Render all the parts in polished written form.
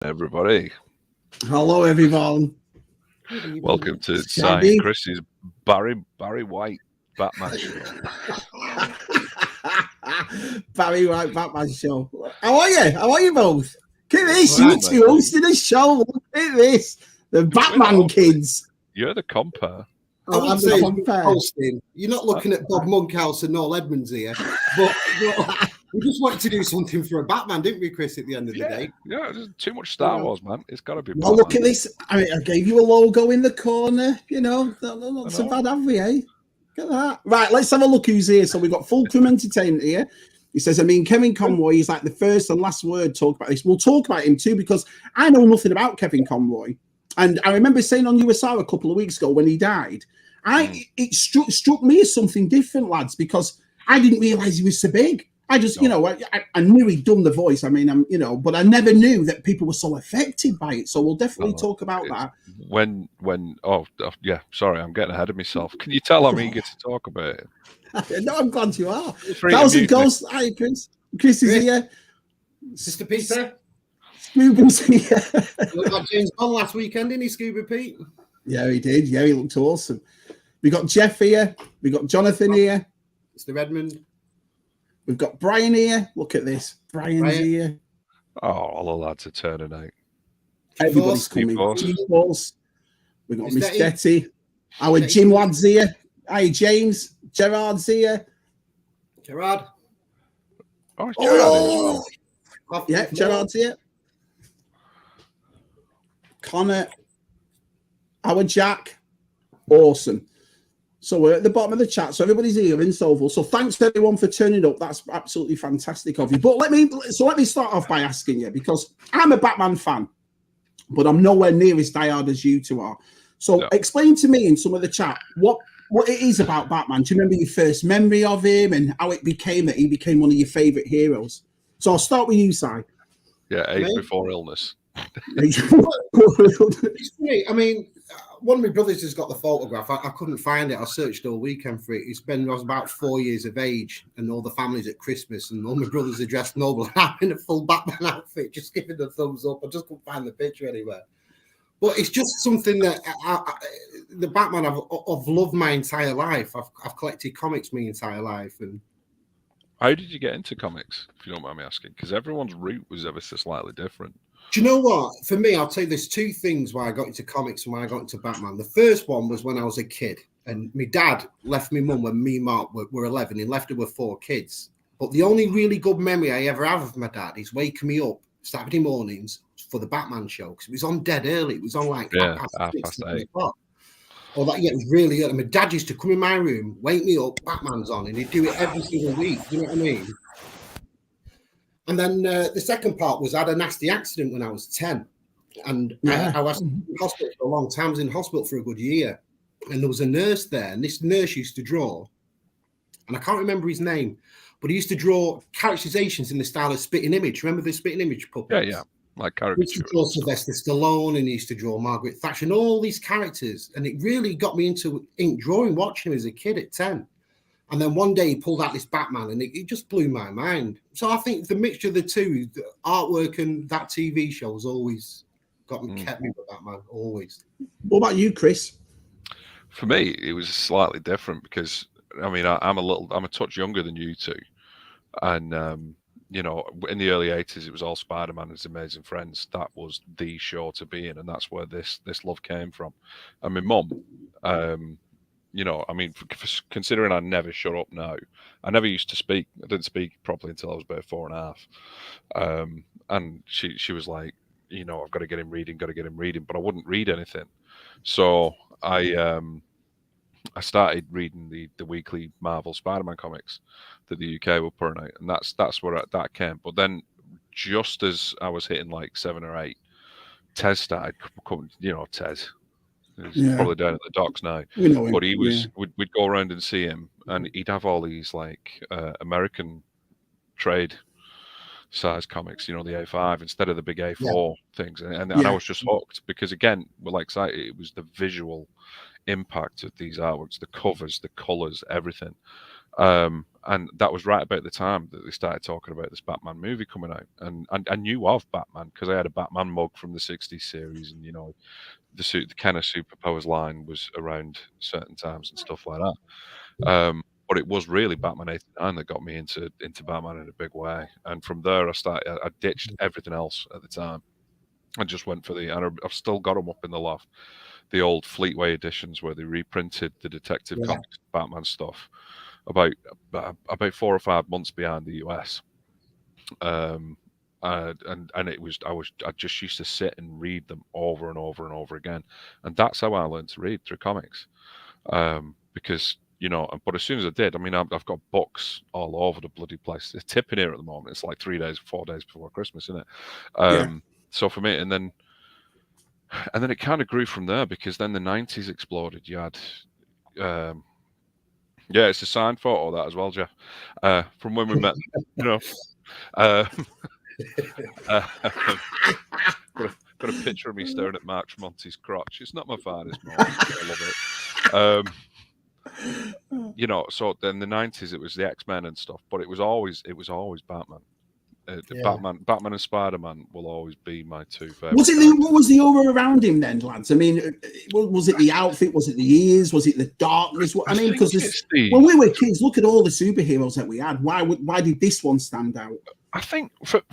Everybody. Hello, everyone. Welcome to Shabby. Chris's Barry White Batman show. Barry White Batman show. How are you? How are you both? Look at this. Well, You two hosting a show. Look at this. The Batman kids. You're the compare. I would say hosting. You're not looking at Bob Monkhouse and Noel Edmonds here, but we just wanted to do something for a Batman, didn't we, Chris? At the end of the day, yeah, there's too much Star Wars, man. It's got to be. Well, look at this. I mean, I gave you a logo in the corner. You know, not so bad, have we? Eh? Look at that. Right, let's have a look who's here. So we've got Fulcrum Entertainment here. He says, Kevin Conroy is like the first and last word talk about this. We'll talk about him too, because I know nothing about Kevin Conroy. And I remember saying on USR a couple of weeks ago when he died, it struck me as something different, lads, because I didn't realise he was so big. I just, I knew he'd done the voice. I mean, but I never knew that people were so affected by it. So we'll definitely talk about that. Sorry, I'm getting ahead of myself. Can you tell I'm eager to talk about it? No, I'm glad you are. 1,000 Ghosts. Hi, Chris. Chris is here. Sister Peter. Scuba's here. Looked like James Bond last weekend, didn't he, Scuba Pete? Yeah, he did. Yeah, he looked awesome. We got Jeff here. We got Jonathan here. Mr. Redmond. We've got Brian here. Look at this. Brian's here. Oh, all the lads are turning out. Everybody's coming. G-Balls. We've got Miss Detty. Our Jim lads here. Hi, James. Gerard's here. Gerard. Oh, Gerard. Yeah, Gerard's here. Connor. Our Jack. Awesome. So we're at the bottom of the chat. So everybody's here in Soulful. So thanks to everyone for turning up. That's absolutely fantastic of you. But let me start off by asking you, because I'm a Batman fan, but I'm nowhere near as diehard as you two are. So explain to me in some of the chat what it is about Batman. Do you remember your first memory of him and how it became that he became one of your favorite heroes? So I'll start with you, Si. Yeah, age before illness. It's funny. I mean, one of my brothers has got the photograph. I couldn't find it. I searched all weekend for it. I was about 4 years of age, and all the families at Christmas, and all my brothers are dressed noble, and I'm in a full Batman outfit, just giving the thumbs up. I just couldn't find the picture anywhere. But it's just something that the Batman I've loved my entire life. I've collected comics my entire life. And how did you get into comics, if you don't mind me asking? Because everyone's route was ever so slightly different. Do you know what? For me, I'll tell you, there's two things why I got into comics and why I got into Batman. The first one was when I was a kid, and my dad left me mum when me and Mark were 11. He left her with 4 kids. But the only really good memory I ever have of my dad is waking me up Saturday mornings for the Batman show, because it was on dead early. It was on like half past 8. Or that, it was really early. My dad used to come in my room, wake me up, Batman's on, and he'd do it every single week. Do you know what I mean? And then the second part was I had a nasty accident when I was 10. And I was in hospital for a long time. I was in hospital for a good year. And there was a nurse there. And this nurse used to draw, and I can't remember his name, but he used to draw characterizations in the style of Spitting Image. Remember the Spitting Image puppets? Yeah. Like characters. He used to draw Sylvester Stallone, and he used to draw Margaret Thatcher, and all these characters. And it really got me into ink drawing, watching him as a kid at 10. And then one day he pulled out this Batman, and it just blew my mind. So I think the mixture of the two, the artwork and that TV show, has always kept me with Batman, always. What about you, Chris? For me, it was slightly different because, I mean, I'm a touch younger than you two. And, in the early 80s, it was all Spider-Man and His Amazing Friends. That was the show to be in, and that's where this love came from. And my mum, considering I never shut up now, I never used to speak. I didn't speak properly until I was about 4.5. And she was like, I've got to get him reading, but I wouldn't read anything. So I started reading the weekly Marvel Spider-Man comics that the UK were putting out, and that's where that came. But then, just as I was hitting like 7 or 8, Tez started coming. Tez. He's probably down at the docks now. But he was, we'd go around and see him, and he'd have all these like American trade size comics, the A5 instead of the big A4 things. And I was just hooked because, again, it was the visual impact of these artworks, the covers, the colors, everything. And that was right about the time that they started talking about this Batman movie coming out. And I knew of Batman because I had a Batman mug from the 60s series, and the kind of superpowers line was around certain times and stuff like that. But it was really Batman '89 that got me into Batman in a big way. And from there, I ditched everything else at the time. I just went for and I've still got them up in the loft, the old Fleetway editions where they reprinted the Detective Comics Batman stuff about 4 or 5 months behind the US. And I just used to sit and read them over and over and over again, and that's how I learned to read, through comics. Because but as soon as I did, I mean, I've got books all over the bloody place. It's tipping here at the moment. It's like 4 days before Christmas, isn't it? So for me, and then it kind of grew from there, because then the 90s exploded. You had it's a signed photo of that as well, Jeff, from when we met. Got a picture of me staring at Mark Tremonti's crotch. It's not my finest moment. I love it. So then the 90s, it was the X-Men and stuff, but it was always Batman. Batman and Spider-Man will always be my two favorite. What was the aura around him then, lads? I mean, was it the outfit? Was it the ears? Was it the darkness? Because when we were kids, look at all the superheroes that we had. Why did this one stand out? I think for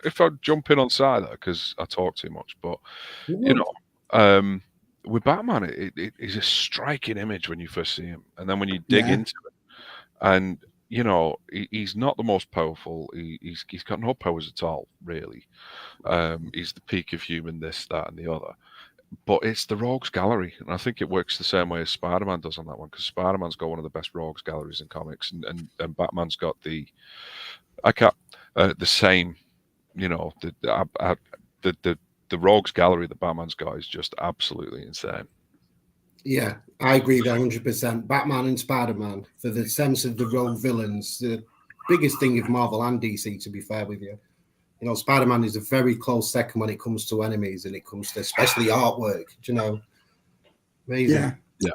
if I jump in on side there, because I talk too much, but with Batman, it is a striking image when you first see him, and then when you dig into it, and he's not the most powerful. He's got no powers at all, really. He's the peak of human, this, that, and the other. But it's the Rogues Gallery, and I think it works the same way as Spider-Man does on that one, because Spider-Man's got one of the best Rogues Galleries in comics, and Batman's got the same. The Rogues Gallery that Batman's got is just absolutely insane. Yeah, I agree with 100%. Batman and Spider-Man, for the sense of the rogue villains, the biggest thing of Marvel and DC, to be fair with you. Spider-Man is a very close second when it comes to enemies, and it comes to especially artwork. Amazing. Yeah.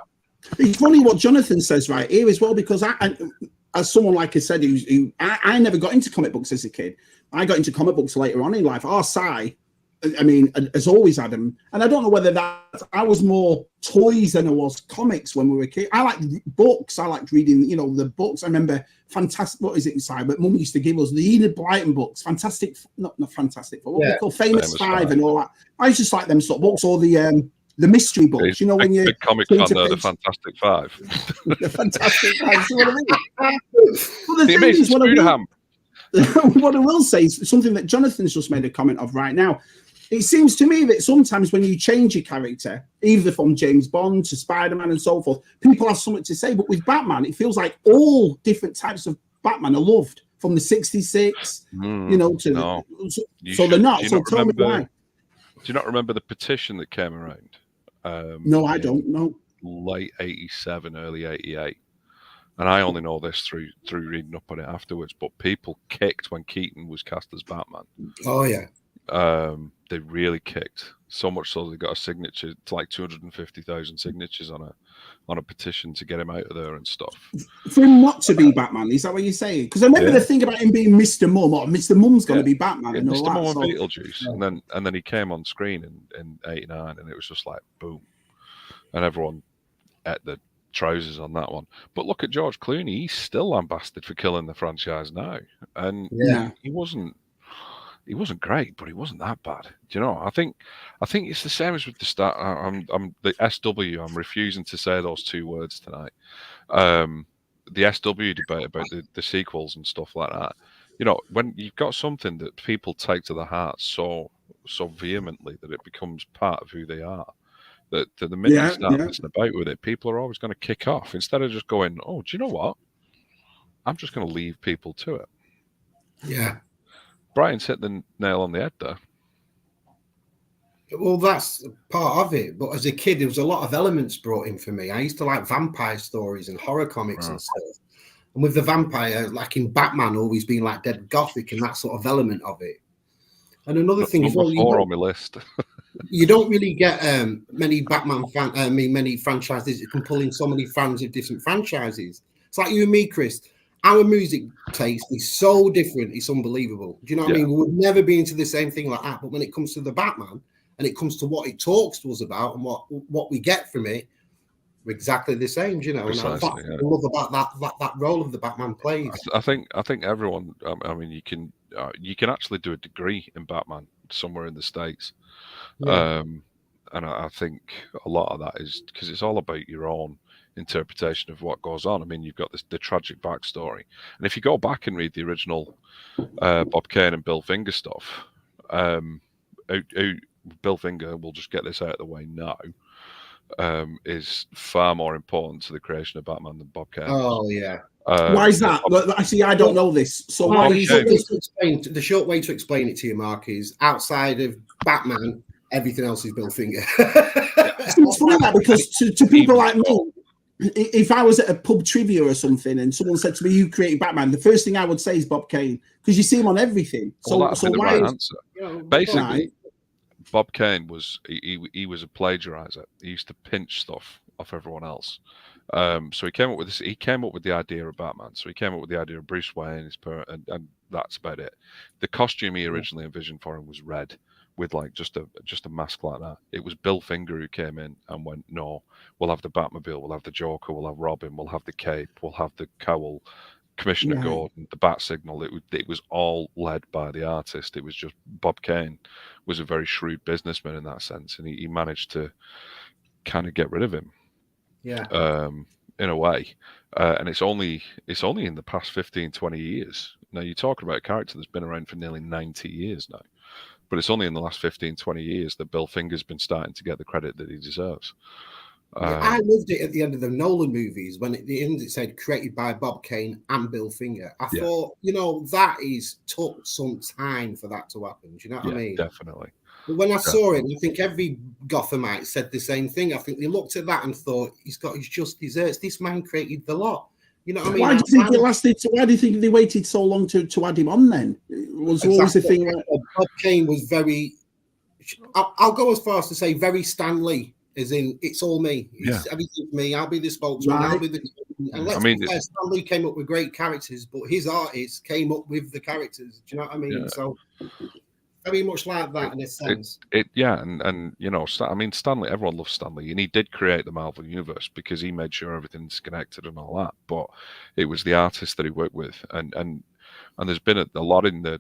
It's funny what Jonathan says right here as well, because I as someone, like I said, I never got into comic books as a kid. I got into comic books later on in life. Our I mean, as always, Adam, and I don't know whether I was more toys than I was comics when we were kids. I liked books. I liked reading, the books. I remember fantastic. What is it inside? But Mum used to give us the Enid Blyton books. Fantastic, not fantastic. But what they call Famous Five and all that. I just like them sort of books, or the mystery books. When you big comic fan, the Fantastic Five. The Fantastic Five. See what I mean? Well, the Amazing Spooderham. What I will say is something that Jonathan's just made a comment of right now. It seems to me that sometimes when you change your character, either from James Bond to Spider-Man and so forth, people have something to say. But with Batman, it feels like all different types of Batman are loved, from the 66, to no. So they're not. So tell me why. Do you not remember the petition that came around? No, I don't know. Late 87, early 88. And I only know this through reading up on it afterwards, but people kicked when Keaton was cast as Batman. Oh, yeah. They really kicked, so much so they got a signature. It's like 250,000 signatures on a petition to get him out of there and stuff. For him not to be Batman, is that what you're saying? Because I remember the thing about him being Mr. Mum, or Mr. Mum's going to be Batman, and all Mr. that. Mum and Beetlejuice, and then he came on screen in '89, and it was just like boom, and everyone ate the trousers on that one. But look at George Clooney; he's still lambasted for killing the franchise now, and he wasn't great, but he wasn't that bad. Do you know? I think it's the same as with the start. I'm the SW. I'm refusing to say those two words tonight. The SW debate about the sequels and stuff like that. When you've got something that people take to the heart so vehemently that it becomes part of who they are, that the minute you start messing about with it, people are always going to kick off instead of just going, "Oh, do you know what? I'm just going to leave people to it." Yeah. Brian's hit the nail on the head there. Well, that's part of it. But as a kid, there was a lot of elements brought in for me. I used to like vampire stories and horror comics and stuff. And with the vampire, like in Batman, always being like dead gothic and that sort of element of it. And another thing as well, on my list. You don't really get many Batman many franchises that can pull in so many fans of different franchises. It's like you and me, Chris. Our music taste is so different. It's unbelievable. Do you know what I mean? We would never be into the same thing like that. But when it comes to the Batman and it comes to what it talks to us about and what we get from it, we're exactly the same. You know, Precisely, and I love about that role of the Batman plays. I think everyone. I mean, you can actually do a degree in Batman somewhere in the States. And I think a lot of that is because it's all about your own interpretation of what goes on. I mean, you've got the tragic backstory, and if you go back and read the original Bob Kane and Bill Finger stuff, Bill Finger, we'll just get this out of the way now, is far more important to the creation of Batman than Bob Kane. Oh yeah. Why is that? Actually, I don't know this. So why is it? The short way to explain it to you, Mark, is outside of Batman, everything else is Bill Finger. It's funny that because to people like me, if I was at a pub trivia or something and someone said to me, "You created Batman," the first thing I would say is Bob Kane because you see him on everything. So the why? Right answer. Basically, Bob Kane was he was a plagiarizer. He used to pinch stuff off everyone else. So he came up with this. He came up with the idea of Batman. So he came up with the idea of Bruce Wayne, and that's about it. The costume he originally envisioned for him was red, with like just a mask like that. It was Bill Finger who came in and went, "No, we'll have the Batmobile, we'll have the Joker, we'll have Robin, we'll have the cape, we'll have the cowl, Commissioner Gordon, the bat signal." It was all led by the artist. It was just Bob Kane was a very shrewd businessman in that sense, and he managed to kind of get rid of him. In a way, and it's only in the past 15, 20 years. Now you're talking about a character that's been around for nearly 90 years now, but it's only in the last 15, 20 years that Bill Finger's been starting to get the credit that he deserves. I loved it at the end of the Nolan movies when at the end it said created by Bob Kane and Bill Finger. I thought, that took some time for that to happen. Do you know what I mean? Definitely. But when I saw it, I think every Gothamite said the same thing. I think they looked at that and thought, he's got his just desserts. This man created the lot. You know what I mean? Why do you think it lasted? Why do you think they waited so long to add him on then? Was always the thing. Bob Kane was very, I'll go as far as to say very Stan Lee, as in, it's all me. It's everything me. I'll be the spokesman. I'll be the. And let's be fair, Stan Lee came up with great characters, but his artists came up with the characters. Do you know what I mean? Yeah. So very much like that in a sense. I mean, Stanley, everyone loves Stanley, and he did create the Marvel Universe because he made sure everything's connected and all that. But it was the artists that he worked with, and there's been a lot in the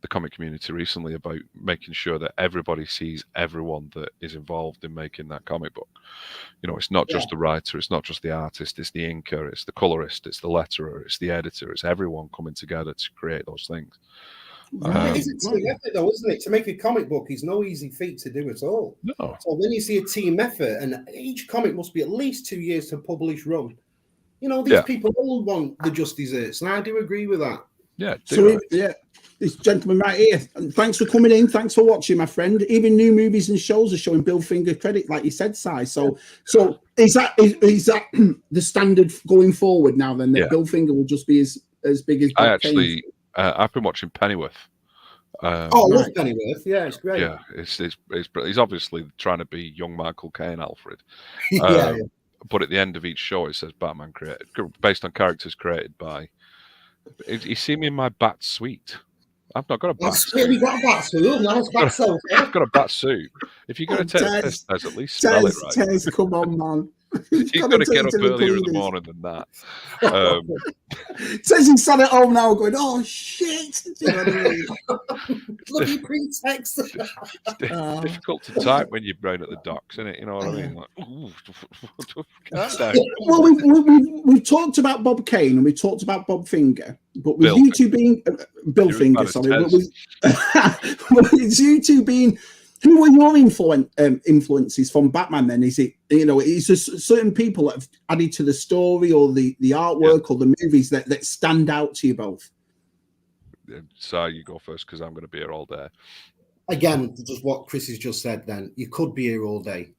comic community recently about making sure that everybody sees everyone that is involved in making that comic book. It's not just the writer, it's not just the artist, it's the inker, it's the colorist, it's the letterer, it's the editor, it's everyone coming together to create those things. It's a team effort, though, isn't it? To make a comic book is no easy feat to do at all. No. So when you see a team effort, and each comic must be at least 2 years to publish run, these people all want the just desserts, and I do agree with that. Yeah. This gentleman right here. Thanks for coming in. Thanks for watching, my friend. Even new movies and shows are showing Bill Finger credit, like you said, Si. So is that the standard going forward now? Then that Bill Finger will just be as big as Bob Kane? I've been watching Pennyworth. I love Pennyworth. Yeah, it's great. Yeah, he's obviously trying to be young Michael Caine Alfred. But at the end of each show, it says Batman created, based on characters created by. You see me in my bat suite. I've not got a bat suit. We've got a bat suit. Nice bat suit. I've got a bat suit. If you're going to take this, at least spell it right. Tez, come on, man. You've got to get up earlier in the morning than that. Says he's sat at home now going, "Oh shit!" Do you know what I mean? Bloody pretext. It's difficult to type when you're down at the docks, isn't it? You know what I mean? Like, calm down. Well, we've talked about Bob Kane and we talked about Bob Finger, but with you two being Bill Finger, sorry, but with you two being. Who were your influences from Batman then? Is it, is there certain people that have added to the story or the artwork or the movies that stand out to you both? So you go first because I'm going to be here all day. Again, just what Chris has just said then, you could be here all day.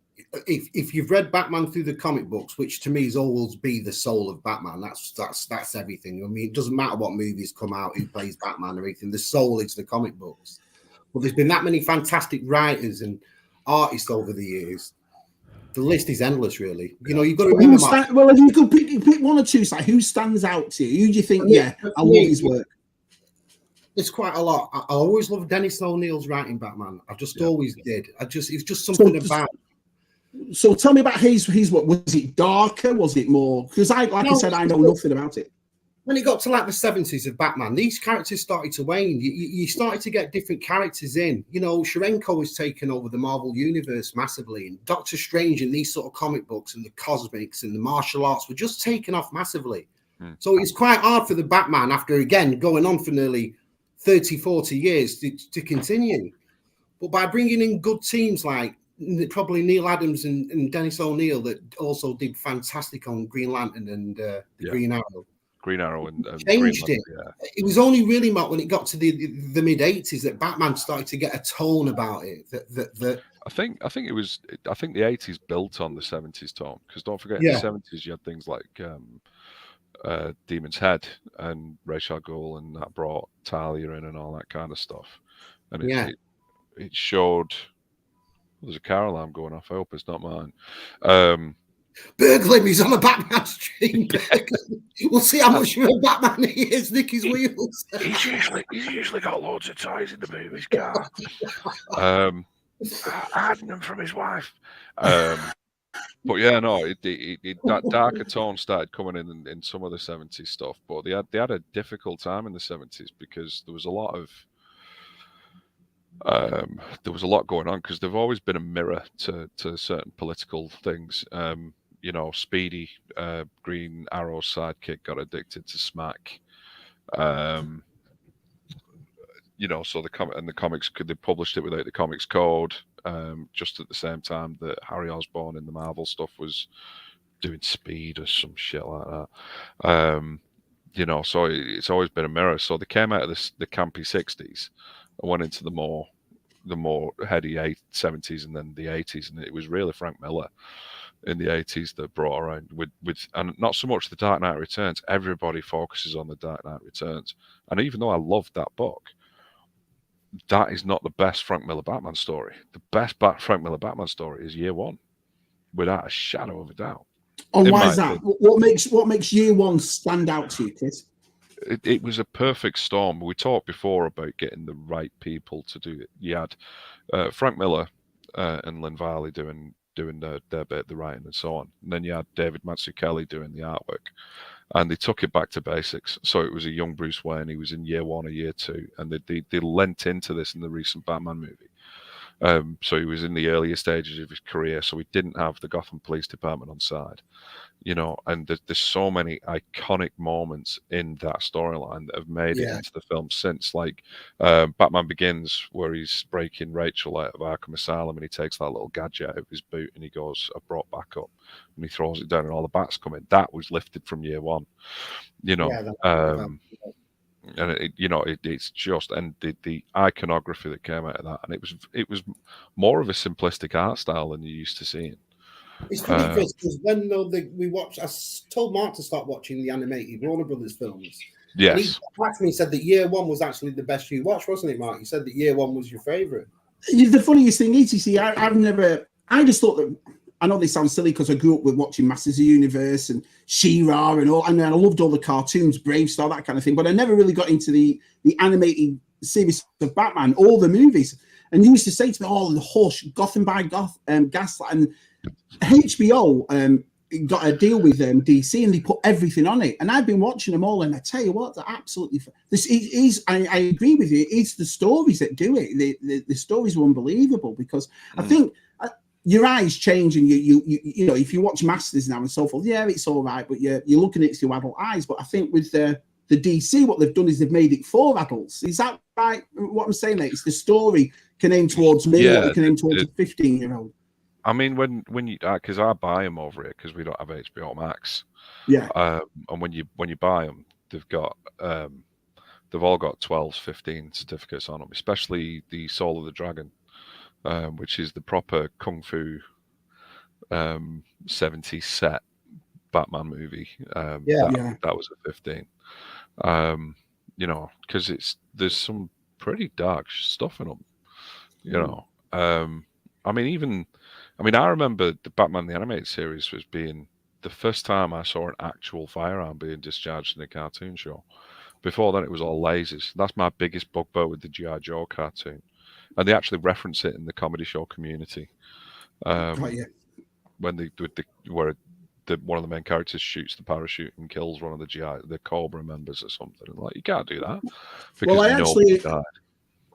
If you've read Batman through the comic books, which to me is always be the soul of Batman, that's everything. I mean, it doesn't matter what movies come out, who plays Batman or anything. The soul is the comic books. Well, there's been that many fantastic writers and artists over the years. The list is endless, really. You know, you've got to remember. Well, if you could pick one or two, like who stands out to you? Who do you think? I love his work. It's quite a lot. I always loved Dennis O'Neill's writing Batman. I just always did. It's just something about. So tell me about his what was it darker? Was it more? Because I said I know nothing about it. When it got to like the 70s of Batman, these characters started to wane. You started to get different characters in. You know, Sharenko was taken over the Marvel Universe massively, and Doctor Strange and these sort of comic books and the cosmics and the martial arts were just taken off massively. So it's quite hard for the Batman, after again going on for nearly 30, 40 years, to continue. But by bringing in good teams like probably Neil Adams and Dennis O'Neill, that also did fantastic on Green Lantern and Green Arrow. Green Arrow and changed Green it. It was only really, Mark, when it got to the mid 80s that Batman started to get a tone about it. I think the 80s built on the 70s tone, because don't forget in the 70s you had things like Demon's Head and Ra's al Ghul, and that brought Talia in and all that kind of stuff. And it showed. There's a car alarm going off. I hope it's not mine. Burgling, he's on a Batman stream. We'll see how much of a Batman he is, Nicky's wheels. He's usually got loads of toys in the movie's car. Hiding them from his wife. But yeah, no, that darker tone started coming in some of the 70s stuff. But they had a difficult time in the 70s because there was a lot going on, because they've always been a mirror to certain political things. You know, Speedy, Green Arrow's sidekick, got addicted to smack. You know, so the comics, they published it without the comics code. Just at the same time that Harry Osborn in the Marvel stuff was doing Speed or some shit like that. You know, so it's always been a mirror. So they came out of the campy 60s and went into the more heady 70s and then the 80s, and it was really Frank Miller in the 80s that brought around with and not so much the Dark Knight Returns. Everybody focuses on the Dark Knight Returns, and even though I loved that book, that is not the best Frank Miller Batman story. The best Frank Miller Batman story is Year One, without a shadow of a doubt. And why is that? What makes Year One stand out to you, Chris? It was a perfect storm. We talked before about getting the right people to do it. You had Frank Miller and Lynn Varley doing their bit, the writing and so on. And then you had David Mazzucchelli doing the artwork. And they took it back to basics. So it was a young Bruce Wayne. He was in Year One or Year Two. And they lent into this in the recent Batman movie. So he was in the earlier stages of his career. So he didn't have the Gotham Police Department on side. You know, and there's so many iconic moments in that storyline that have made it into the film since, like Batman Begins, where he's breaking Rachel out of Arkham Asylum and he takes that little gadget out of his boot and he goes, "I brought back up," and he throws it down and all the bats come in. That was lifted from Year One, you know. And it's just, and the iconography that came out of that, and it was more of a simplistic art style than you used to seeing. It's funny, Chris, because when we watched, I told Mark to start watching the animated Warner Brothers films. Yes. And he got back to me and said that Year One was actually the best you watched, wasn't it, Mark? You said that Year One was your favourite. The funniest thing is, you see, I just thought that, I know this sounds silly because I grew up with watching Masters of the Universe and She-Ra and all, and I loved all the cartoons, Brave Star, that kind of thing, but I never really got into the animated series of Batman, all the movies. And you used to say to me, "Oh, the hush, Gotham by Gaslight," and HBO got a deal with DC, and they put everything on it. And I've been watching them all, and I tell you what, they're absolutely. This is. I agree with you. It's the stories that do it. The stories are unbelievable, because I think your eyes change, and you know, if you watch Masters now and so forth, yeah, it's all right, but you're looking at it through adult eyes. But I think with the DC, what they've done is they've made it for adults. Is that right? What I'm saying, it's the story can aim towards me, or it can aim towards a 15-year-old. I mean, when you, because I buy them over here because we don't have HBO Max. Yeah. And when you buy them, they've all got 12s, 15 certificates on them, especially the Soul of the Dragon, which is the proper kung fu 70s set Batman movie. That was a 15. You know, because there's some pretty dark stuff in them. You know. I mean, I remember the Batman the Animated Series was being the first time I saw an actual firearm being discharged in a cartoon show. Before then, it was all lasers. That's my biggest bugbear with the G.I. Joe cartoon. And they actually reference it in the comedy show Community. Got you. When where one of the main characters shoots the parachute and kills one of the Cobra members or something. And like, you can't do that because well,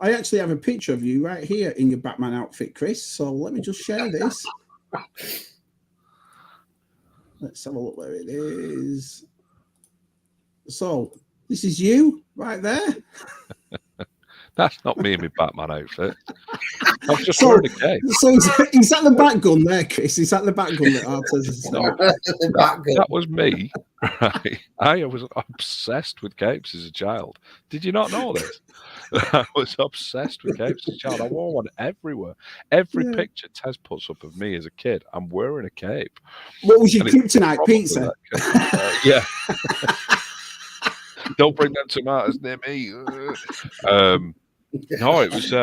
I actually have a picture of you right here in your Batman outfit, Chris. So let me just share this. Let's have a look where it is. So this is you right there. That's not me in my Batman outfit. I'm just wearing a cape. So is that the bat gun there, Chris? Is that the bat gun that Artez is? No, that was me. Right? I was obsessed with capes as a child. Did you not know this? I was obsessed with capes as a child. I wore one everywhere. Every picture Tez puts up of me as a kid, I'm wearing a cape. What was your kryptonite, pizza? Yeah. Don't bring them tomatoes near me. No, it was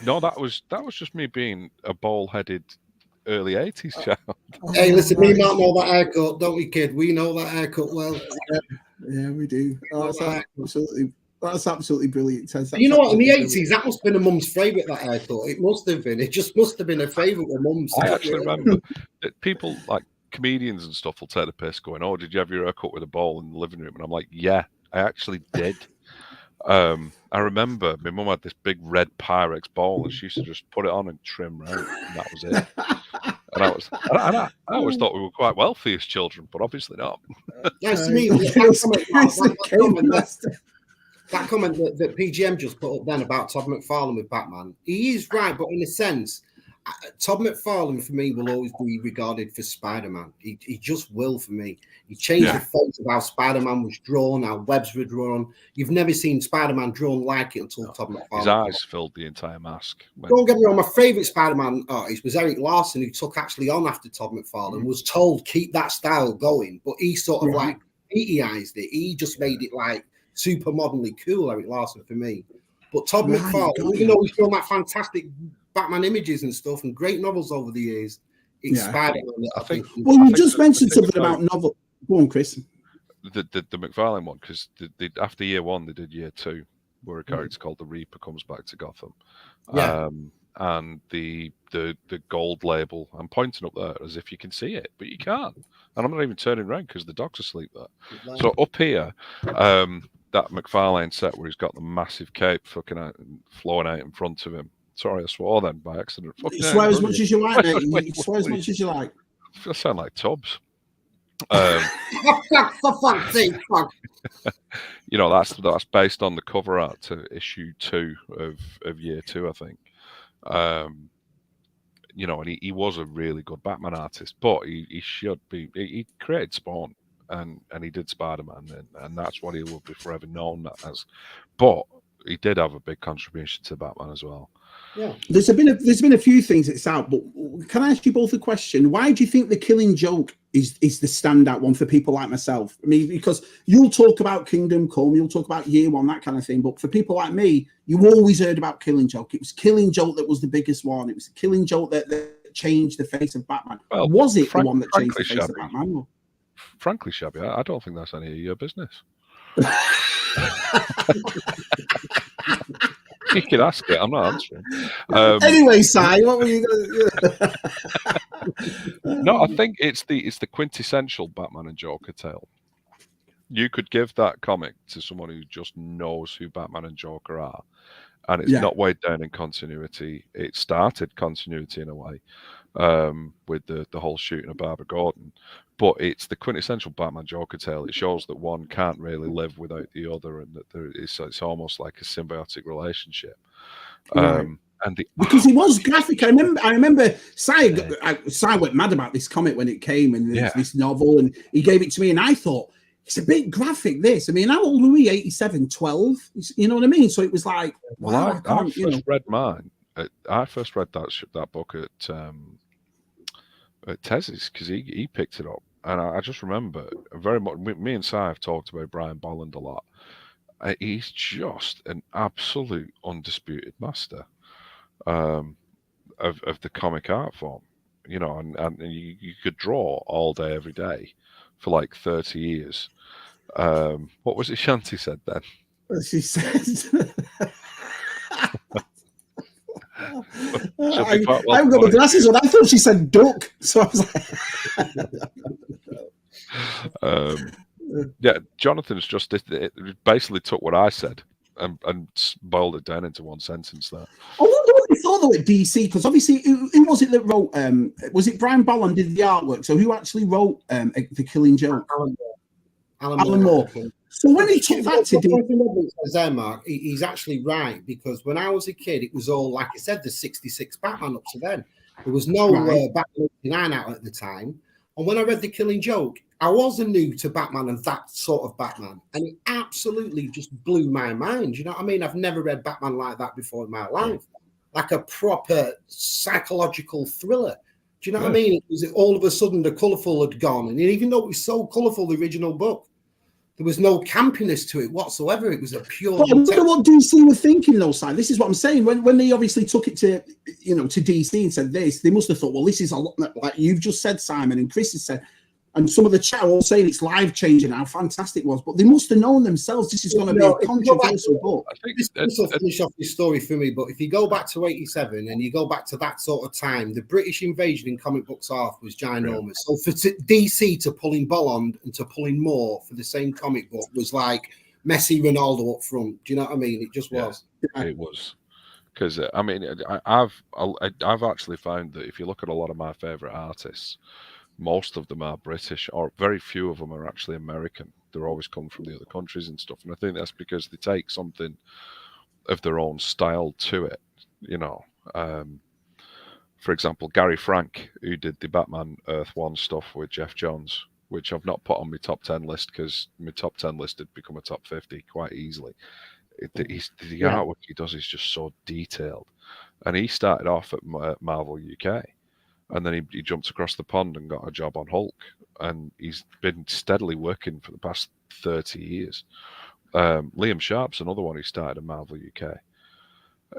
no, that was just me being a ball-headed early 80s child. Hey, listen, we might know that haircut, don't we, kid? We know that haircut well. Yeah, we do. Oh, that's absolutely brilliant, Tez. You know what? In the 80s, that must have been a mum's favourite, that haircut. It must have been. It just must have been a favourite of mum's. I actually remember that people like comedians and stuff will take the piss going, "Oh, did you have your haircut with a bowl in the living room?" And I'm like, "Yeah, I actually did." I remember my mum had this big red Pyrex bowl, and she used to just put it on and trim round, and that was it. And I always thought we were quite wealthy as children, but obviously not. Yes, me. That comment that PGM just put up then about Todd McFarlane with Batman, he is right, but in a sense, Todd McFarlane for me will always be regarded for Spider-Man. He just will for me. He changed the face of how Spider-Man was drawn, how webs were drawn. You've never seen Spider-Man drawn like it until Todd McFarlane. His eyes filled the entire mask. Don't get me wrong, my favourite Spider-Man artist was Eric Larson, who took actually on after Todd McFarlane, was told keep that style going, but he sort of like Peteyized it. He just made it like super modernly cool, Eric Larson for me. But Todd McFarlane, even though he's filmed that fantastic Batman images and stuff and great novels over the years, it's Spider-Man. I think. Well, you just mentioned something about novel. Go on, Chris. The McFarlane one, because after year one, they did year two, where a character called the Reaper comes back to Gotham. Yeah. And the gold label, I'm pointing up there as if you can see it, but you can't. And I'm not even turning around because the dog's asleep there. So up here, that McFarlane set where he's got the massive cape fucking out and flowing out in front of him. Sorry, I swore then by accident. Swear as much as you like, mate. Swear as much as you like. I sound like Tubbs. For fuck's sake, fuck. You know, that's based on the cover art to issue 2 of year 2, I think. You know, and he was a really good Batman artist, but he should be. He created Spawn, and he did Spider-Man, and that's what he will be forever known as. But he did have a big contribution to Batman as well. Yeah, there's been a few things that's out, but can I ask you both a question? Why do you think The Killing Joke is the standout one for people like myself? I mean, because you'll talk about Kingdom Come, you'll talk about Year One, that kind of thing, but for people like me, you always heard about Killing Joke. It was Killing Joke that was the biggest one. It was the Killing Joke that changed the face of Batman. Well, was it the one that changed the face of Batman? Frankly, Shabby, I don't think that's any of your business. You can ask it. I'm not answering. Anyway, Si, what were you going to do? No, I think it's the quintessential Batman and Joker tale. You could give that comic to someone who just knows who Batman and Joker are, and it's not weighed down in continuity. It started continuity in a way with the whole shooting of Barbara Gordon, but it's the quintessential Batman Joker tale. It shows that one can't really live without the other, and that it's almost like a symbiotic relationship. Because it was graphic. I remember Si went mad about this comic when it came, and this novel, and he gave it to me, and I thought, it's a bit graphic, this. I mean, how old were we? 87, 12? You know what I mean? So it was like, wow, I first read mine. I first read that book at Tez's because he picked it up, and I just remember very much. Me and Si have talked about Brian Bolland a lot. He's just an absolute undisputed master. of the comic art form, you know, and you could draw all day, every day for like 30 years. What was it Shanti said then? She says, She'll I be quite well haven't got my provided. glasses on. I thought she said duck. So I was like, yeah, Jonathan's just it basically took what I said and boiled it down into one sentence there. I wonder what they thought though at DC, because obviously, who was it that wrote? Was it Brian Bolland did the artwork? So who actually wrote The Killing Joke? Alan Moore. So when he took that to do, there, Mark, he's actually right, because when I was a kid, it was all, like I said, the 66 Batman up to then. There was no Batman 89 out at the time. And when I read The Killing Joke, I wasn't new to Batman and that sort of Batman. And it absolutely just blew my mind. You know what I mean? I've never read Batman like that before in my life. Like a proper psychological thriller. Do you know what I mean? It was all of a sudden the colourful had gone. And even though it was so colourful, the original book, there was no campiness to it whatsoever. It was a pure. But I wonder what DC were thinking, though, Si. This is what I'm saying. When they obviously took it to, you know, to DC and said this, they must have thought, well, this is a lot, like you've just said, Simon, and Chris has said, and some of the chat all saying it's life changing, how fantastic it was. But they must have known themselves this is going to be a controversial book. I think this will finish off this story for me. But if you go back to 87 and you go back to that sort of time, the British invasion in comic books art was ginormous. So for DC to pull in Bolland and to pull in Moore for the same comic book was like Messi, Ronaldo up front. Do you know what I mean? It just was. It was. Because I mean, I've actually found that if you look at a lot of my favorite artists, most of them are British, or very few of them are actually American. They're always come from the other countries and stuff. And I think that's because they take something of their own style to it, you know. For example, Gary Frank, who did the Batman Earth 1 stuff with Jeff Johns, which I've not put on my top 10 list because my top 10 list had become a top 50 quite easily. The artwork he does is just so detailed. And he started off at Marvel UK. And then he jumped across the pond and got a job on Hulk. And he's been steadily working for the past 30 years. Liam Sharp's another one who started at Marvel UK.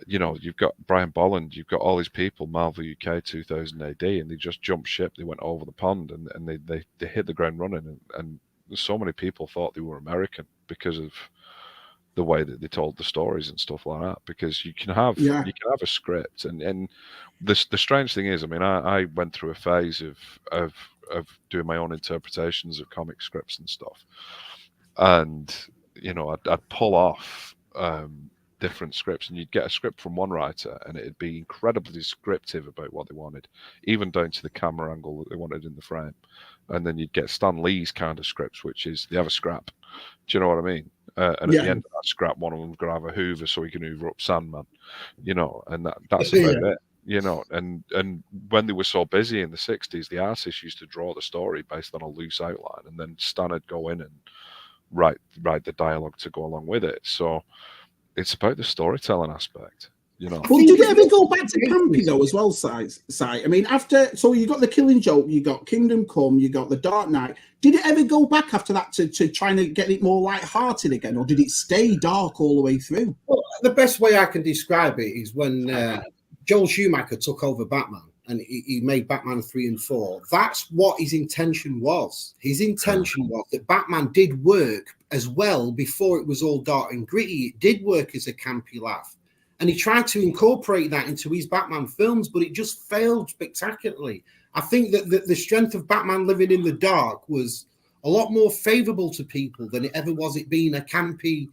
You know, you've got Brian Bolland, you've got all these people, Marvel UK 2000 AD, and they just jumped ship. They went over the pond and they hit the ground running. And so many people thought they were American because of the way that they told the stories and stuff like that, because you can have a script and the strange thing is, I mean, I went through a phase of doing my own interpretations of comic scripts and stuff, and you know, I'd pull off different scripts, and you'd get a script from one writer and it'd be incredibly descriptive about what they wanted, even down to the camera angle that they wanted in the frame. And then you'd get Stan Lee's kind of scripts, which is they have a scrap. Do you know what I mean? And at the end of that scrap, one of them's going to have a Hoover so he can hoover up Sandman, you know, and that's about it, you know. And when they were so busy in the 60s, the artists used to draw the story based on a loose outline, and then Stan would go in and write the dialogue to go along with it. So it's about the storytelling aspect, you know. Well, did it ever go back to campy though as well, Si? I mean, after, so you got The Killing Joke, you got Kingdom Come, you got The Dark Knight. Did it ever go back after that to trying to get it more light-hearted again, or did it stay dark all the way through? Well, the best way I can describe it is when Joel Schumacher took over Batman and he made Batman 3 and 4. That's what his intention was. His intention was that Batman did work as well before it was all dark and gritty. It did work as a campy laugh. And he tried to incorporate that into his Batman films, but it just failed spectacularly. I think that the strength of Batman living in the dark was a lot more favorable to people than it ever was it being a campy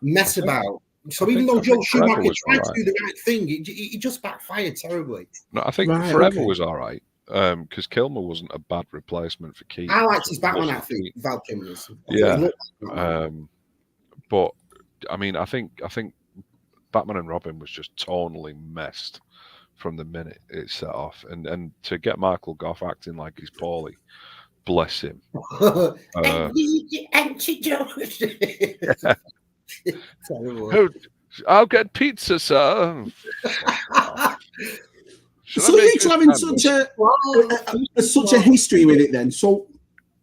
mess about. So even though Joel Schumacher tried to do the right thing, it just backfired terribly. No, I think Forever was all right, because Kilmer wasn't a bad replacement for Keaton. I liked his Batman outfit, Val Kilmer's. But I mean, I think Batman and Robin was just tonally messed from the minute it set off, and to get Michael Gough acting like he's poorly, bless him. I'll get pizza, sir. So you two having such a history with it then. So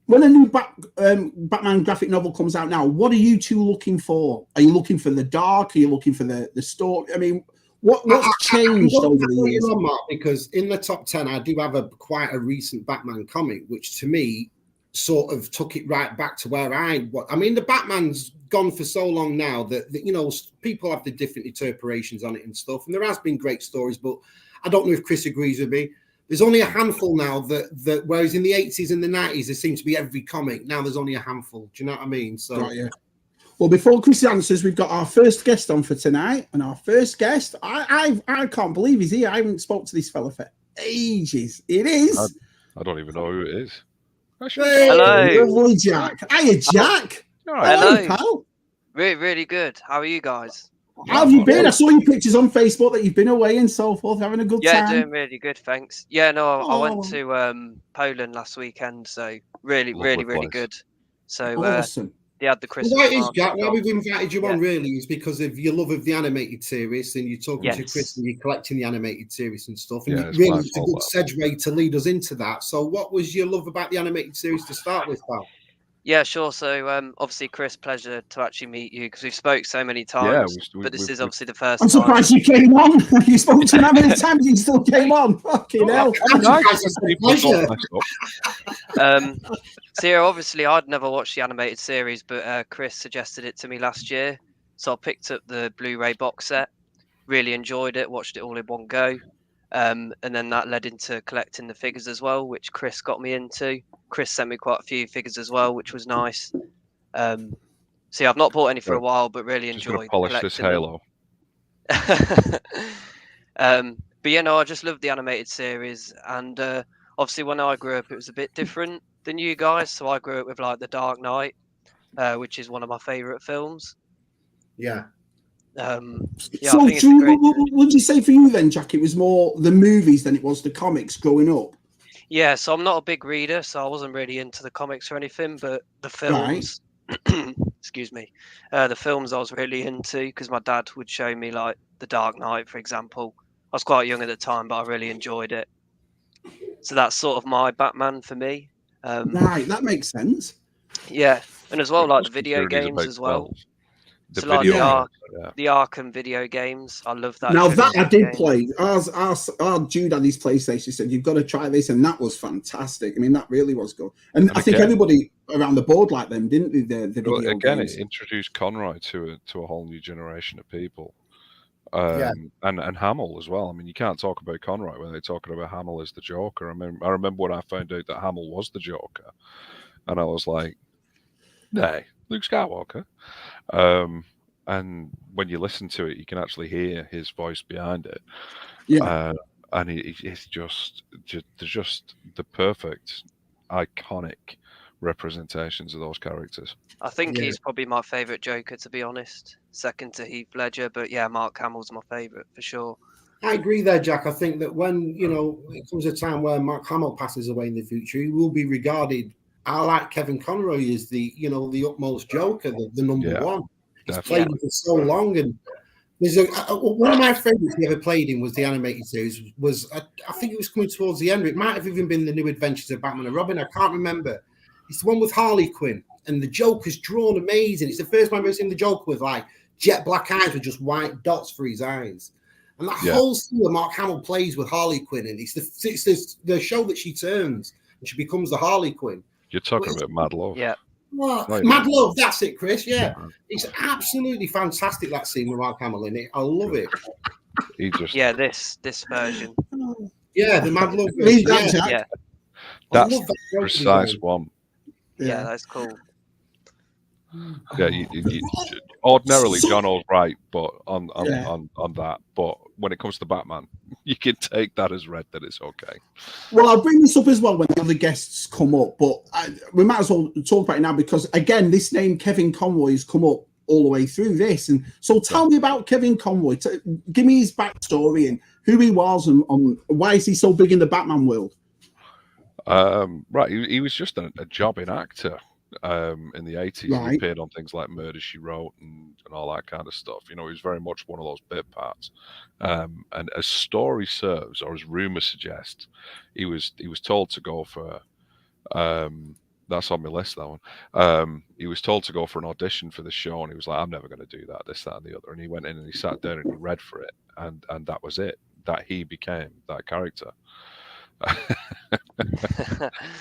when a new Batman graphic novel comes out now, what are you two looking for? Are you looking for the dark? Are you looking for the story? I mean, What's changed over the years? On, Mark, because in the top 10, I do have quite a recent Batman comic, which to me sort of took it right back to where I mean, the Batman's gone for so long now that you know, people have the different interpretations on it and stuff, and there has been great stories, but I don't know if Chris agrees with me. There's only a handful now that whereas in the 80s and the 90s there seemed to be every comic, now there's only a handful. Do you know what I mean? So right, yeah. Well, before Chris answers, we've got our first guest on for tonight, and our first guest, I can't believe he's here. I haven't spoke to this fella for ages. It is. I don't even know who it is. Hello, lovely Jack. Hiya, Jack. Hello, pal. Really good. How are you guys? How have you been? I saw your pictures on Facebook that you've been away and so forth, having a good time. Yeah, doing really good, thanks. Yeah, no, I went to Poland last weekend, so really good. So awesome. They had the Christmas. Well, that is, Jack. Why we've invited you on really is because of your love of the animated series, and you're talking to Chris and you're collecting the animated series and stuff. And really, it's a good segue to lead us into that. So, what was your love about the animated series to start with, pal? Yeah, sure. So, obviously, Chris, pleasure to actually meet you because we've spoke so many times. But this is obviously the first time. I'm surprised you came on. You spoke to him how many times you still came on. Fucking hell. So yeah, obviously I'd never watched the animated series, but Chris suggested it to me last year. So I picked up the Blu-ray box set, really enjoyed it, watched it all in one go. And then that led into collecting the figures as well, which Chris got me into. Chris sent me quite a few figures as well, which was nice. So yeah, I've not bought any for a while, but really enjoyed polish this Halo. But you know, I just loved the animated series, and obviously when I grew up, it was a bit different than you guys. So I grew up with like The Dark Knight, which is one of my favorite films. Yeah. So, what would you say for you then, Jack? It was more the movies than it was the comics growing up. Yeah, so I'm not a big reader, so I wasn't really into the comics or anything, but the films, excuse me, the films I was really into because my dad would show me like The Dark Knight, for example. I was quite young at the time, but I really enjoyed it. So that's sort of my Batman for me. Right, that makes sense. Yeah, and as well, like the video games as well. The Arkham video games, I love that. Now that I did play. Our Jude had his PlayStation. Said you've got to try this, and that was fantastic. I mean, that really was good. And I think everybody around the board liked them, didn't they? The video games. It introduced Conroy to a whole new generation of people. And Hamill as well. I mean, you can't talk about Conroy when they're talking about Hamill as the Joker. I remember when I found out that Hamill was the Joker, and I was like, "Nay, Luke Skywalker." And when you listen to it, you can actually hear his voice behind it. Yeah, and it's just the perfect, iconic representations of those characters. I think he's probably my favourite Joker, to be honest. Second to Heath Ledger, but yeah, Mark Hamill's my favourite for sure. I agree there, Jack. I think that when, you know, it comes a time where Mark Hamill passes away in the future, he will be regarded, I like Kevin Conroy as the, you know, the utmost Joker, the number one. He's played him for so long, and there's one of my favourites he ever played in was the animated series. I think it was coming towards the end. It might have even been the New Adventures of Batman and Robin. I can't remember. It's the one with Harley Quinn, and the Joker's drawn amazing. It's the first time I've ever seen the Joker with like jet black eyes with just white dots for his eyes. And that whole scene where Mark Hamill plays with Harley Quinn, and it's the show that she turns and she becomes the Harley Quinn. You're talking about Mad Love. Yeah. What? Mad Love, that's it, Chris. Yeah. It's absolutely fantastic, that scene with Mark Hamill in it. I love it. This version. Yeah, the Mad Love version. Yeah. That's the precise one. Yeah, that's cool. Yeah, ordinarily Jono's right, but on that. But when it comes to Batman, you can take that as read that it's okay. Well, I'll bring this up as well when the other guests come up, but we might as well talk about it now because, again, this name Kevin Conroy has come up all the way through this. And so tell me about Kevin Conroy. Give me his backstory and who he was and why is he so big in the Batman world? Right, he was just a jobbing actor. In the 80s, he appeared on things like Murder, She Wrote and all that kind of stuff. You know, he was very much one of those bit parts. And as story serves, or as rumor suggests, he was told to go for that's on my list, that one. He was told to go for an audition for the show, and he was like, I'm never going to do that, this, that, and the other. And he went in and he sat down and he read for it. and that was it. That he became that character.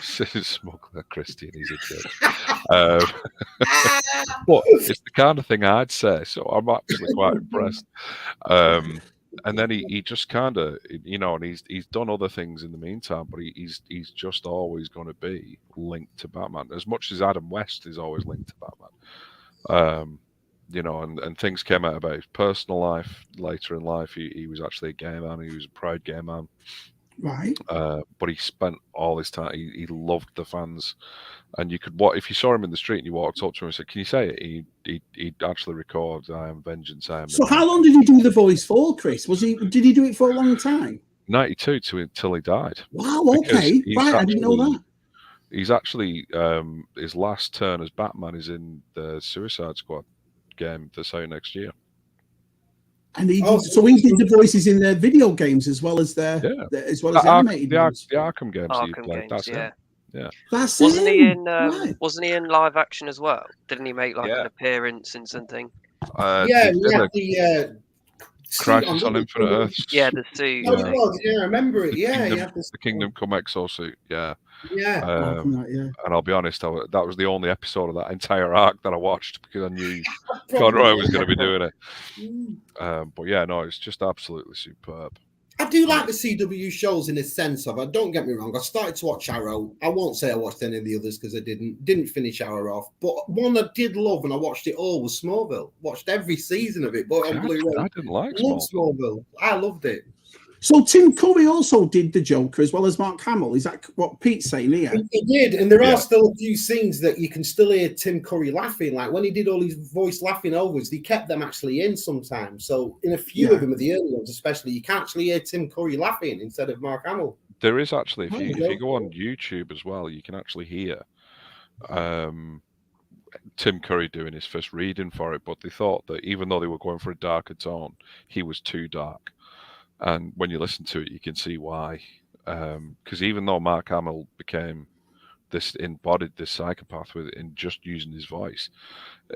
Smuggler Christian, he's a joke. But it's the kind of thing I'd say, so I'm actually quite impressed. And then he just kind of, and he's done other things in the meantime, but he's just always going to be linked to Batman, as much as Adam West is always linked to Batman. And things came out about his personal life later in life. He was actually a gay man. He was a proud gay man. Right. But he spent all his time. He loved the fans, and you could if you saw him in the street and you walked up to him and said, "Can you say it?" He'd actually record, "I am vengeance." I am. So how long did he do the voice for, Chris? Did he do it for a long time? 92 till he died. Wow. Okay. Right. I didn't know that. He's actually his last turn as Batman is in the Suicide Squad game that's out next year. And he did the voices in their video games as well as the animated ones. The Arkham games. Arkham games, that's it. Yeah. That's wasn't him. he in? Right. Wasn't he in live action as well? Didn't he make an appearance in something? The Crisis on Infinite Earths. Yeah, the suit. Oh, I remember it. The Kingdom Come exosuit. Yeah. Yeah. And I'll be honest, that was the only episode of that entire arc that I watched because I knew Conroy was going to be doing it. But yeah, no, it's just absolutely superb. I do like the CW shows in a sense of, don't get me wrong, I started to watch Arrow. I won't say I watched any of the others because I didn't finish Arrow off. But one I did love and I watched it all was Smallville. Watched every season of it, but on Blu-ray. I didn't like Smallville. I loved it. So Tim Curry also did the Joker as well as Mark Hamill. Is that what Pete's saying here? He did, and there are still a few scenes that you can still hear Tim Curry laughing. Like when he did all his voice laughing overs, he kept them actually in sometimes. So in a few of them, of the early ones especially, you can actually hear Tim Curry laughing instead of Mark Hamill. There is actually, if you go on YouTube as well, you can actually hear Tim Curry doing his first reading for it, but they thought that even though they were going for a darker tone, he was too dark. And when you listen to it, you can see why. Because even though Mark Hamill embodied this psychopath in just using his voice,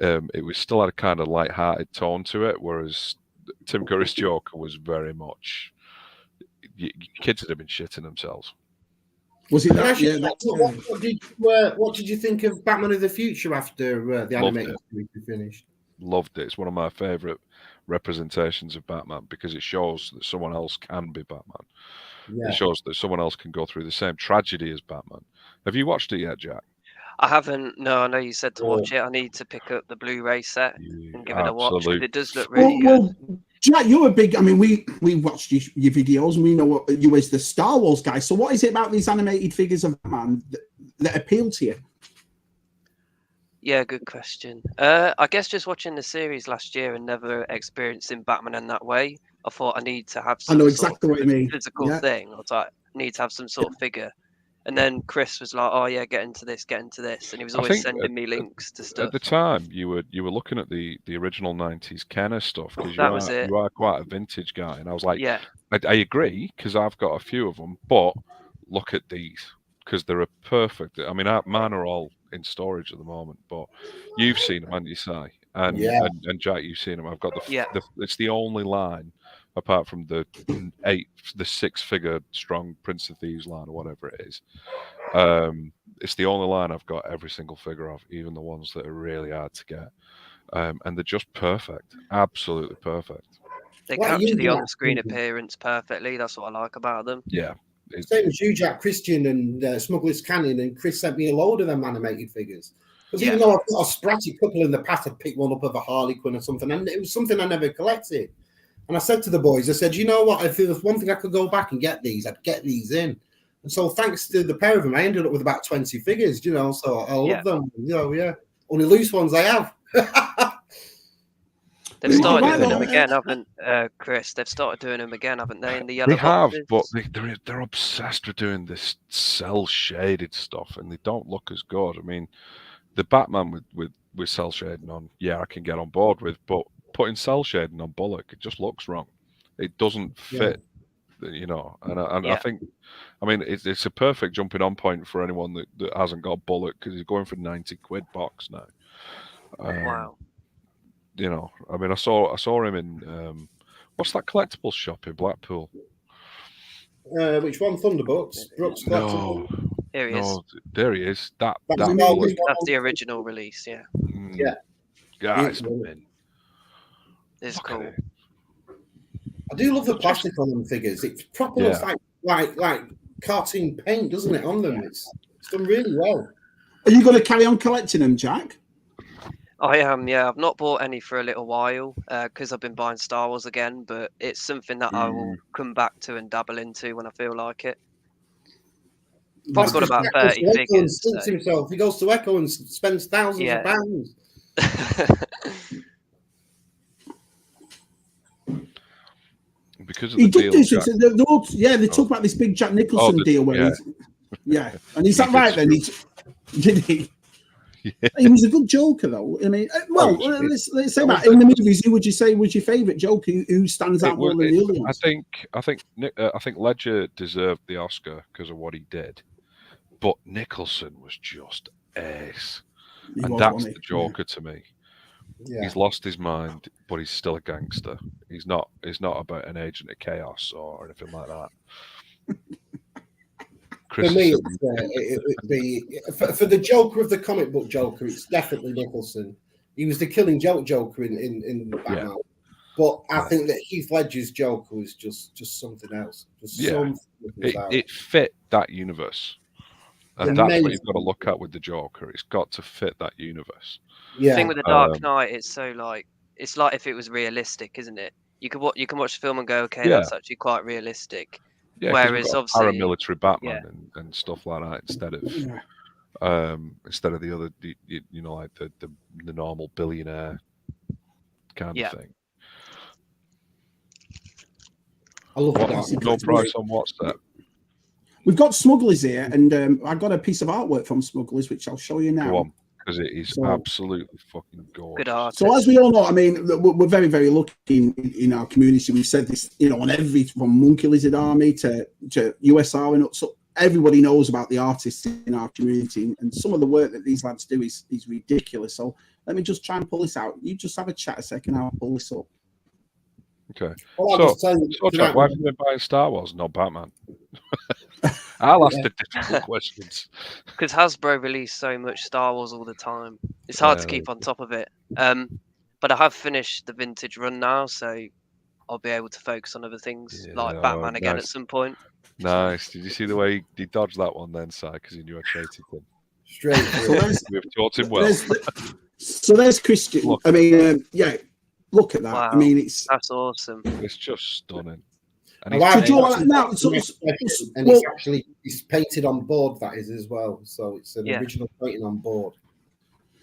it was still had a kind of light-hearted tone to it, whereas Tim Curry's Joker was very much... Kids had been shitting themselves. Was it that? What did you think of Batman of the Future after the animated series finished? Loved it. It's one of my favourite representations of Batman because it shows that someone else can be Batman. Yeah. It shows that someone else can go through the same tragedy as Batman. Have you watched it yet, Jack? I haven't. No, I know you said to watch it. I need to pick up the Blu-ray set and give it a watch because it does look really good. Well, Jack, you're a big... I mean, we watched your videos and we know you as the Star Wars guy. So what is it about these animated figures of Batman that appeal to you? Yeah, good question. I guess just watching the series last year and never experiencing Batman in that way, I thought I need to have some what you mean. Physical thing. I was like, I need to have some sort of figure. And then Chris was like, "Oh yeah, get into this," and he was always sending me links to stuff. At the time, you were looking at the original '90s Kenner stuff because you are quite a vintage guy, and I was like, "Yeah, I agree," because I've got a few of them, but look at these because they're a perfect. I mean, mine are all in storage at the moment, but you've seen them, haven't you, Si? And Jack, you've seen them. I've got it's the only line apart from the 6-figure strong Prince of Thieves line or whatever it is. It's the only line I've got every single figure of, even the ones that are really hard to get. And they're just perfect, absolutely perfect. They capture the on-screen appearance perfectly. That's what I like about them. Yeah. Same as you, Jack, Christian, and Smuggler's Canyon, and Chris sent me a load of them animated figures. Because even though I've got a spratty couple in the past, I'd pick one up of a Harley Quinn or something, and it was something I never collected. And I said to the boys, I said, you know what? If there was one thing I could go back and get these, I'd get these in. And so thanks to the pair of them, I ended up with about 20 figures, so I love them. Only loose ones I have. They've started doing them again, haven't Chris? They've started doing them again, haven't they? In the yellow boxes? But they're obsessed with doing this cell-shaded stuff, and they don't look as good. I mean, the Batman with cell shading on, I can get on board with, but putting cell shading on Bullock, it just looks wrong. It doesn't fit, And I think, I mean, it's a perfect jumping on point for anyone that hasn't got Bullock because he's going for £90 box now. Wow. I mean, I saw him in What's that collectibles shop in Blackpool? Which one? Thunderbucks? Brooks No, Collectibles? Here he is. no, there he is. That That's the Star movie. Wars That's the one. original release. Yeah, Yeah. Yeah, it's Beautiful. mint. it's Look at cool. it. I do love the plastic on them figures. It proper looks like cartoon paint, doesn't it, on them? It's done really well. Are you going to carry on collecting them, Jack? I am, yeah. I've not bought any for a little while because I've been buying Star Wars again, but it's something that I will come back to and dabble into when I feel like it. Probably got about 30 figures. So. Himself. He goes to Echo and spends thousands of pounds. Because of the deal. They talk about this big Jack Nicholson deal where and is that right then? Did he? Yeah. He was a good Joker, though. I mean, let's say that in the movies, who would you say was your favourite Joker? Who stands out more than the other ones? I think Ledger deserved the Oscar because of what he did, but Nicholson was just ace, and that's the Joker to me. Yeah. He's lost his mind, but he's still a gangster. He's not about an agent of chaos or anything like that. For me, it would be for the Joker of the comic book Joker. It's definitely Nicholson. He was the Killing Joke Joker in Batman. Yeah. But I think that Heath Ledger's Joker was just something else. It fit that universe, and that's what you've got to look at with the Joker. It's got to fit that universe. Yeah. The thing with the Dark Knight, it's like if it was realistic, isn't it? You can watch the film and go, okay, that's actually quite realistic. Yeah, whereas obviously paramilitary Batman and stuff like that instead of the other, like the normal billionaire kind of thing. I love that. No price on what's that? We've got Smugglers here, and I got a piece of artwork from Smugglers, which I'll show you now. Go on, because it is absolutely fucking gorgeous. Good art. So as we all know, I mean, we're very, very lucky in our community. We've said this, on every from Monkey Lizard Army to USR, and so everybody knows about the artists in our community, and some of the work that these lads do is ridiculous. So let me just try and pull this out. You just have a chat a second. I'll pull this up. Okay. So Jack, why have you been buying Star Wars, not Batman? I'll ask the difficult questions. Because Hasbro release so much Star Wars all the time. It's hard to keep on top of it. But I have finished the vintage run now, so I'll be able to focus on other things like Batman again at some point. Nice. Did you see the way he dodged that one then, Si? Because he knew I traded him. Straight. We've taught him well. So there's Christian. Look. I mean, look at that. Wow. I mean, that's awesome. It's just stunning. And it's painted on board, that is, as well. So it's an original painting on board.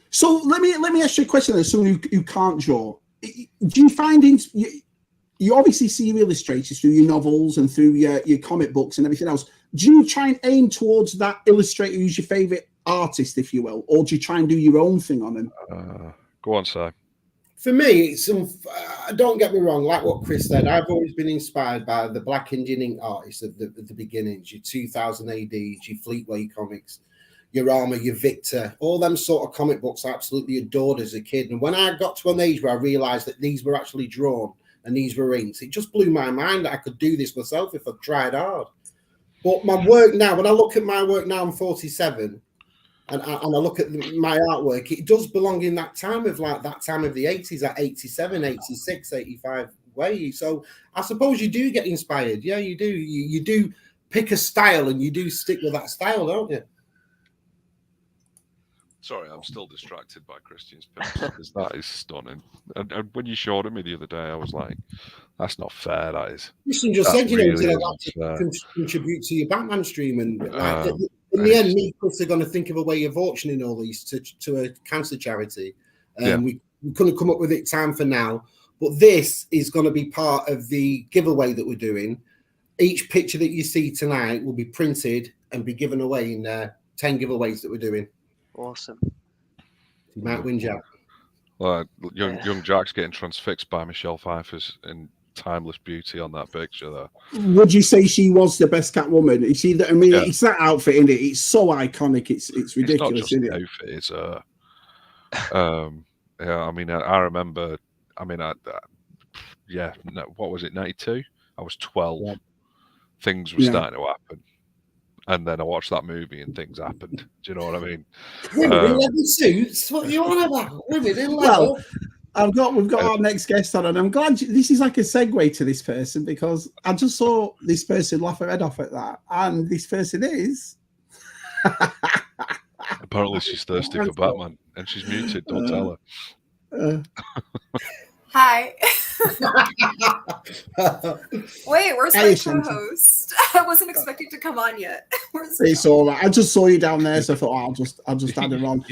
So let me ask you a question. As someone who can't draw, do you find you obviously see your illustrators through your novels and through your comic books and everything else. Do you try and aim towards that illustrator who's your favorite artist, if you will, or do you try and do your own thing on them? Go on, Si. For me, don't get me wrong, like what Chris said, I've always been inspired by the Black Indian ink artists at the beginnings, your 2000 ADs, your Fleetway comics, your Armour, your Victor, all them sort of comic books I absolutely adored as a kid. And when I got to an age where I realised that these were actually drawn and these were inks, it just blew my mind that I could do this myself if I tried hard. But my work now, when I look at my work now, I'm 47, and I look at my artwork, it does belong in that time of the 80s, that 87, 86, 85 way. So I suppose you do get inspired. Yeah, you do. You do pick a style and you do stick with that style, don't you? Sorry, I'm still distracted by Christian's picture because that is stunning. And when you showed it me the other day, I was like, that's not fair, that is. Listen, just said, to contribute to your Batman stream. And in the end, me and Chris are going to think of a way of auctioning all these to a cancer charity. We couldn't come up with it time for now. But this is going to be part of the giveaway that we're doing. Each picture that you see tonight will be printed and be given away in 10 giveaways that we're doing. Awesome. You might win, Jack. Well, young Jack's getting transfixed by Michelle Pfeiffer's in timeless beauty on that picture there. Would you say she was the best Catwoman? You see that? I mean, it's that outfit, isn't it? It's so iconic. It's ridiculous, isn't it? Outfit, it's I mean, I remember. I mean, yeah, no, what was it, 92? I was 12. Yeah. Things were Yeah. starting to happen. And then I watched that movie and things happened. Do you know what I mean? Women in leather suits? What are you on about? Women in leather? Well, we've got our next guest on, and I'm glad this is like a segue to this person, because I just saw this person laugh her head off at that, and this person is. Apparently, she's thirsty for Batman, and she's muted. Don't tell her. Hi. Wait, where's my co-host? I wasn't expecting to come on yet. It's all right. I just saw you down there, so I thought I'll just add her on.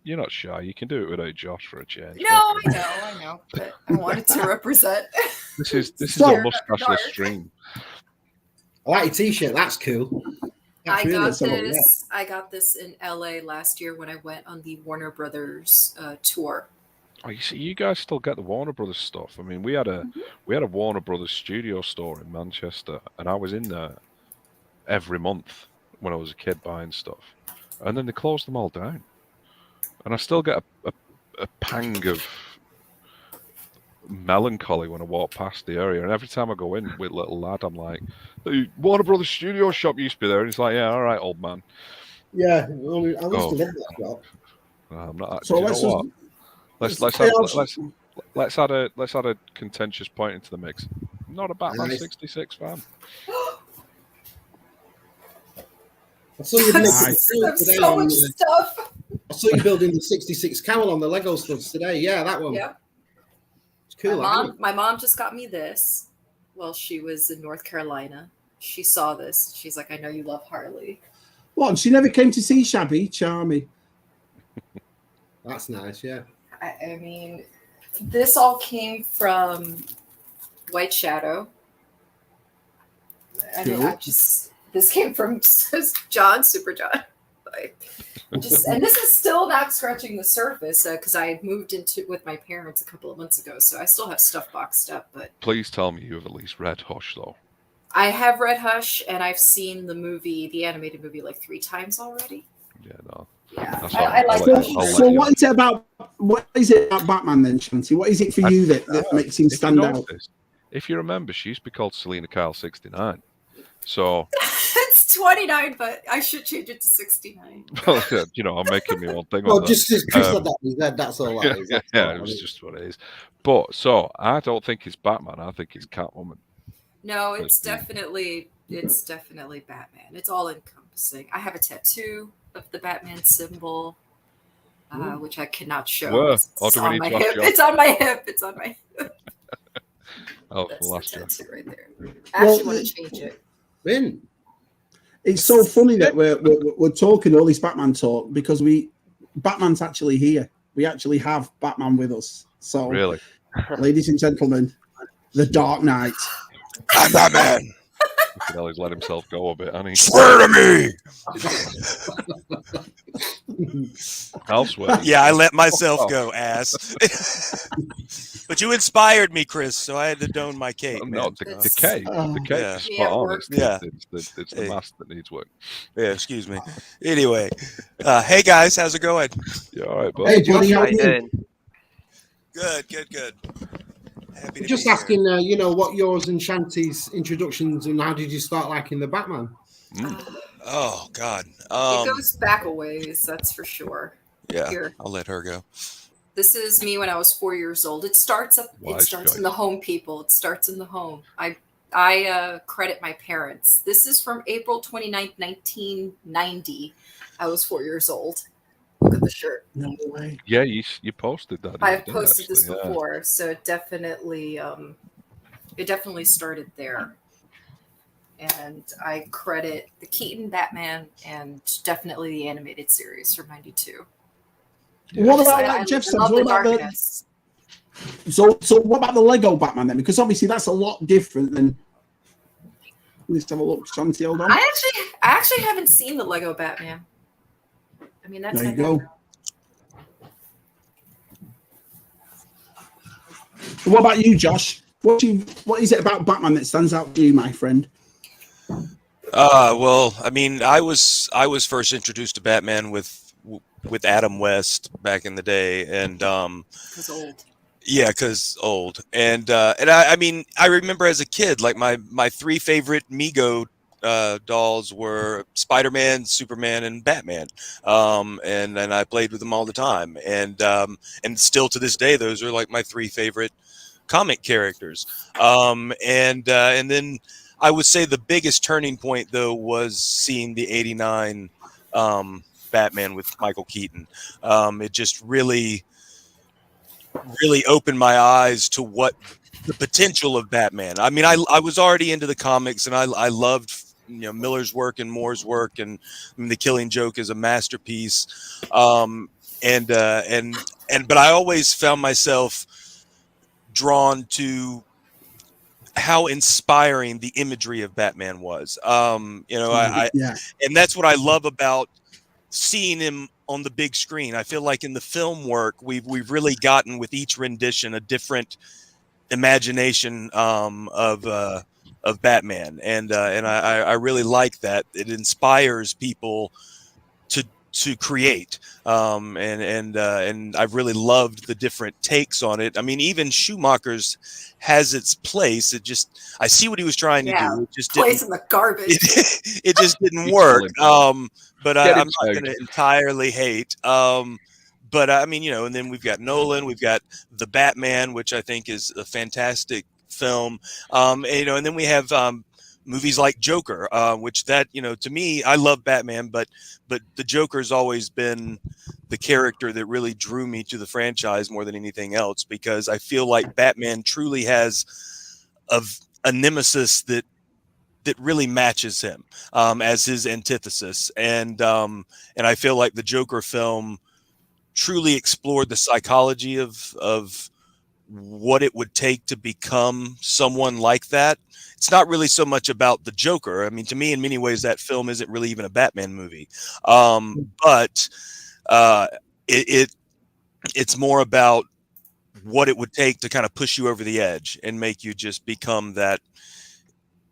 You're not shy. You can do it without Josh for a change. No, I know, but I wanted to represent. This is a mustacheless stream. I like your t-shirt. That's cool. I got this in LA last year when I went on the Warner Brothers tour. Oh, you see, you guys still get the Warner Brothers stuff. I mean, we had a Warner Brothers studio store in Manchester, and I was in there every month when I was a kid buying stuff, and then they closed them all down. And I still get a pang of melancholy when I walk past the area. And every time I go in with little lad, I'm like, the Warner Brothers studio shop used to be there. And he's like, yeah, all right, old man. Yeah, I used to love that shop. I'm not. So let's add a contentious point into the mix. I'm not a Batman 66 fan. I saw you building so much stuff. I saw you building the 66 cowl on the Lego studs today. Yeah, that one. Yeah. It's cool. My mom just got me this while she was in North Carolina. She saw this. She's like, I know you love Harley. What? She never came to see Shabby? Charming. That's nice, yeah. I mean, this all came from White Shadow. I mean, this came from John, Super John. And this is still not scratching the surface because I moved into with my parents a couple of months ago, so I still have stuff boxed up. But please tell me you have at least read Hush, though. I have read Hush, and I've seen the animated movie, like 3 times already. Yeah, no. Yeah, I like that. So what is it about Batman then, Shanti? What is it for you that makes him stand out? If you remember, she used to be called Selena Kyle 69. So it's 29, but I should change it to 69. Well, I'm making me one thing. Well, just as Chris said that, that's all that is. It was just what it is. But so I don't think it's Batman. I think it's Catwoman. No, it's definitely Batman. It's all encompassing. I have a tattoo of the Batman symbol, which I cannot show. Where? It's on my hip. It's on my hip. Oh, that's the tattoo right there. I actually want to change it. It's so funny that we're talking all this Batman talk because Batman's actually here. We actually have Batman with us. So, really, ladies and gentlemen, the Dark Knight. I'm Batman. He's let himself go a bit, hasn't he? Swear to me. I'll swear. Yeah, I let myself go, ass. But you inspired me, Chris, so I had to don my cape. No, the cape. The cape is spot on. It's the mask that needs work. Yeah, excuse me. Anyway, hey guys, how's it going? Yeah, all right, bud. Hey, Johnny, how you doing? Good. Happy to just asking, what yours and Shanti's introductions and how did you start liking the Batman? Oh God, it goes back a ways, that's for sure. Yeah, Here. I'll let her go. This is me when I was 4 years old. It starts in the home, people. It starts in the home. I credit my parents. This is from April 29th, 1990. I was 4 years old. Look at the shirt. No way. Yeah, you posted that. I've posted this before, so it definitely started there. And I credit the Keaton Batman and definitely the animated series from '92. Yeah. What about Jeff said? What about so what about the Lego Batman then? Because obviously that's a lot different than. Let's have a look. Shanti, hold on. I actually haven't seen the Lego Batman. I mean, that's there you go. What about you, Josh? What is it about Batman that stands out to you, my friend? Well, I mean, I was first introduced to Batman with Adam West back in the day, and was old. Yeah, because old. And I mean, I remember as a kid, like my three favorite Mego dolls were Spider-Man, Superman, and Batman. And I played with them all the time. And still to this day, those are like my three favorite comic characters. And then I would say the biggest turning point though was seeing the '89 Batman with Michael Keaton. It just really opened my eyes to what the potential of Batman. I mean, I was already into the comics, and I loved Miller's work and Moore's work, and I mean, The Killing Joke is a masterpiece. But I always found myself drawn to how inspiring the imagery of Batman was. And that's what I love about seeing him on the big screen. I feel like in the film work, we've really gotten with each rendition a different imagination of Batman, and I really like that. It inspires people to create, and I've really loved the different takes on it. I mean, even Schumacher's has its place. I see what he was trying to do. It just place in the garbage. It just didn't work. But I'm not going to entirely hate. But I mean, and then we've got Nolan, we've got The Batman, which I think is a fantastic film. And then we have movies like Joker, which to me, I love Batman, but the Joker's always been the character that really drew me to the franchise more than anything else, because I feel like Batman truly has a nemesis that really matches him as his antithesis. And I feel like the Joker film truly explored the psychology of what it would take to become someone like that. It's not really so much about the Joker. I mean, to me, in many ways, that film isn't really even a Batman movie. But it's more about what it would take to kind of push you over the edge and make you just become that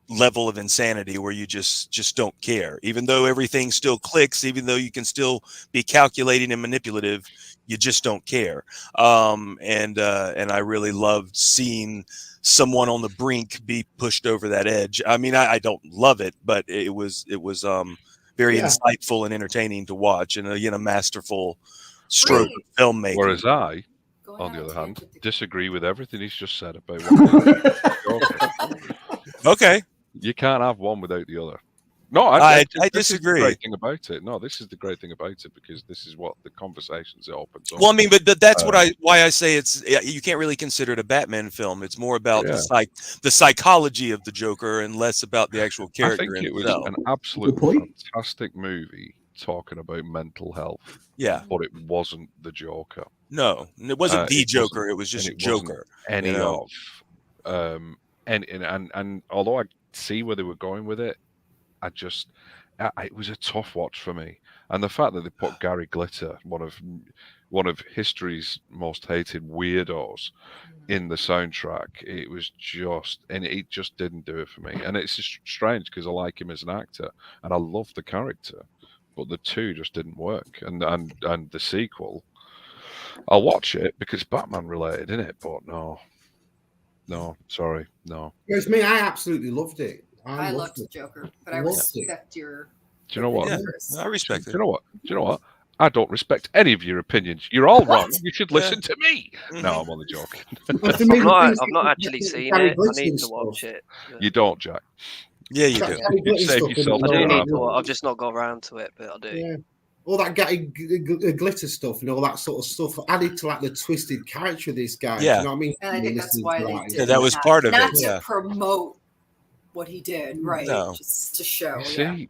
level of insanity where you just don't care, even though everything still clicks, even though you can still be calculating and manipulative, you just don't care. And I really loved seeing someone on the brink be pushed over that edge. I mean, I don't love it, but it was very insightful and entertaining to watch, and again, a masterful stroke of filmmaking. Whereas I, on the other hand, disagree with everything he's just said about what Okay. You can't have one without the other. No, I disagree. This is the great thing about it. No, this is the great thing about it, because this is what the conversations it opens up. Well, I mean, but that's why I say you can't really consider it a Batman film. It's more about the psychology of the Joker and less about the actual character. I think it was an absolutely fantastic movie talking about mental health. Yeah, but it wasn't the Joker. No, it wasn't the Joker. It was just Joker. Any of, and although I see where they were going with it, it was a tough watch for me. And the fact that they put Gary Glitter, one of history's most hated weirdos, in the soundtrack, it just didn't do it for me. And it's just strange because I like him as an actor and I love the character, but the two just didn't work. And the sequel, I'll watch it because Batman related, innit? But no, sorry, no. Whereas me, I absolutely loved it. I loved the Joker, but I respect your. Do you know what? Yeah, I respect it. Do you know what? I don't respect any of your opinions. You're all wrong. You should listen to me. No, I'm only joking. I've not actually seen it. I need to watch it. You don't, Jack. Yeah, you do. You save yourself. I do need to. I've just not got around to it, but I do. Yeah. All that glitter stuff and all that sort of stuff added to like the twisted character of this guy. Yeah. You know what I mean? And I think that's why they did that was part of it. Not to promote what he did, right? No. Just to show. See,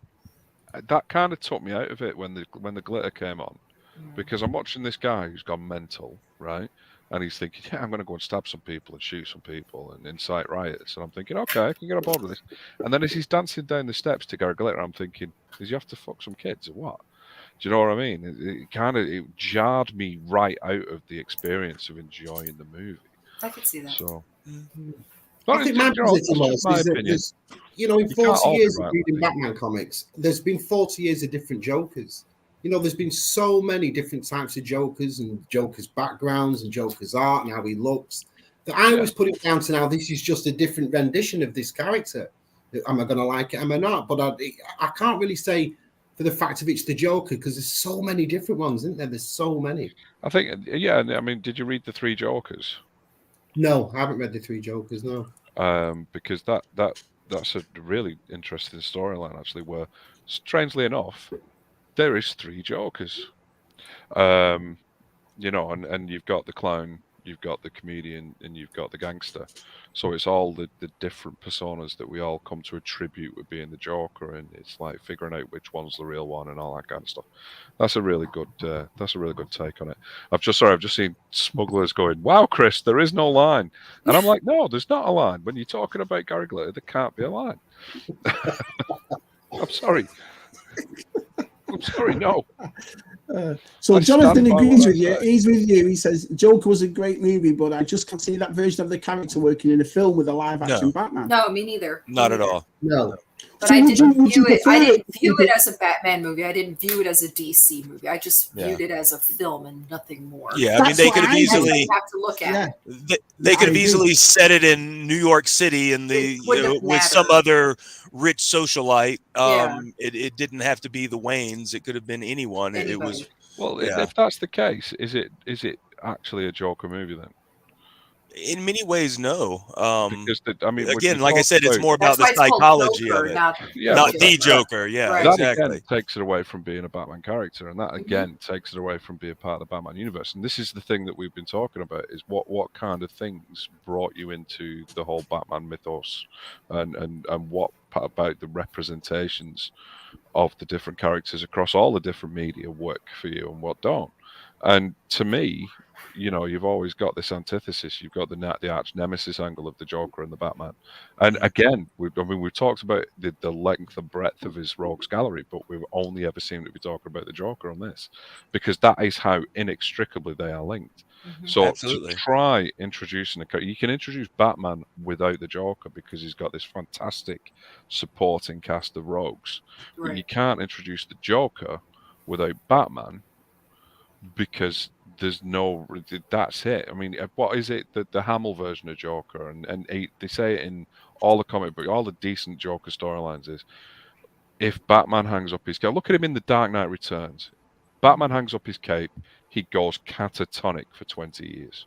that kind of took me out of it when the glitter came on, because I'm watching this guy who's gone mental, right? And he's thinking, I'm going to go and stab some people and shoot some people and incite riots. And I'm thinking, okay, I can get on board with this. And then as he's dancing down the steps to Gary Glitter, I'm thinking, does he have to fuck some kids or what? Do you know what I mean? It jarred me right out of the experience of enjoying the movie. I could see that. So, I think my position was that in 40 years of reading Batman comics, there's been 40 years of different Jokers. You know, there's been so many different types of Jokers and Joker's backgrounds and Joker's art and how he looks that I always put it down to now this is just a different rendition of this character. Am I going to like it? Am I not? But I can't really say for the fact of it's the Joker because there's so many different ones, isn't there? There's so many. I think, yeah. I mean, did you read the Three Jokers? No, I haven't read the Three Jokers. No. Because that's a really interesting storyline actually, where strangely enough, there is three Jokers. You know, and you've got the clown, you've got the comedian, and you've got the gangster. So it's all the different personas that we all come to attribute with being the Joker, and it's like figuring out which one's the real one and all that kind of stuff. That's a really good take on it. I've just seen smugglers going, "Wow, Chris, there is no line," and I'm like, "No, there's not a line. When you're talking about Gary Glitter, there can't be a line." I'm sorry. No. So Jonathan agrees with you. He's with you. He says Joker was a great movie, but I just can't see that version of the character working in a film with a live-action Batman. No, me neither. Not at all. No. But so I didn't view it as a Batman movie. I didn't view it as a DC movie. I just viewed it as a film and nothing more. Yeah, I mean, they could have easily have to look at it. They could have easily set it in New York City and with some other rich socialite. It didn't have to be the Waynes. It could have been anyone. Anybody. It was if that's the case, is it actually a Joker movie then? In many ways, no. Because again, like I said, it's more about the psychology of it, not the Joker. Yeah, right. Exactly. That again takes it away from being a Batman character, and that again takes it away from being part of the Batman universe. And this is the thing that we've been talking about: is what kind of things brought you into the whole Batman mythos, and what about the representations of the different characters across all the different media work for you, and what don't. And to me, you know, you've always got this antithesis. You've got the arch nemesis angle of the Joker and the Batman. And again, we've talked about the length and breadth of his rogues gallery, but we've only ever seemed to be talking about the Joker on this, because that is how inextricably they are linked. Mm-hmm. So Absolutely. To try introducing you can introduce Batman without the Joker because he's got this fantastic supporting cast of rogues. Right. But you can't introduce the Joker without Batman because that's it. I mean, what is it that the Hamill version of Joker and they say it in all the comic book, all the decent Joker storylines is if Batman hangs up his cape, look at him in The Dark Knight Returns. Batman hangs up his cape, he goes catatonic for 20 years.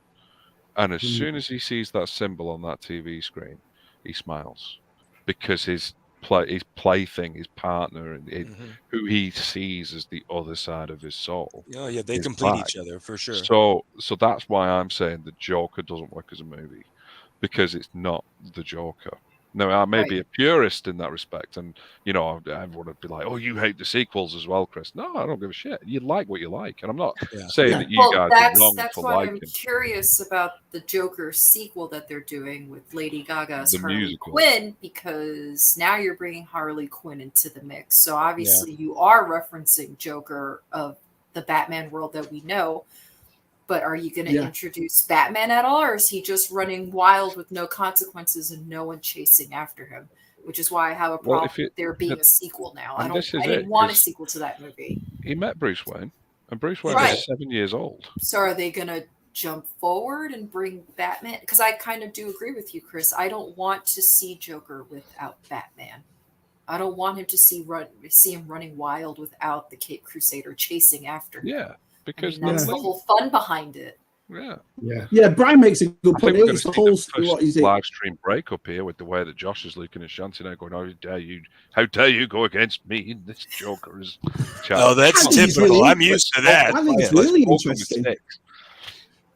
And as soon as he sees that symbol on that TV screen, he smiles because his plaything, his partner, and who he sees as the other side of his soul. Oh, yeah, they complete each other for sure. So that's why I'm saying the Joker doesn't work as a movie, because it's not the Joker. Now, I may be a purist in that respect, and you know, everyone would be like, "Oh, you hate the sequels as well, Chris." No, I don't give a shit. You like what you like, and I'm not saying that you guys are wrong that's for why liking. I'm curious about the Joker sequel that they're doing with Lady Gaga's Harley musical. Quinn, because now you're bringing Harley Quinn into the mix. So obviously, you are referencing Joker of the Batman world that we know. But are you going to introduce Batman at all, or is he just running wild with no consequences and no one chasing after him? Which is why I have a problem with there being a sequel now. I didn't want a sequel to that movie. He met Bruce Wayne, and Bruce Wayne is 7 years old. So are they going to jump forward and bring Batman? Because I kind of do agree with you, Chris. I don't want to see Joker without Batman. I don't want him to see him running wild without the Caped Crusader chasing after him. Yeah. Because that's the whole fun behind it. Yeah. Brian makes a good point. It's the whole live stream breakup here with the way that Josh is looking at Shanty now, going, "How dare you go against me in this Joker's chat." Oh, that's typical. I'm used to that. I think it's really interesting.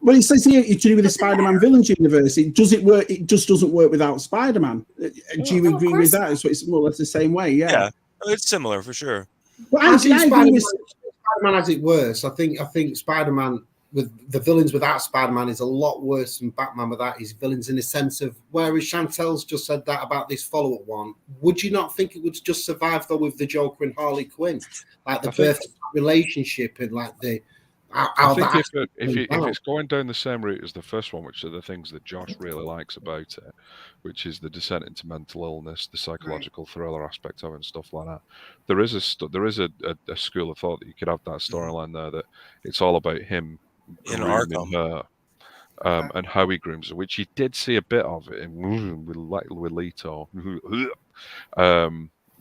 Well, it says here to do with the Spider-Man villains universe. It work. It just doesn't work without Spider-Man. Do you agree with that? So it's more or less the same way. Yeah, it's similar for sure. Well, I agree with Spider-Man has it worse. I think Spider-Man with the villains without Spider-Man is a lot worse than Batman without his villains, in the sense of, whereas Chantel's just said that about this follow-up one, would you not think it would just survive though with the Joker and Harley Quinn, like the birth relationship and like the I think if it's going down the same route as the first one, which are the things that Josh really likes about it, which is the descent into mental illness, the psychological thriller aspect of it, and stuff like that. There is a school of thought that you could have that storyline there that it's all about him in grooming Arkham. her, and how he grooms her, which you did see a bit of it with Leto.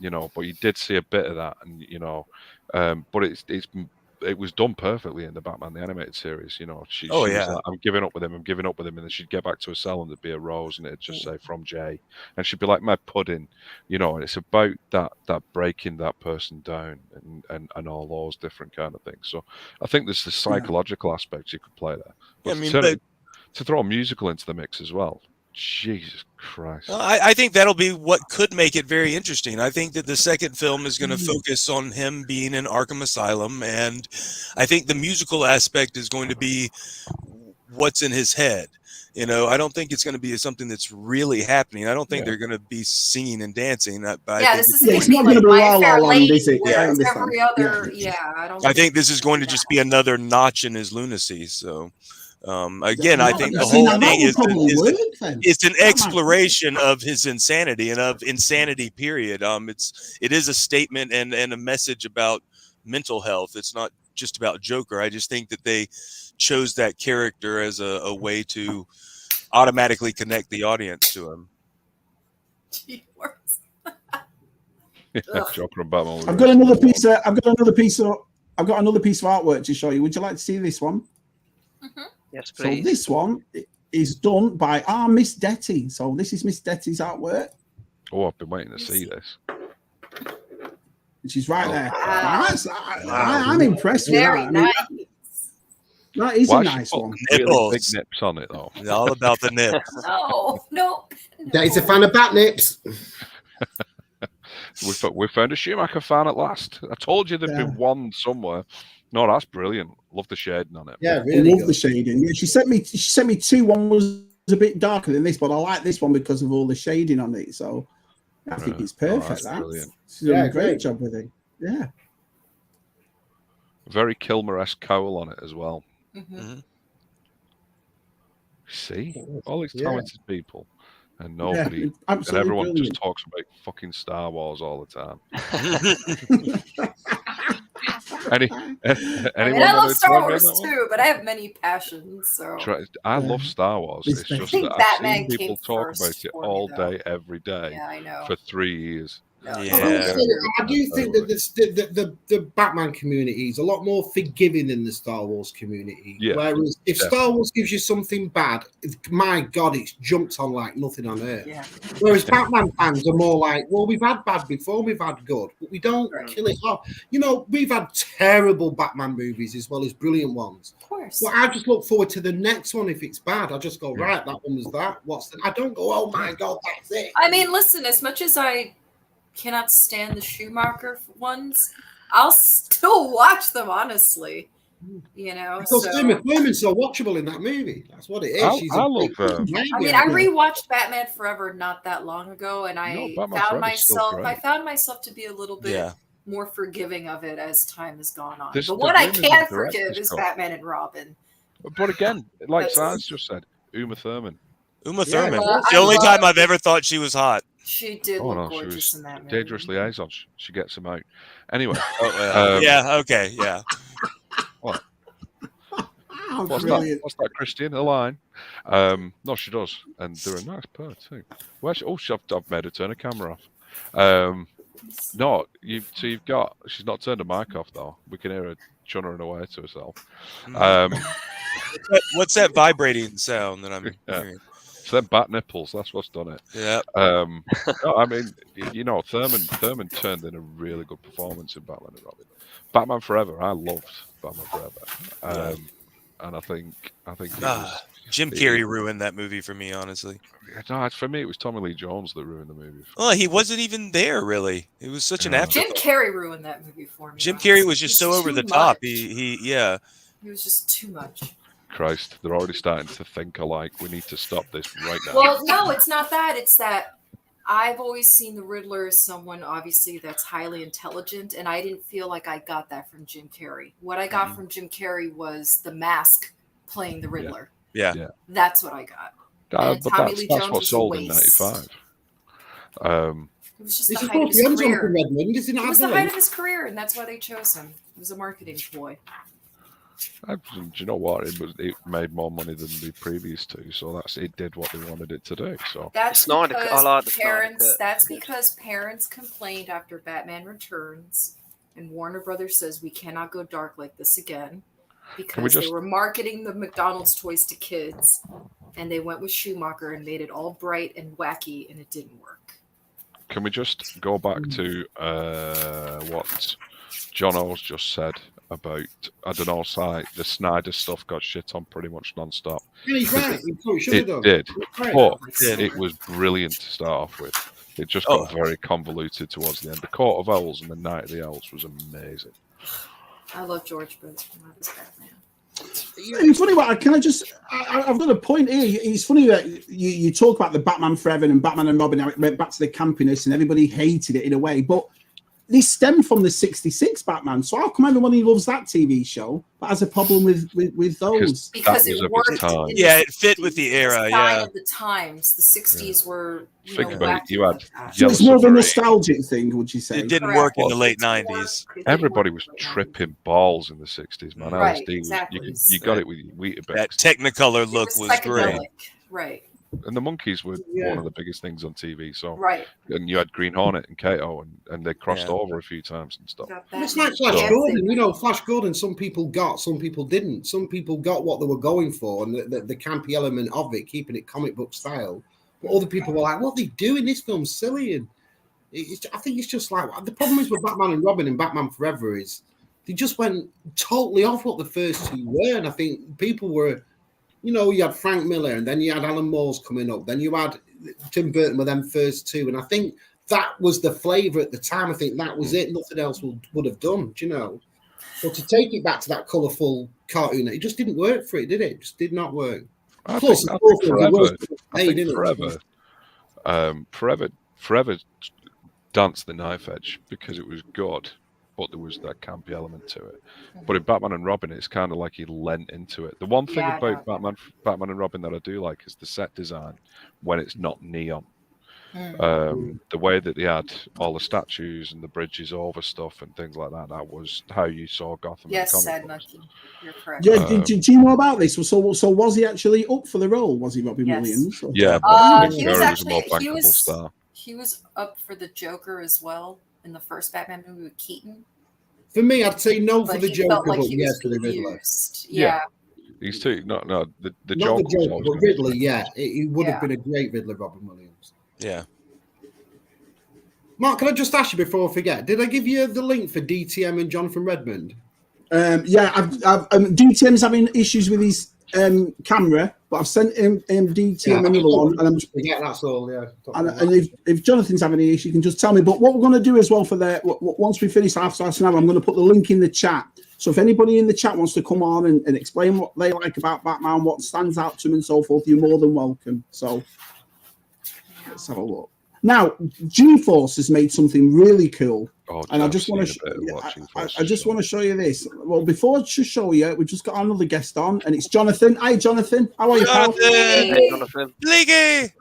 You know, but you did see a bit of that, and you know, but it was done perfectly in the Batman the Animated Series. You know, she was like, I'm giving up with him, and then she'd get back to her cell and there'd be a rose, and it'd just say from Jay, and she'd be like, my pudding, you know. And it's about that breaking that person down and all those different kind of things. So I think there's the psychological aspects you could play there. But I mean, to throw a musical into the mix as well. Jesus Christ. Well, I think that'll be what could make it very interesting. I think that the second film is going to focus on him being in Arkham Asylum, and I think the musical aspect is going to be what's in his head. You know, I don't think it's going to be something that's really happening. I don't think they're going to be singing and dancing. This isn't going to be like My Fair Lady, is it? Where it's every other. I think this is going to just be another notch in his lunacy. So. Again, I think the whole thing is an exploration of his insanity and of insanity, period. It is a statement and a message about mental health. It's not just about Joker. I just think that they chose that character as a way to automatically connect the audience to him. Joker and Batman. I've got another piece of artwork to show you. Would you like to see this one? Mm-hmm. Yes, please. So this one is done by our Miss Detty. So this is Miss Detty's artwork. Oh, I've been waiting to see this. She's right there. I'm impressed with that. Nice. That is a nice one. Really big nips on it, though. It's all about the nips. No. Daddy's a fan of bat nips. We found a Schumacher fan at last. I told you there'd been one somewhere. No, that's brilliant. Love the shading on it. Yeah, really. I love the shading. Yeah, she sent me two. One was a bit darker than this, but I like this one because of all the shading on it. So I think it's perfect. She's done a great job with it. Yeah. Very Kilmer-esque cowl on it as well. Mm-hmm. See? All these talented people. And nobody, and everyone just talks about fucking Star Wars all the time. I love Star Wars too, but I have many passions. So I love Star Wars. It's just that I've seen people talk about it all day, every day, for 3 years. I do think that the Batman community is a lot more forgiving than the Star Wars community. Yeah, whereas if Star Wars gives you something bad, my God, it's jumped on like nothing on earth. Yeah. Whereas Batman fans are more like, well, we've had bad before, we've had good, but we don't kill it off. You know, we've had terrible Batman movies as well as brilliant ones. Of course. Well, I just look forward to the next one if it's bad. I just go, right, that one was that. I don't go, oh my God, that's it. I mean, listen, as much as I cannot stand the Schumacher ones, I'll still watch them, honestly. You know, because Uma Thurman's so watchable in that movie. That's what it is. I love her. I mean, I rewatched Batman Forever not that long ago, and I found myself to be a little bit more forgiving of it as time has gone on. The one I can't forgive is Batman and Robin. But again, like Sans just said, Uma Thurman. Thurman. It's the only time I've ever thought she was hot. She did look gorgeous in that movie. Dangerous Liaison. She gets them out. Anyway. Yeah. What? What's that, Christian? A line? No, she does. And they're a nice pair, too. I've made her turn a camera off. No, you've got... She's not turned a mic off, though. We can hear her chunnering away to herself. What's that vibrating sound that I'm hearing? It's them bat nipples. That's what's done it. Yeah. No, I mean, you know, Thurman turned in a really good performance in Batman and Robin. Batman Forever. I loved Batman Forever. And I think Jim Carrey ruined that movie for me, honestly. No, for me, it was Tommy Lee Jones that ruined the movie. Well, he wasn't even there, really. It was such an afterthought. Jim Carrey ruined that movie for me. Jim Carrey was just so over the top. He was just too much. Christ, they're already starting to think alike. We need to stop this right now. Well, no, it's not that. It's that I've always seen the Riddler as someone, obviously, that's highly intelligent, and I didn't feel like I got that from Jim Carrey. What I got from Jim Carrey was the Mask playing the Riddler. Yeah. That's what I got. But that's what sold in '95. It was just the height of his career. It was the height of his career, and that's why they chose him. It was a marketing ploy. Do you know what? It made more money than the previous two, so it did what they wanted it to do. So that's because because parents complained after Batman Returns, and Warner Brothers says we cannot go dark like this again, because they were marketing the McDonald's toys to kids, and they went with Schumacher and made it all bright and wacky, and it didn't work. Can we just go back to what John O's just said about, I don't know, the Snyder stuff got shit on pretty much non-stop. Yeah, he's right. It did, but it was brilliant to start off with. It just got very convoluted towards the end. The Court of Owls and the Night of the Owls was amazing. I love George Bush. I love his Batman. It's funny. I've got a point here. It's funny that you talk about the Batman Forever and Batman and Robin, how it went back to the campiness and everybody hated it in a way, but this stemmed from the '66 Batman. So how come everybody loves that TV show but has a problem with those? Because it worked. Yeah, it fit with the era. Yeah, of the times. The '60s were. Think about it. You had. So it's more of a nostalgic thing, would you say? It didn't work in the late '90s. Everybody was tripping balls in the '60s, man. Right, LSD exactly. You got it with Weetabix. That Technicolor look was great. Right. And the Monkeys were one of the biggest things on TV. So and you had Green Hornet and Kato, and they crossed over a few times and stuff. It's like Flash Gordon, Flash Gordon. Some people got, some people didn't. Some people got what they were going for, and the campy element of it, keeping it comic book style. But other people were like, "What are they doing? This film's silly." And I think it's just like the problem is with Batman and Robin and Batman Forever is they just went totally off what the first two were, and I think people were. You had Frank Miller, and then you had Alan Moore's coming up. Then you had Tim Burton with them first two. And I think that was the flavour at the time. I think that was it. Nothing else would have done, But to take it back to that colourful cartoon, it just didn't work for it, did it? It just did not work. I think Forever danced the knife edge because it was good, but there was that campy element to it. But in Batman and Robin, it's kind of like he lent into it. The one thing about Batman and Robin that I do like is the set design when it's not neon. The way that they had all the statues and the bridges over stuff and things like that was how you saw Gotham. Yes, Sad Monkey. You're correct. Yeah, do you know about this? So was he actually up for the role? Was he Robin Williams? Or? Yeah, but he was actually a more bankable star. He was up for the Joker as well in the first Batman movie with Keaton. For me, I'd say no for the Joker, but yes for the Riddler. Yeah. He's too. No, the Not Joker. The Joker, but Riddler, it would have been a great Riddler, Robin Williams. Yeah. Mark, can I just ask you before I forget? Did I give you the link for DTM and Jonathan Redmond? DTM's having issues with his camera, but I've sent him DTM another one, and I'm just that's all. Yeah, and if Jonathan's having any issue, you can just tell me. But what we're going to do as well for once we finish after an hour, I'm going to put the link in the chat. So if anybody in the chat wants to come on and explain what they like about Batman, what stands out to them, and so forth, you're more than welcome. So let's have a look. Now, G-Force has made something really cool, and I just want to show you this. Well, before I show you, we've just got another guest on, and it's Jonathan. Hi, Jonathan. How are you, pal? Hey, Jonathan. Bliggy.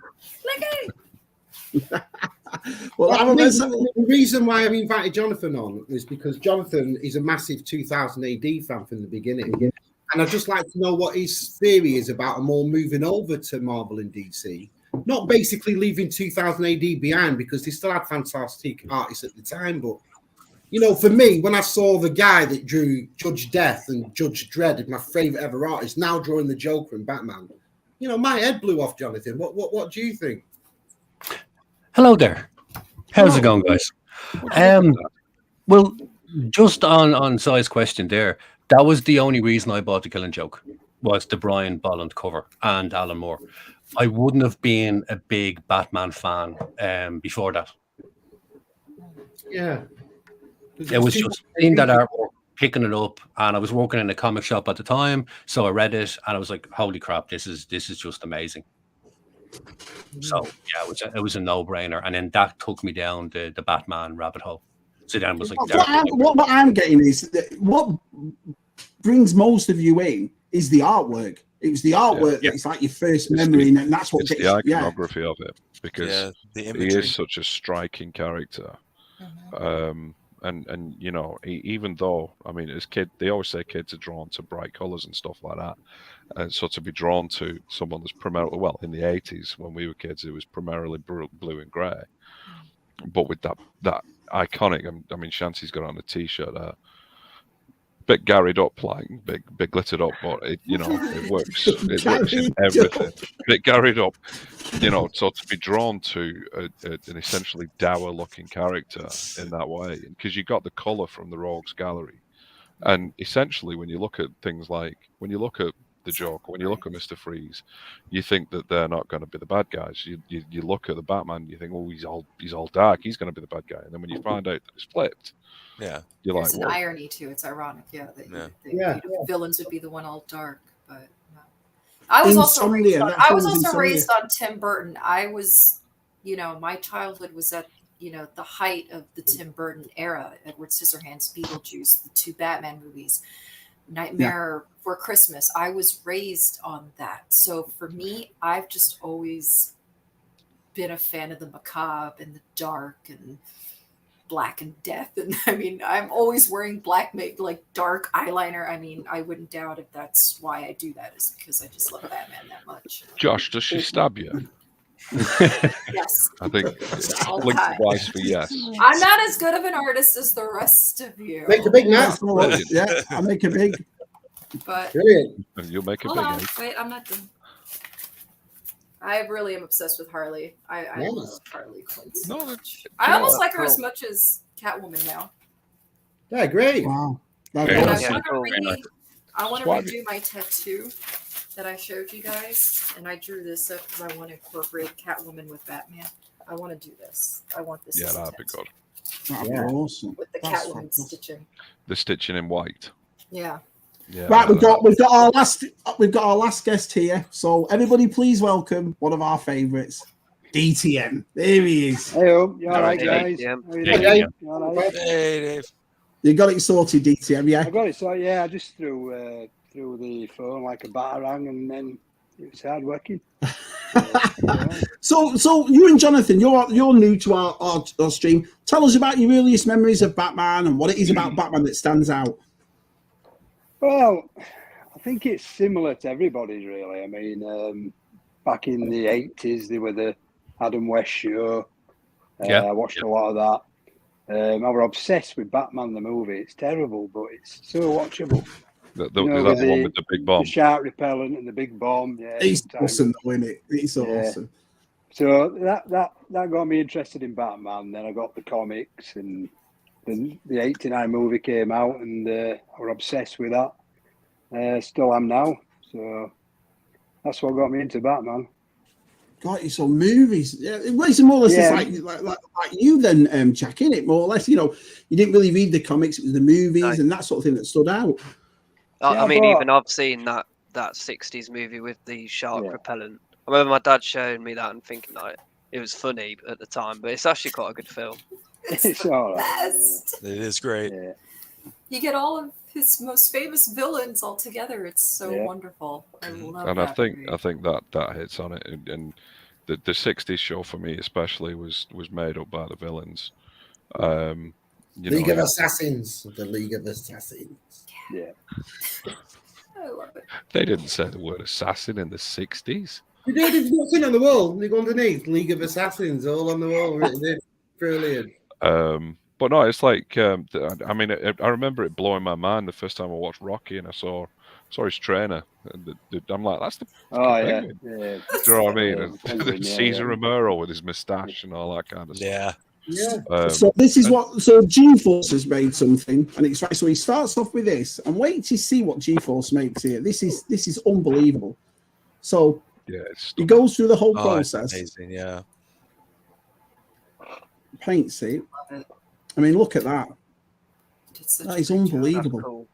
Well, the reason why I've invited Jonathan on is because Jonathan is a massive 2000 AD fan from the beginning, and I'd just like to know what his theory is about them all moving over to Marvel and DC. Not basically leaving 2000 AD behind because they still had fantastic artists at the time. But, for me, when I saw the guy that drew Judge Death and Judge Dredd, my favourite ever artist, now drawing the Joker and Batman, my head blew off, Jonathan. What do you think? Hello there. How's it going, guys? Well, just on Si's question there, that was the only reason I bought The Killing Joke, was the Brian Bolland cover and Alan Moore. I wouldn't have been a big Batman fan before that. Yeah. It was just seeing that artwork, picking it up, and I was working in a comic shop at the time, so I read it, and I was like, holy crap, this is just amazing. So yeah, it was a no-brainer, and then that took me down the Batman rabbit hole. So then it was like, what I'm getting is that what brings most of you in is the artwork. It was the artwork that's like your first memory, and that's what gets the iconography of it, because the he imagery is such a striking character. And you know, even though, I mean, as they always say kids are drawn to bright colors and stuff like that, and so to be drawn to someone that's primarily, well, in the 80s when we were kids, it was primarily blue and grey, but with that iconic, I mean, Shanty's got on a t-shirt there, bit garried up, like big glittered up, but it, you know, it works. It works in everything. Bit garried up, you know. So to be drawn to an essentially dour-looking character in that way, because you got the color from the Rogues Gallery, and essentially when you look at things like when you look at the Joker, when you look at Mr. Freeze, you think that they're not going to be the bad guys. You look at the Batman, you think, oh, he's all dark, he's going to be the bad guy, and then when you find out that it's flipped. Yeah, you're there's like, an irony too. It's ironic, villains would be the one all dark, but no. I was also raised on Tim Burton. I was, you know, my childhood was at, you know, the height of the Tim Burton era. Edward Scissorhands, Beetlejuice, the 2 Batman movies, Nightmare Before Christmas. I was raised on that, so for me, I've just always been a fan of the macabre and the dark and black and death, and I mean, I'm always wearing black, like dark eyeliner. I mean, I wouldn't doubt if that's why I do that, is because I just love Batman that much. Josh, does she stab you? Yes. I think blink twice for yes. I'm not as good of an artist as the rest of you. Make a big map. Yeah, I'll make a big. But brilliant. You'll make a hold big. on, wait, I'm not done. I really am obsessed with Harley. I love Harley Quinn so much. I almost like her as much as Catwoman now. Yeah, great. Wow. And I want to redo my tattoo that I showed you guys, and I drew this up because I want to incorporate Catwoman with Batman. I want to do this. I want this. Yeah, that'd be good. That'd be awesome. With the Catwoman stitching. The stitching in white. Yeah. Yeah, right, we've got our last guest here. So everybody, please welcome one of our favourites, DTM. There he is. Hey, you all right, guys? Hey, Dave. You got it sorted, DTM, yeah? I got it sorted. Yeah, I just threw the phone like a batarang, and then it was hard working. So you and Jonathan, you're new to our stream. Tell us about your earliest memories of Batman and what it is about Batman that stands out. Well, I think it's similar to everybody's, really. I mean, back in the 80s, they were the Adam West show. I watched a lot of that. I was obsessed with Batman, the movie. It's terrible, but it's so watchable. Is that the one with the big bomb? The shark repellent and the big bomb. Yeah, it's awesome, though, isn't it? It's awesome. So that got me interested in Batman. Then I got the comics, and the 89 movie came out, and I was obsessed with that. Still am now. So that's what got me into Batman. God, it's all movies. Yeah, it's more or less like you then, Jack, innit? More or less, you know, you didn't really read the comics, it was the movies and that sort of thing that stood out. I mean, even I've seen that 60s movie with the shark repellent. I remember my dad showing me that and thinking like it was funny at the time, but it's actually quite a good film. It's all right. It is great. Yeah. You get all of his most famous villains all together. It's so wonderful. I love and that I think that hits on it. And the 60s show for me especially was made up by the villains. League of Assassins. The League of Assassins. Yeah. I love it. They didn't say the word assassin in the 60s. You did. There's nothing on the wall. They go underneath. League of Assassins, all on the wall written in. Brilliant. But no, it's like I mean, I remember it blowing my mind the first time I watched Rocky, and I saw his trainer. I'm like, that's the yeah. Do you know what I mean? And Cesar Romero with his moustache and all that kind of stuff. Yeah. So this is so G-Force has made something, and it's right. So he starts off with this, and wait to see what G-Force makes here. This is unbelievable. So he goes through the whole process. Amazing, yeah. Paints it. I mean, look at that. That is unbelievable. Cool.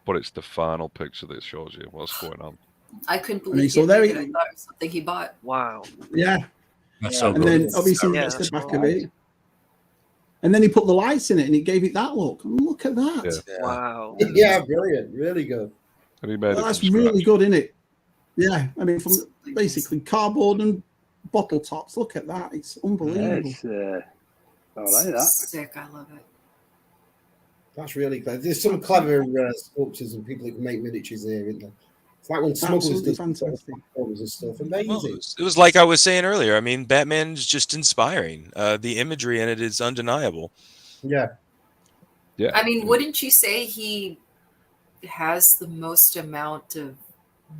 But it's the final picture that shows you what's going on. I couldn't believe so it. there I thought it was something he bought. Wow. Yeah. That's so And good. then obviously Yeah, that's the that's back cool. of it. And then he put the lights in it and it gave it that look. Look at that. Yeah. Wow. Yeah, brilliant. Really good. And he made it That's from really scratch. good, isn't it? Yeah. I mean, from basically cardboard and bottle tops. Look at that. It's unbelievable. I like that. Sick. I love it. That's really clever. There's some clever sculptures and people who can make miniatures here, isn't there? It's like when Smugglers Absolutely does fantastic. platforms and stuff. Amazing. Well, it was like I was saying earlier. I mean, Batman's just inspiring. The imagery in it is undeniable. Yeah. Yeah. I mean, wouldn't you say he has the most amount of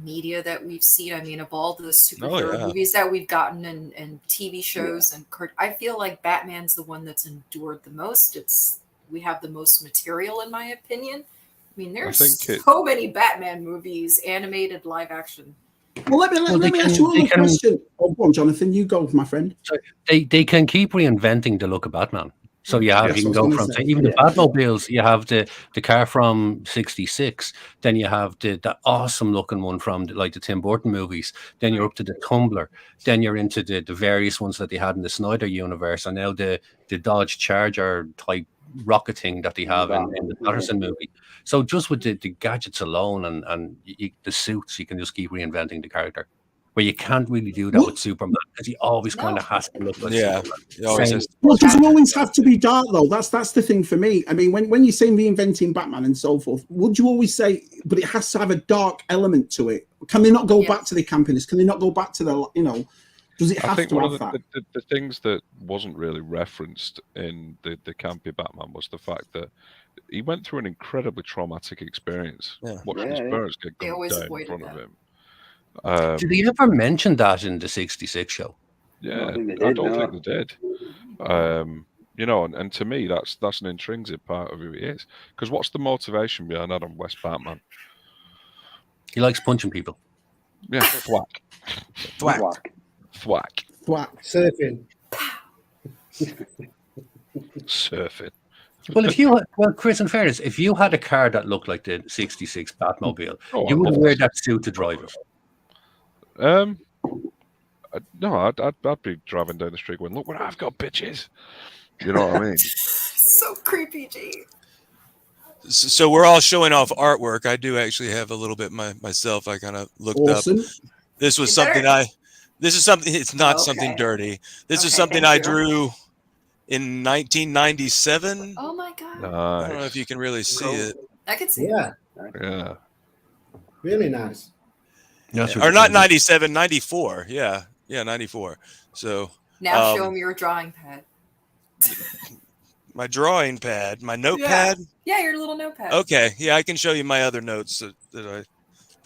media that we've seen? I mean, of all the superhero movies that we've gotten and TV shows and I feel like Batman's the one that's endured the most. We have the most material, in my opinion. I mean, there's so many Batman movies, animated, live action. Well, let me ask you one question. Oh, go on, Jonathan. You go, my friend. So they can keep reinventing the look of Batman. So you can go from even the Batmobiles. You have the car from '66. Then you have the awesome looking one from the Tim Burton movies. Then you're up to the Tumbler. Then you're into the various ones that they had in the Snyder universe, and now the Dodge Charger type rocket thing that they have in the Patterson movie. So just with the gadgets alone and the suits, you can just keep reinventing the character. Where you can't really do that with Superman because he always kind of has to look like Superman. Well, does it always have to be dark though? That's the thing for me. I mean, when you say reinventing Batman and so forth, would you always say, but it has to have a dark element to it? Can they not go back to the campiness? Can they not go back to the Does it have to have that? The things that wasn't really referenced in the campy Batman was the fact that he went through an incredibly traumatic experience watching his parents get gunned down in front of him. Did he ever mention that in the '66 show? Yeah, I don't think they did. And to me, that's an intrinsic part of who he is. Because what's the motivation behind Adam West Batman? He likes punching people. Yeah, thwack. Surfing. Surfing. Well, Chris, in fairness, if you had a car that looked like the '66 Batmobile, you would wear that suit to drive it. No, I'd be driving down the street going, "Look what I've got, bitches." You know what I mean? So creepy, G. So we're all showing off artwork. I do actually have a little bit myself. I kind of looked up. This was something This is something. It's not something dirty. This is something I drew in 1997. Oh my god! Nice. I don't know if you can really see it. I can see it. Yeah. Really nice. Or not 97, 94. Yeah, 94. So now show them your drawing pad. My drawing pad, my notepad. Yeah, your little notepad. Okay, yeah, I can show you my other notes that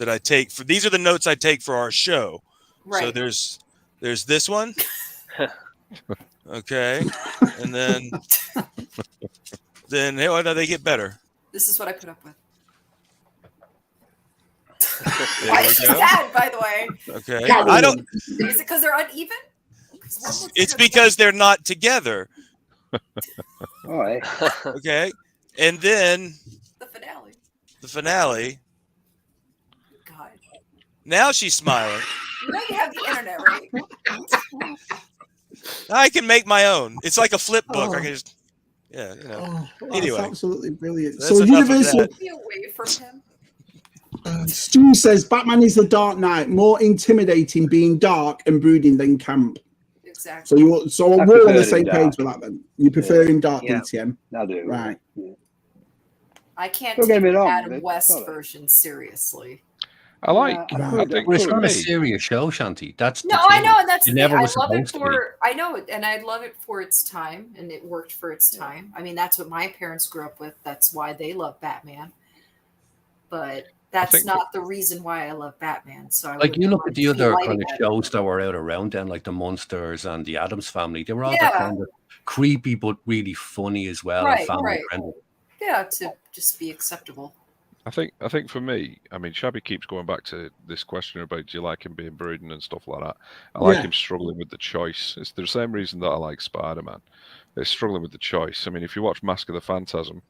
I take for. These are the notes I take for our show. Right. So there's this one. Okay, and then how do they get better? This is what I put up with. Why is it sad, by the way? Okay, I don't. Is it because they're uneven? It's because they're not together. All right. Okay, and then the finale. God. Now she's smiling. You know you have the internet, right? I can make my own. It's like a flip book. I can just, anyway, that's absolutely brilliant. That's so Universal. Be away from him. Stu says Batman is the Dark Knight, more intimidating being dark and brooding than camp. Exactly. So we're on the same page with that then. You prefer him dark, DTM? I do. Right. Yeah. I can't take Adam West version seriously. I like. I think it's not a serious show, Shanti. That's I know, and that's the thing. Never I love it for. I know it, and I love it for its time, and it worked for its time. I mean, that's what my parents grew up with. That's why they love Batman. But that's not the reason why I love Batman. So you look at the other kind of shows that were out around then, like the Munsters and the Addams Family. They were all kind of creepy but really funny as well, and family friendly. Yeah, to just be acceptable. I think for me, I mean, Shabby keeps going back to this question about do you like him being brooding and stuff like that. I like him struggling with the choice. It's the same reason that I like Spider-Man. It's struggling with the choice. I mean, if you watch Mask of the Phantasm,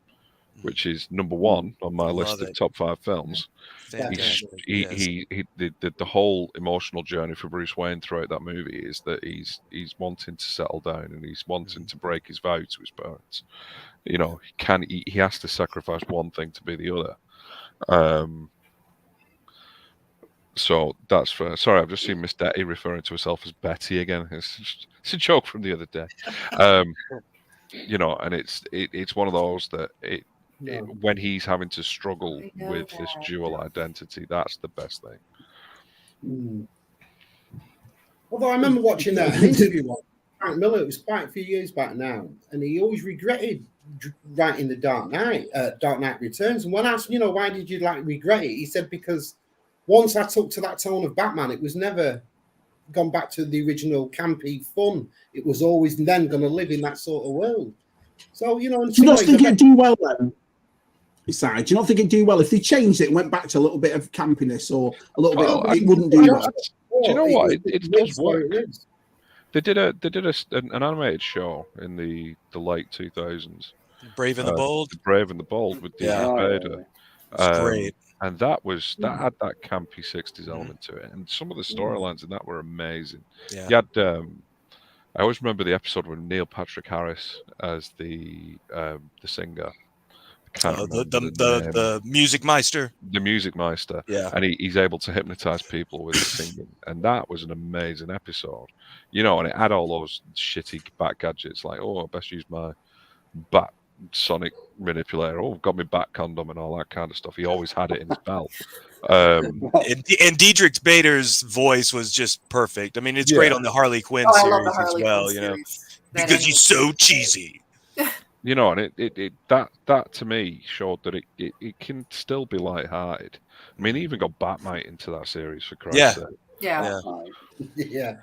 which is number 1 on my list of top 5 films. The whole emotional journey for Bruce Wayne throughout that movie is that he's wanting to settle down and he's wanting to break his vow to his parents. You know, he has to sacrifice one thing to be the other. So that's for. Sorry, I've just seen Miss Detty referring to herself as Betty again. It's a joke from the other day. You know, and it's one of those that when he's having to struggle with this dual identity, that's the best thing. Although I remember watching an interview with Frank Miller, it was quite a few years back now, and he always regretted writing the Dark Knight Returns. And when I asked, you know, why did you regret it? He said, because once I took to that tone of Batman, it was never gone back to the original campy fun. It was always then going to live in that sort of world. So, you know, do you not think it'd do well then? Besides, do you not think it'd do well if they changed it and went back to a little bit of campiness or a little bit? It wouldn't do well. Do you know what? It does work. They did an animated show in the late 2000s. Brave and the Bold. Brave and the Bold with David Bader. Great. And that had that campy 60s element to it, and some of the storylines in that were amazing. Yeah. You had, I always remember the episode with Neil Patrick Harris as the singer. The Music Meister. The Music Meister. Yeah. And he's able to hypnotize people with his singing, and that was an amazing episode. You know, and it had all those shitty bat gadgets like, oh, I best use my bat sonic manipulator. Oh, I've got my bat condom and all that kind of stuff. He always had it in his belt. And Diedrich Bader's voice was just perfect. I mean, it's great on the Harley Quinn series as well, you know, because he's so cheesy. You know, and that to me showed that it can still be lighthearted. I mean, he even got Bat-mythos into that series, for Christ's sake. Yeah.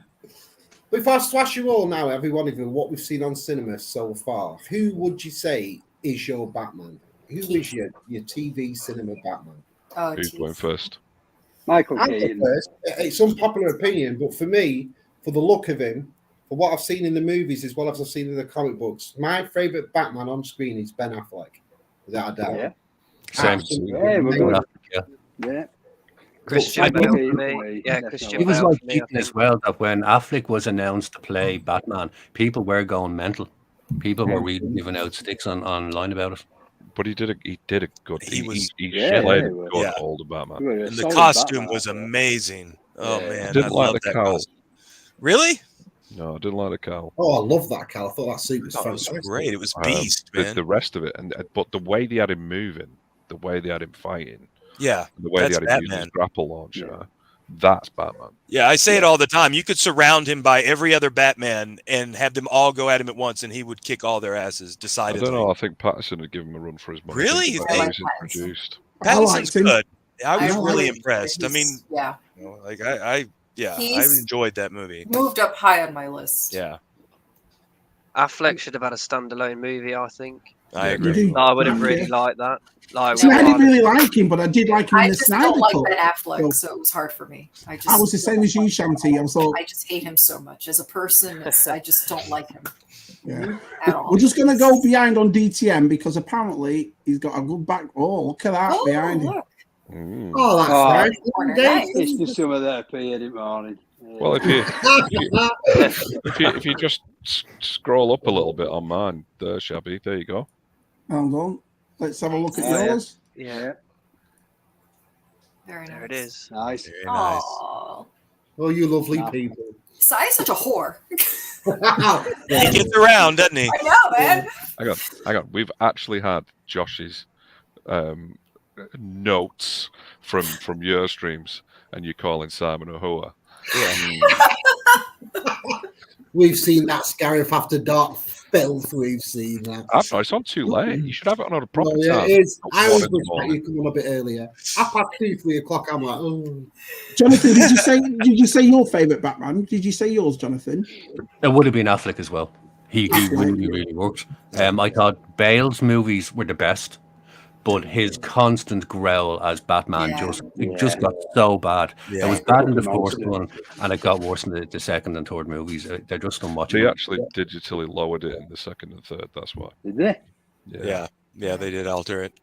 But if I was to ask you all now, every one of you, what we've seen on cinema so far, who would you say is your Batman? Who is your TV cinema Batman? Who's going first? Michael Keaton. It's unpopular opinion, but for me, for the look of him, for what I've seen in the movies as well as I've seen in the comic books, my favourite Batman on screen is Ben Affleck, without a doubt. Yeah. Same. Yeah. Christian Bale for me. Yeah, Christian It was Bale like for me, Keaton as well, that when Affleck was announced to play Batman, people were going mental. People were really giving out sticks online about it. But he did a good. He played a good older Batman. And the costume was amazing. Oh man, Didn't like the cowl. Really? No, I didn't like the cowl. Oh, I love that cowl. I thought that suit was fantastic. It was great. It was beast, man. The rest of it, but the way they had him moving, the way they had him fighting, the way they had him using his grapple launcher, that's Batman. Yeah, I say it all the time. You could surround him by every other Batman and have them all go at him at once, and he would kick all their asses. Decidedly. I don't know. I think Patterson would give him a run for his money. Really? He was introduced. Patterson's good. I was really impressed. I mean, I enjoyed that movie. Moved up high on my list. Yeah. Affleck should have had a standalone movie, I think. I agree. I would have really liked that. I didn't really like him, but I did like him in the Snyder Cut. I just don't like Ben Affleck, so it was hard for me. I was the same as you, Shanti. I just hate him so much. As a person, I just don't like him. Yeah. At all. We're just going to go behind on DTM because apparently he's got a good back. Oh, look at that behind him. Oh, that's nice. It's just some of that appeared in morning. Well, if you just scroll up a little bit on mine, there, Shabby, there you go. Hold on. Let's have a look at yours. Yeah. Very nice. There it is. Nice. Very nice. Oh, you lovely people. Sai's such a whore. He gets around, doesn't he? I know, man. Hang on. We've actually had Josh's notes from your streams, and you're calling Simon a whore. Yeah. We've seen that Scarif After Dark filth. We've seen that. It's on too late. You should have it on a proper time. It is. I always wish that you come on a bit earlier. 2:30, 3 o'clock. I'm like, oh. Jonathan, did you say your favourite Batman? Did you say yours, Jonathan? It would have been Affleck as well. He really worked. I thought Bale's movies were the best, but his constant growl as Batman just got so bad. It was bad in the first one, and it got worse in the second and third movies. They're just unwatchable. They actually digitally lowered it in the second and third. That's why. Did they? Yeah. Yeah, they did alter it.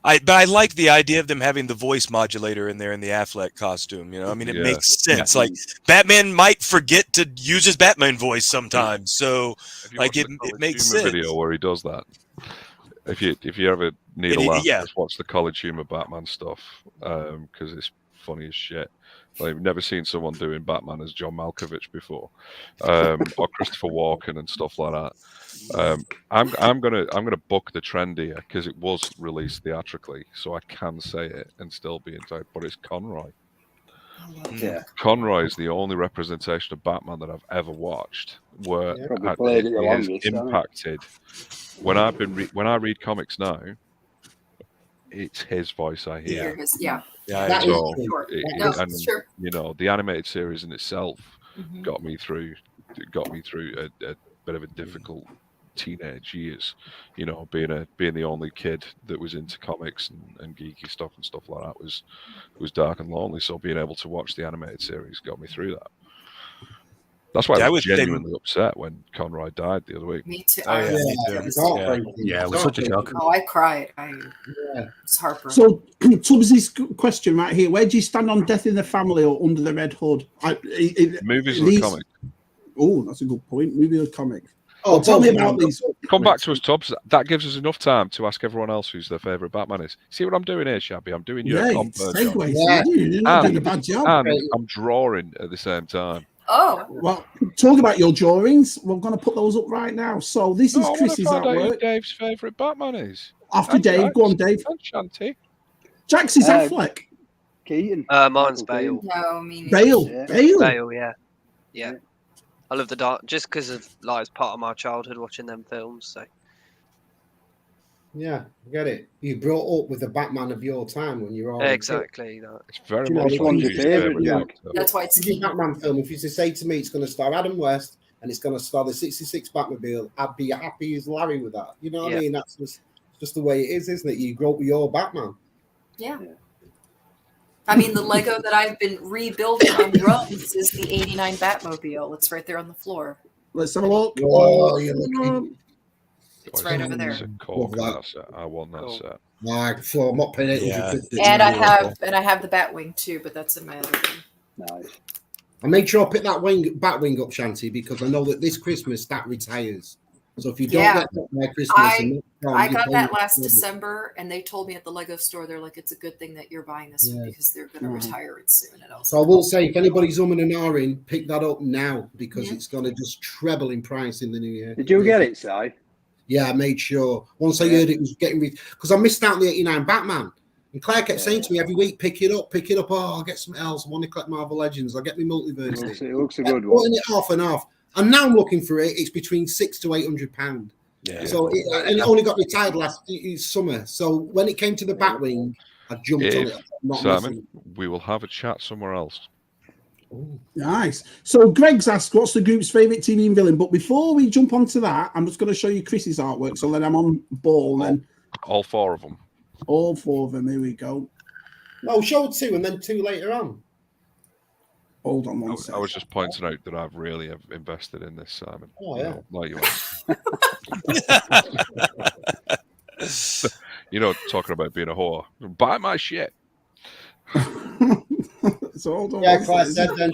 But I like the idea of them having the voice modulator in there in the Affleck costume. You know, I mean, it makes sense. Like Batman might forget to use his Batman voice sometimes, so like it makes sense. Video where he does that. If you ever need a laugh, just watch the College Humor Batman stuff because it's funny as shit. Like, I've never seen someone doing Batman as John Malkovich before, or Christopher Walken and stuff like that. I'm gonna buck the trend here because it was released theatrically, so I can say it and still be inside. But it's Conroy. Yeah, Conroy is the only representation of Batman that I've ever watched where it has impacted. When I read comics now, it's his voice I hear. True. You know, the animated series in itself got me through a bit of a difficult teenage years. You know, being the only kid that was into comics and geeky stuff and stuff like that was dark and lonely. So being able to watch the animated series got me through that. That's why I was genuinely upset when Conroy died the other week. Me too. Yeah, it was such a shock. Oh, I cried. It's heartbreaking. So, Tubbsy's question right here: where do you stand on Death in the Family or Under the Red Hood? Movies or comic? Oh, that's a good point. Movie or comic? Oh, tell me about these. Come back to us, Tubbs. That gives us enough time to ask everyone else who's their favourite Batman is. See what I'm doing here, Shabby? I'm doing your segues. You're not doing a bad job. And I'm drawing at the same time. Oh, well, talk about your drawings. We're going to put those up right now. So this is Chris's artwork. Dave's favourite Batman is. After Dave, go on, Dave. Shanty. Jax is Affleck. Keaton. Mine's Bale. No, me neither. Bale. Bale, yeah. I love the dark just because of like it's part of my childhood watching them films. So. Yeah, I get it. You brought up with the Batman of your time when you were all exactly that. It's very much your favorite. That's why it's a Batman film. If you to say to me it's going to star Adam West and it's going to star the '66 Batmobile, I'd be happy as Larry with that. You know what I mean? That's just the way it is, isn't it? You grew up with your Batman. Yeah. I mean, the Lego that I've been rebuilding on runs is the '89 Batmobile. It's right there on the floor. Let's have a look. Oh, you're looking. It's right over there. I want that set. I'm not paying 850. And I have the Batwing too, but that's in my other room. Nice. I made sure I pick that Batwing up, Shanty, because I know that this Christmas that retires. So if you don't get that by Christmas, I got that last December, and they told me at the Lego store, they're like, it's a good thing that you're buying this one because they're going to retire it soon. And so I will say, if anybody's umming and ahhing, pick that up now because it's going to just treble in price in the new year. Did you get it, Si? Yeah, I made sure. Once I heard it was getting because I missed out on the '89 Batman. And Claire kept saying to me every week, pick it up. Oh, I'll get something else. I want to collect Marvel Legends. I'll get me multiverse. It looks a good one. Putting it off and off. And now I'm looking for it. It's between £600 to £800. Yeah. So it only got retired last summer. So when it came to the Batwing, I jumped on it. Simon, we will have a chat somewhere else. Ooh. Nice. So Greg's asked, what's the group's favourite TV and villain? But before we jump onto that, I'm just going to show you Chris's artwork. So then I'm on ball. Then all four of them. All four of them. Here we go. No, show two and then two later on. Hold on one second. I was just pointing out that I've really invested in this, Simon. Oh, yeah. Like you know, talking about being a whore. Buy my shit. So hold on. Yeah, Claire said then.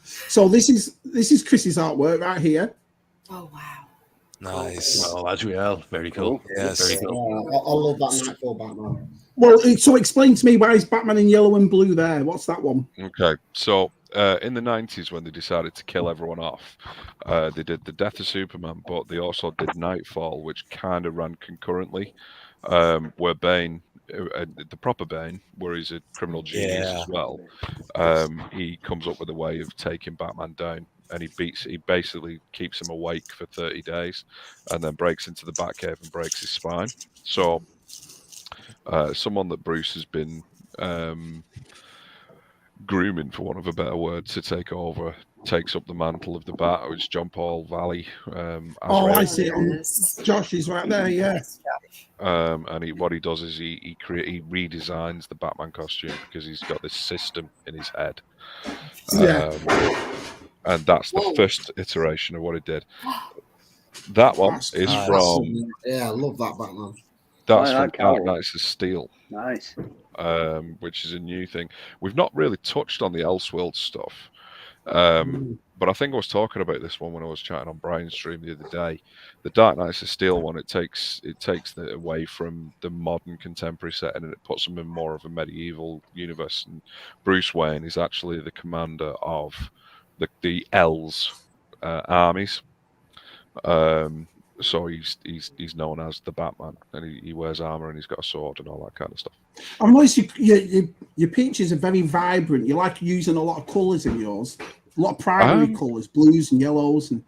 So this is Chris's artwork right here. Oh wow. Nice. Oh, Adriel. Very cool. Yes. Very cool. I love that Nightfall Batman. Well, so explain to me, why is Batman in yellow and blue there? What's that one? Okay, so in the 90s when they decided to kill everyone off, they did the Death of Superman, but they also did Nightfall, which kind of ran concurrently, where Bane, the proper Bane, where he's a criminal genius as well, he comes up with a way of taking Batman down. And he basically keeps him awake for 30 days and then breaks into the Batcave and breaks his spine. So someone that Bruce has been grooming, for want of a better word, to take over, takes up the mantle of the Bat. It's John Paul Valley. I see it. Josh is right there, yeah. And what he does is he redesigns the Batman costume because he's got this system in his head. And that's the first iteration of what it did. That one is from. Yeah, I love that Batman. That's from Dark Knights of Steel. Nice. Which is a new thing. We've not really touched on the Elseworld stuff. But I think I was talking about this one when I was chatting on Brian's stream the other day. The Dark Knights of Steel one, it takes it away from the modern contemporary setting and it puts them in more of a medieval universe. And Bruce Wayne is actually the commander of the L's armies. So he's known as the Batman, and he wears armor and he's got a sword and all that kind of stuff. I noticed your pictures are very vibrant. You like using a lot of colours in yours, a lot of primary colours, blues and yellows. And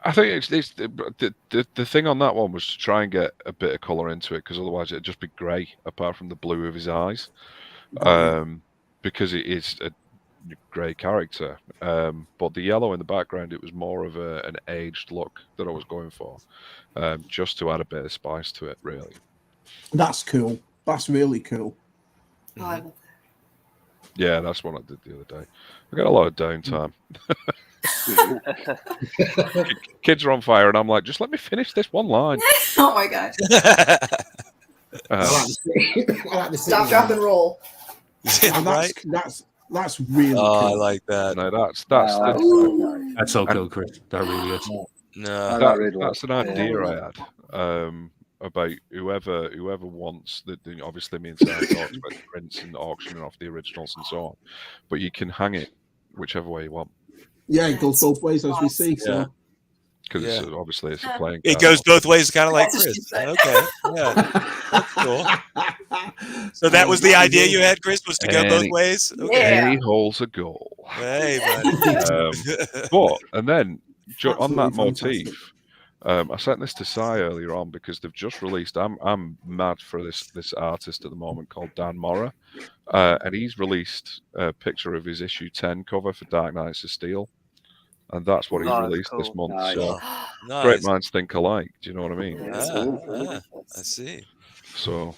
I think it's the thing on that one was to try and get a bit of colour into it, because otherwise it'd just be grey apart from the blue of his eyes, because it is a grey character. But the yellow in the background, it was more of an aged look that I was going for, just to add a bit of spice to it, really. That's cool. That's really cool. Oh, I love that. Yeah, that's what I did the other day. I got a lot of downtime. Kids are on fire, and I'm like, just let me finish this one line. Oh my gosh. Stop, drop, and roll. Right? That's really cool. I like that. No, that's so cool, Chris. That really is. No, that's an idea I had about whoever wants that. Obviously, me and Sam talked about prints and auctioning off the originals and so on, but you can hang it whichever way you want. Yeah, it goes both ways, as we see. So. Because obviously it's a playing. It goes both ways, kind of like Chris. Okay, yeah, that's cool. So that was the idea you had, Chris, was to go both ways. Okay. Any hole's a goal. Hey, buddy. And then on that motif, I sent this to Sai earlier on because they've just released. I'm mad for this artist at the moment called Dan Mora, and he's released a picture of his issue 10 cover for Dark Knights of Steel. And that's what he's released this month. Nice. So Nice. Great minds think alike. Do you know what I mean? I see. So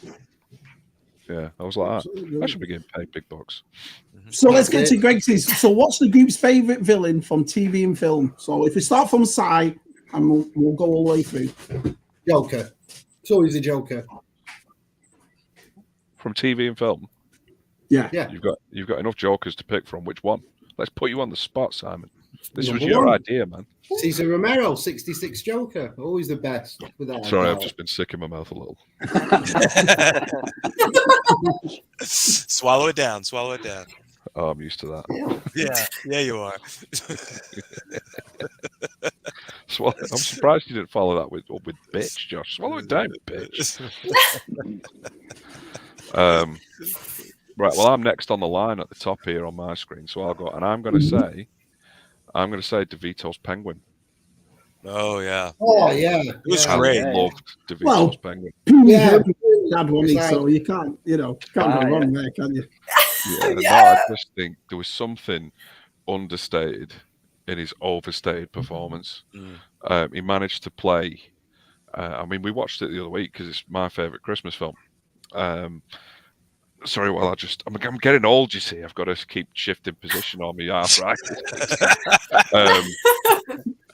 yeah, I was like, I should be getting paid big bucks. So let's get to Greg's. So what's the group's favourite villain from TV and film? So if we start from side and we'll go all the way through. Joker. It's always the Joker. From TV and film? Yeah. You've got enough Jokers to pick from. Which one? Let's put you on the spot, Simon. This was your idea, man. Cesar Romero, 66 Joker. Always the best. Sorry, I've just been sick in my mouth a little. Swallow it down. Swallow it down. Oh, I'm used to that. Yeah, you are. I'm surprised you didn't follow that with bitch, Josh. Swallow it down, bitch. Right, well, I'm next on the line at the top here on my screen, so I'll go, and I'm going to say DeVito's Penguin. Oh yeah. Oh yeah. It was great. I loved DeVito's Penguin. Yeah, had one, so you can't go wrong there, can you? No, I just think there was something understated in his overstated performance. He managed to play. I mean, we watched it the other week because it's my favorite Christmas film. Sorry, well, I'm getting old, you see. I've got to keep shifting position on me arthritis.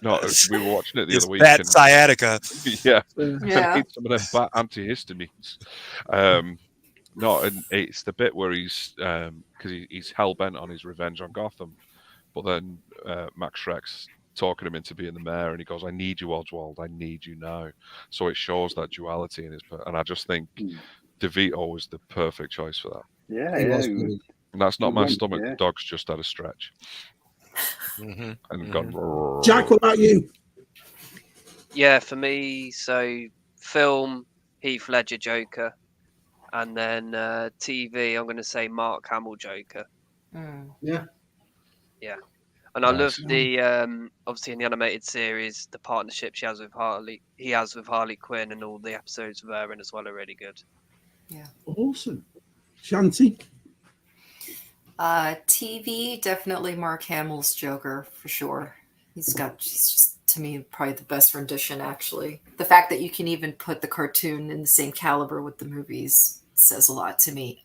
No, we were watching it the other week. That sciatica. Yeah. I need some of them bat antihistamines. No, and it's the bit where he's because he's hell bent on his revenge on Gotham, but then Max Schreck's talking him into being the mayor, and he goes, "I need you, Oswald. I need you now." So it shows that duality in his, and I just think DeVito was the perfect choice for that. Yeah, and that's not my stomach. The dog's just had a stretch. And gone. Jack, what about you? Yeah, for me, so film, Heath Ledger Joker, and then TV, I'm going to say Mark Hamill Joker. Yeah. And I love the obviously in the animated series, the partnership he has with Harley Quinn, and all the episodes of her in as well are really good. Yeah. Awesome. Shanti? TV, definitely Mark Hamill's Joker for sure. He's just, to me, probably the best rendition, actually. The fact that you can even put the cartoon in the same caliber with the movies says a lot to me.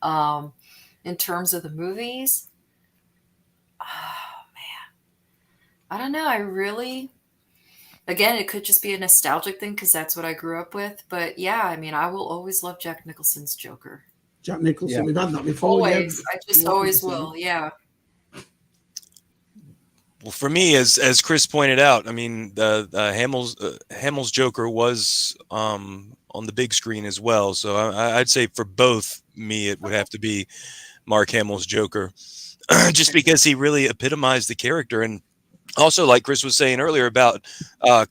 In terms of the movies, I don't know. Again, it could just be a nostalgic thing because that's what I grew up with. But yeah, I mean, I will always love Jack Nicholson's Joker. Jack Nicholson, we've had that before. Always, yeah. I just always will. Yeah. Well, for me, as Chris pointed out, I mean, the Hamill's Joker was on the big screen as well. So I'd say for both me, it would have to be Mark Hamill's Joker, just because he really epitomized the character. And also, like Chris was saying earlier about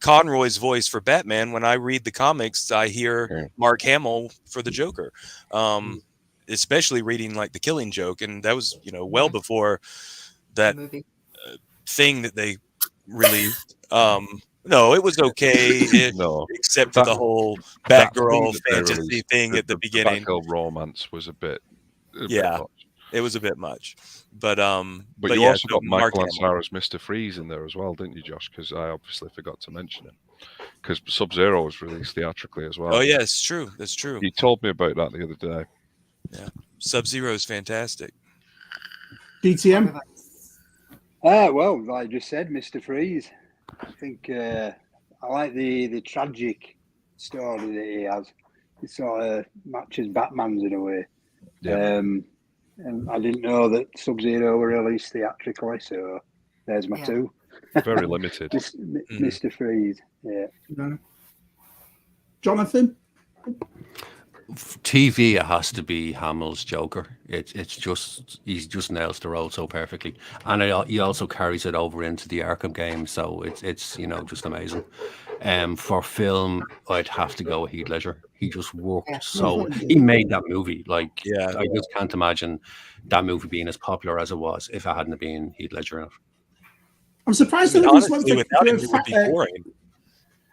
Conroy's voice for Batman, when I read the comics, I hear Mark Hamill for the Joker, especially reading like The Killing Joke. And that was, well before that thing that they released. No, it was okay, except for the whole Batgirl fantasy thing at the beginning. Batgirl romance was a bit much. It was a bit much. But you also got Michael Ansara's Mr. Freeze in there as well, didn't you, Josh? Because I obviously forgot to mention him. Because Sub-Zero was released theatrically as well. Oh yeah, it's true. That's true. He told me about that the other day. Yeah, Sub-Zero is fantastic. DTM. Well, like I just said, Mr. Freeze. I think I like the tragic story that he has. It sort of matches Batman's in a way. Yeah. And I didn't know that Sub-Zero were released theatrically, so there's my two. Very limited. Mr. Freeze, yeah. Jonathan? TV, it has to be Hamill's Joker. It's just, he just nails the role so perfectly, and he also carries it over into the Arkham game. So it's just amazing. For film, I'd have to go with Heath Ledger. He just worked he made that movie. I just can't imagine that movie being as popular as it was if it hadn't been Heath Ledger in it. I'm surprised honestly, without him, it would be boring.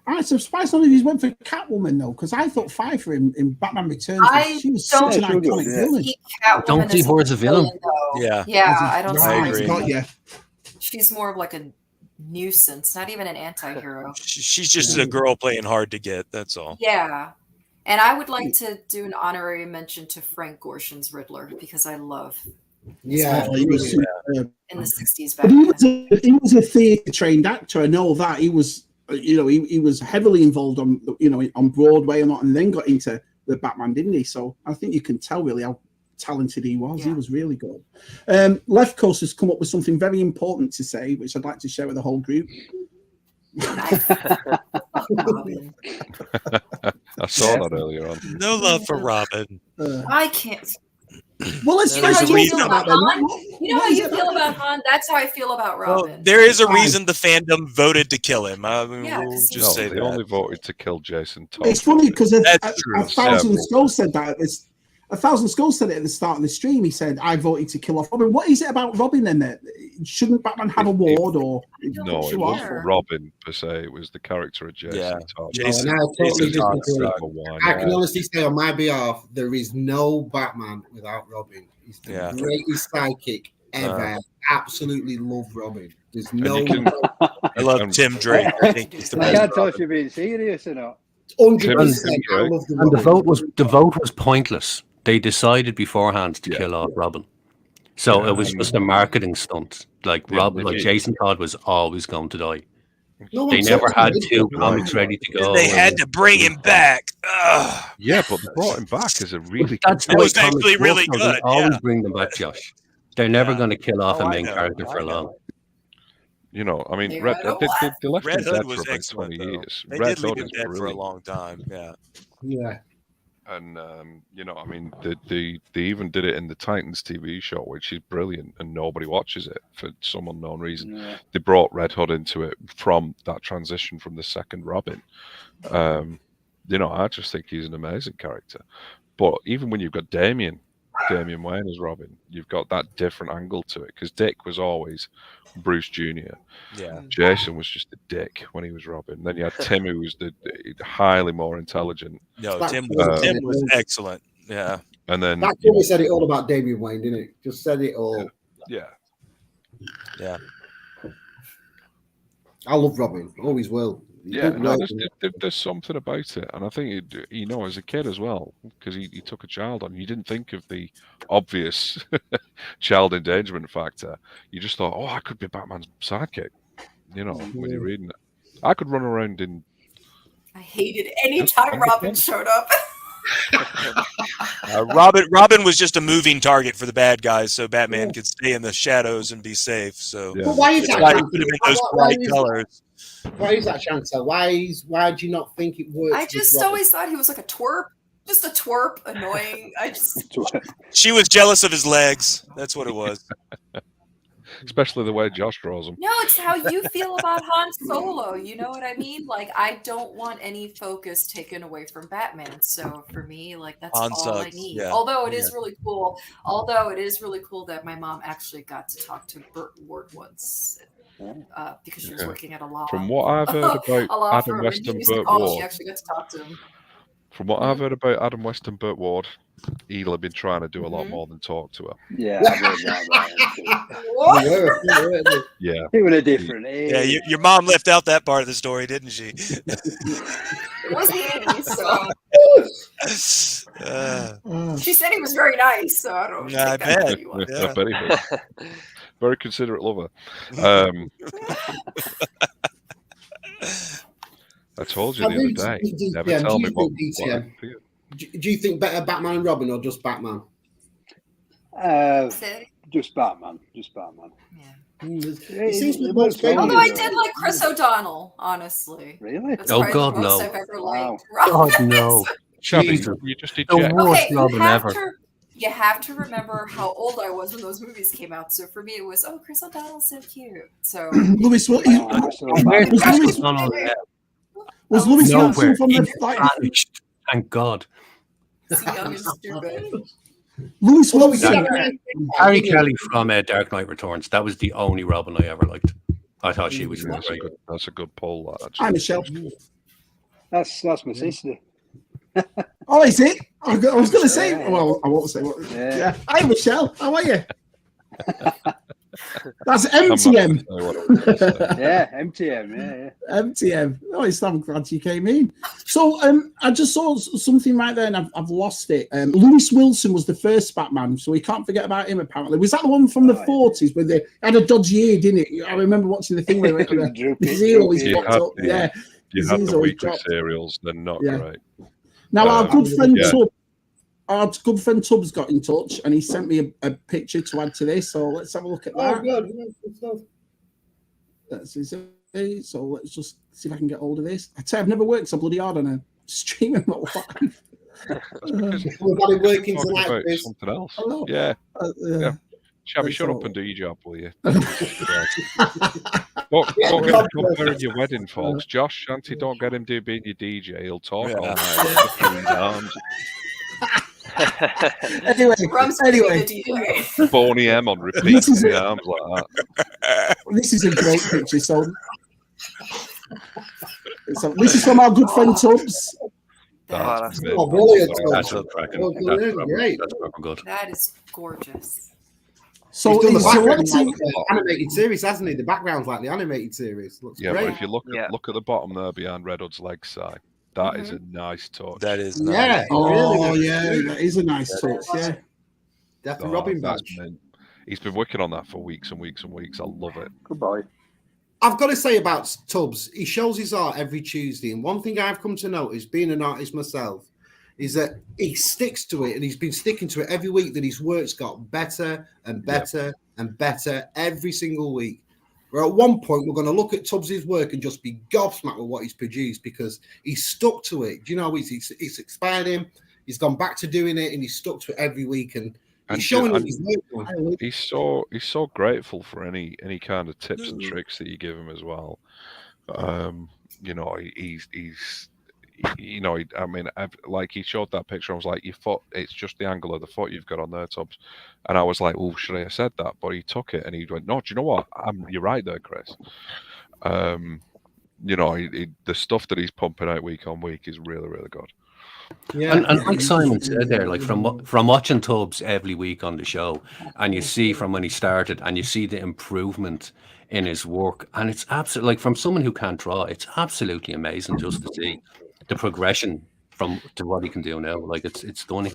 I'm surprised none of these went for Catwoman though, because I thought Pfeiffer in Batman Returns. She was such an iconic villain. Don't see her as a villain. Yeah, I don't. I agree. She's more of like a nuisance, not even an anti-hero. She's just a girl playing hard to get. That's all. Yeah, and I would like to do an honorary mention to Frank Gorshin's Riddler because I love. He was in the 60s. But he was a theatre trained actor. I know that he was. He was heavily involved on Broadway and then got into the Batman, didn't he? So I think you can tell really how talented he was. Yeah. He was really good. Left Coast has come up with something very important to say, which I'd like to share with the whole group. I saw that earlier on. No love for Robin. I can't. Well, let's you know how you feel about Han? You know how you feel about Han? That's how I feel about Robin. Well, there is a reason the fandom voted to kill him. We'll just say they that. only voted to kill Jason Todd. It's funny because a Thousand Skulls said that. A Thousand Skulls said it at the start of the stream. He said, "I voted to kill off Robin." What is it about Robin then? Shouldn't Batman have a ward or? No, it wasn't Robin per se. It was the character of Jason Todd. I can honestly say on my behalf, there is no Batman without Robin. He's the greatest sidekick ever. Absolutely love Robin. There's no. I love Tim Drake. I think he's the best. I can't tell if you're being serious or not. 100%. And the vote was pointless. They decided beforehand to kill off Robin, so it was just a marketing stunt. Like Jason Todd was always going to die. They never had two comics ready to go. They had to bring him back. Yeah, but they brought him back as a really. That's it was actually really good. They always bring them back, Josh. They're never going to kill off a main character for long. I mean, Red Hood was for excellent. 20 years. They Red did leave Hood him dead for a long time. Yeah. And I mean, they even did it in the Titans TV show, which is brilliant, and nobody watches it for some unknown reason. Yeah. They brought Red Hood into it from that transition from the second Robin. I just think he's an amazing character. But even when you've got Damian Wayne as Robin, you've got that different angle to it, because Dick was always Bruce Jr. Yeah. Jason was just a dick when he was Robin. Then you had Tim, who was the highly more intelligent. No, Tim was excellent. Yeah. And then that always said it all about Damian Wayne, didn't it? Just said it all. Yeah. I love Robin. Always will. Yeah, there's something about it, and I think as a kid as well, because he took a child on. You didn't think of the obvious child endangerment factor. You just thought, I could be Batman's sidekick. When you're reading it. I could run around in. I hated any time Robin showed up. Robin was just a moving target for the bad guys, so Batman could stay in the shadows and be safe. So Yeah. But why is that? why it could have been those bright colors. Why is that, Chantal? Why do you not think it works? I just always thought he was like a twerp. Just a twerp, annoying. She was jealous of his legs. That's what it was. Especially the way Josh draws them. No, it's how you feel about Han Solo. You know what I mean? Like, I don't want any focus taken away from Batman. So for me, like, that's Han all I sucks, need. yeah. Although it is really cool. Although it is really cool that my mom actually got to talk to Burt Ward once. Because she was working at a law. From what I've heard about Adam West and Burt Ward, she actually got to talk to him. From what I've heard about Adam West and Burt Ward, he'll have been trying to do a lot more than talk to her. Yeah. What? Yeah. It was a different age. Yeah, your mom left out that part of the story, didn't she? It was the 80s, so. She said he was very nice, so I don't know. I bet. I bet he was. Very considerate lover. I told you the other day. Never tell me what. Do you think better Batman and Robin or just Batman? Just Batman. Just Batman. Yeah. It seems to be most favorite. Although I did like Chris O'Donnell, honestly. Really? That's Oh God, the most no! I've ever liked. God, no! Shabby, you just eject. The worst Robin ever. You have to remember how old I was when those movies came out. So for me, it was, Chris O'Donnell's so cute. So Lewis, what? Was Lewis Wilson from the fight? Thank God. Young and stupid. Lewis Wilson. Harry Kelly from Dark Knight Returns. That was the only Robin I ever liked. I thought she was really great. That's a good poll. That, Hi, Michelle. That's my sister. Oh, is it? I was going to say. Well, I won't say what. Yeah. Hi, Michelle. How are you? That's MTM. Yeah, MTM. Yeah. MTM. Oh, I'm glad you came in. So, I just saw something right there, and I've lost it. Lewis Wilson was the first Batman, so we can't forget about him. Apparently, was that the one from the 40s where they had a dodgy ear, didn't it? I remember watching the thing where his ear always popped up. Yeah, you had the weekly serials. They're not great. Now, our good friend Tubbs got in touch, and he sent me a picture to add to this. So let's have a look at that. That's his. So let's just see if I can get hold of this. I tell you, I've never worked so bloody hard on a streaming my life. We've got it working tonight. Something else. Hello. Yeah. Shabby, shut up and do your job, will you? Don't get comparing your wedding, folks. Josh, Shanty, don't get him being your DJ. He'll talk all night. His arms. Anyway, Boney M on repeat in the arms like that. This is a great picture. So this is from our good friend Tubbs. That's brilliant. That's good. That is gorgeous. So he's done the animated series, hasn't he? The background's like the animated series. Looks great. But if you look at the bottom there behind Red Hood's leg side, that is a nice touch. That is nice. Yeah. Oh, yeah. That is a nice touch. Yeah. Definitely Robin badge. He's been working on that for weeks and weeks and weeks. I love it. Goodbye. I've got to say about Tubbs, he shows his art every Tuesday. And one thing I've come to notice, being an artist myself, is that he sticks to it, and he's been sticking to it every week, that his work's got better and better and better every single week. Where at one point, we're going to look at Tubbs' work and just be gobsmacked with what he's produced, because he's stuck to it. Do you know, it's inspired him. He's gone back to doing it, and he's stuck to it every week. And he's showing his work. He's so grateful for any kind of tips and tricks that you give him as well. You know, he's I mean, like he showed that picture. I was like, your foot, it's just the angle of the foot you've got on there, Tubbs. And I was like, oh, should I have said that? But he took it and he went, no, do you know what? You're right there, Chris. You know, the stuff that he's pumping out week on week is really, really good. Yeah, and like Simon said there, like from watching Tubbs every week on the show, and you see from when he started, and you see the improvement in his work, and it's absolutely, like, from someone who can't draw, it's absolutely amazing just to see the progression to what he can do now. Like, it's stunning.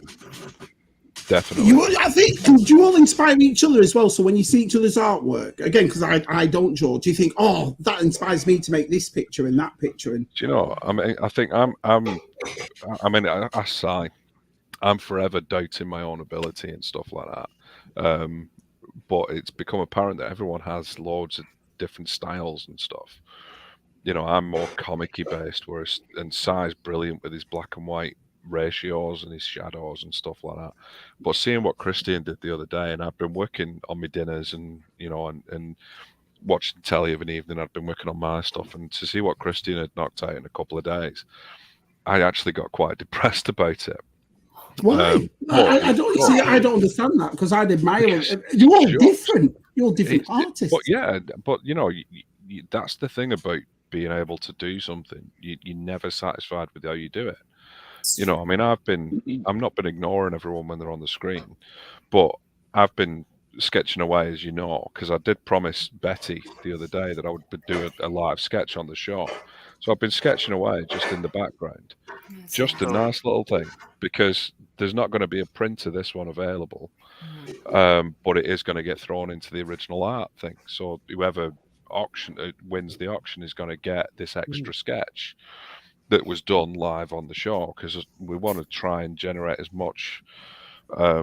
Definitely. I think, do you all inspire each other as well? So when you see each other's artwork, again, because I don't draw, do you think, oh, that inspires me to make this picture and that picture? And do you know? I mean, I think I sigh. I'm forever doubting my own ability and stuff like that. But it's become apparent that everyone has loads of different styles and stuff. You know, I'm more comic-y based, whereas and Sai's brilliant with his black and white ratios and his shadows and stuff like that. But seeing what Christian did the other day, and I've been working on my dinners and and watching telly of an evening, I've been working on my stuff, and to see what Christian had knocked out in a couple of days, I actually got quite depressed about it. Why? I don't see. I don't understand that, because I'd admire them. You're all different. You're different artists. But you know, that's the thing about being able to do something. You're never satisfied with how you do it. You know, I mean, I'm not been ignoring everyone when they're on the screen, but I've been sketching away, as you know, because I did promise Betty the other day that I would do a live sketch on the show. So I've been sketching away just in the background, just a nice little thing, because there's not going to be a print of this one available, but it is going to get thrown into the original art thing. So whoever wins the auction is going to get this extra sketch that was done live on the show, because we want to try and generate as much. We're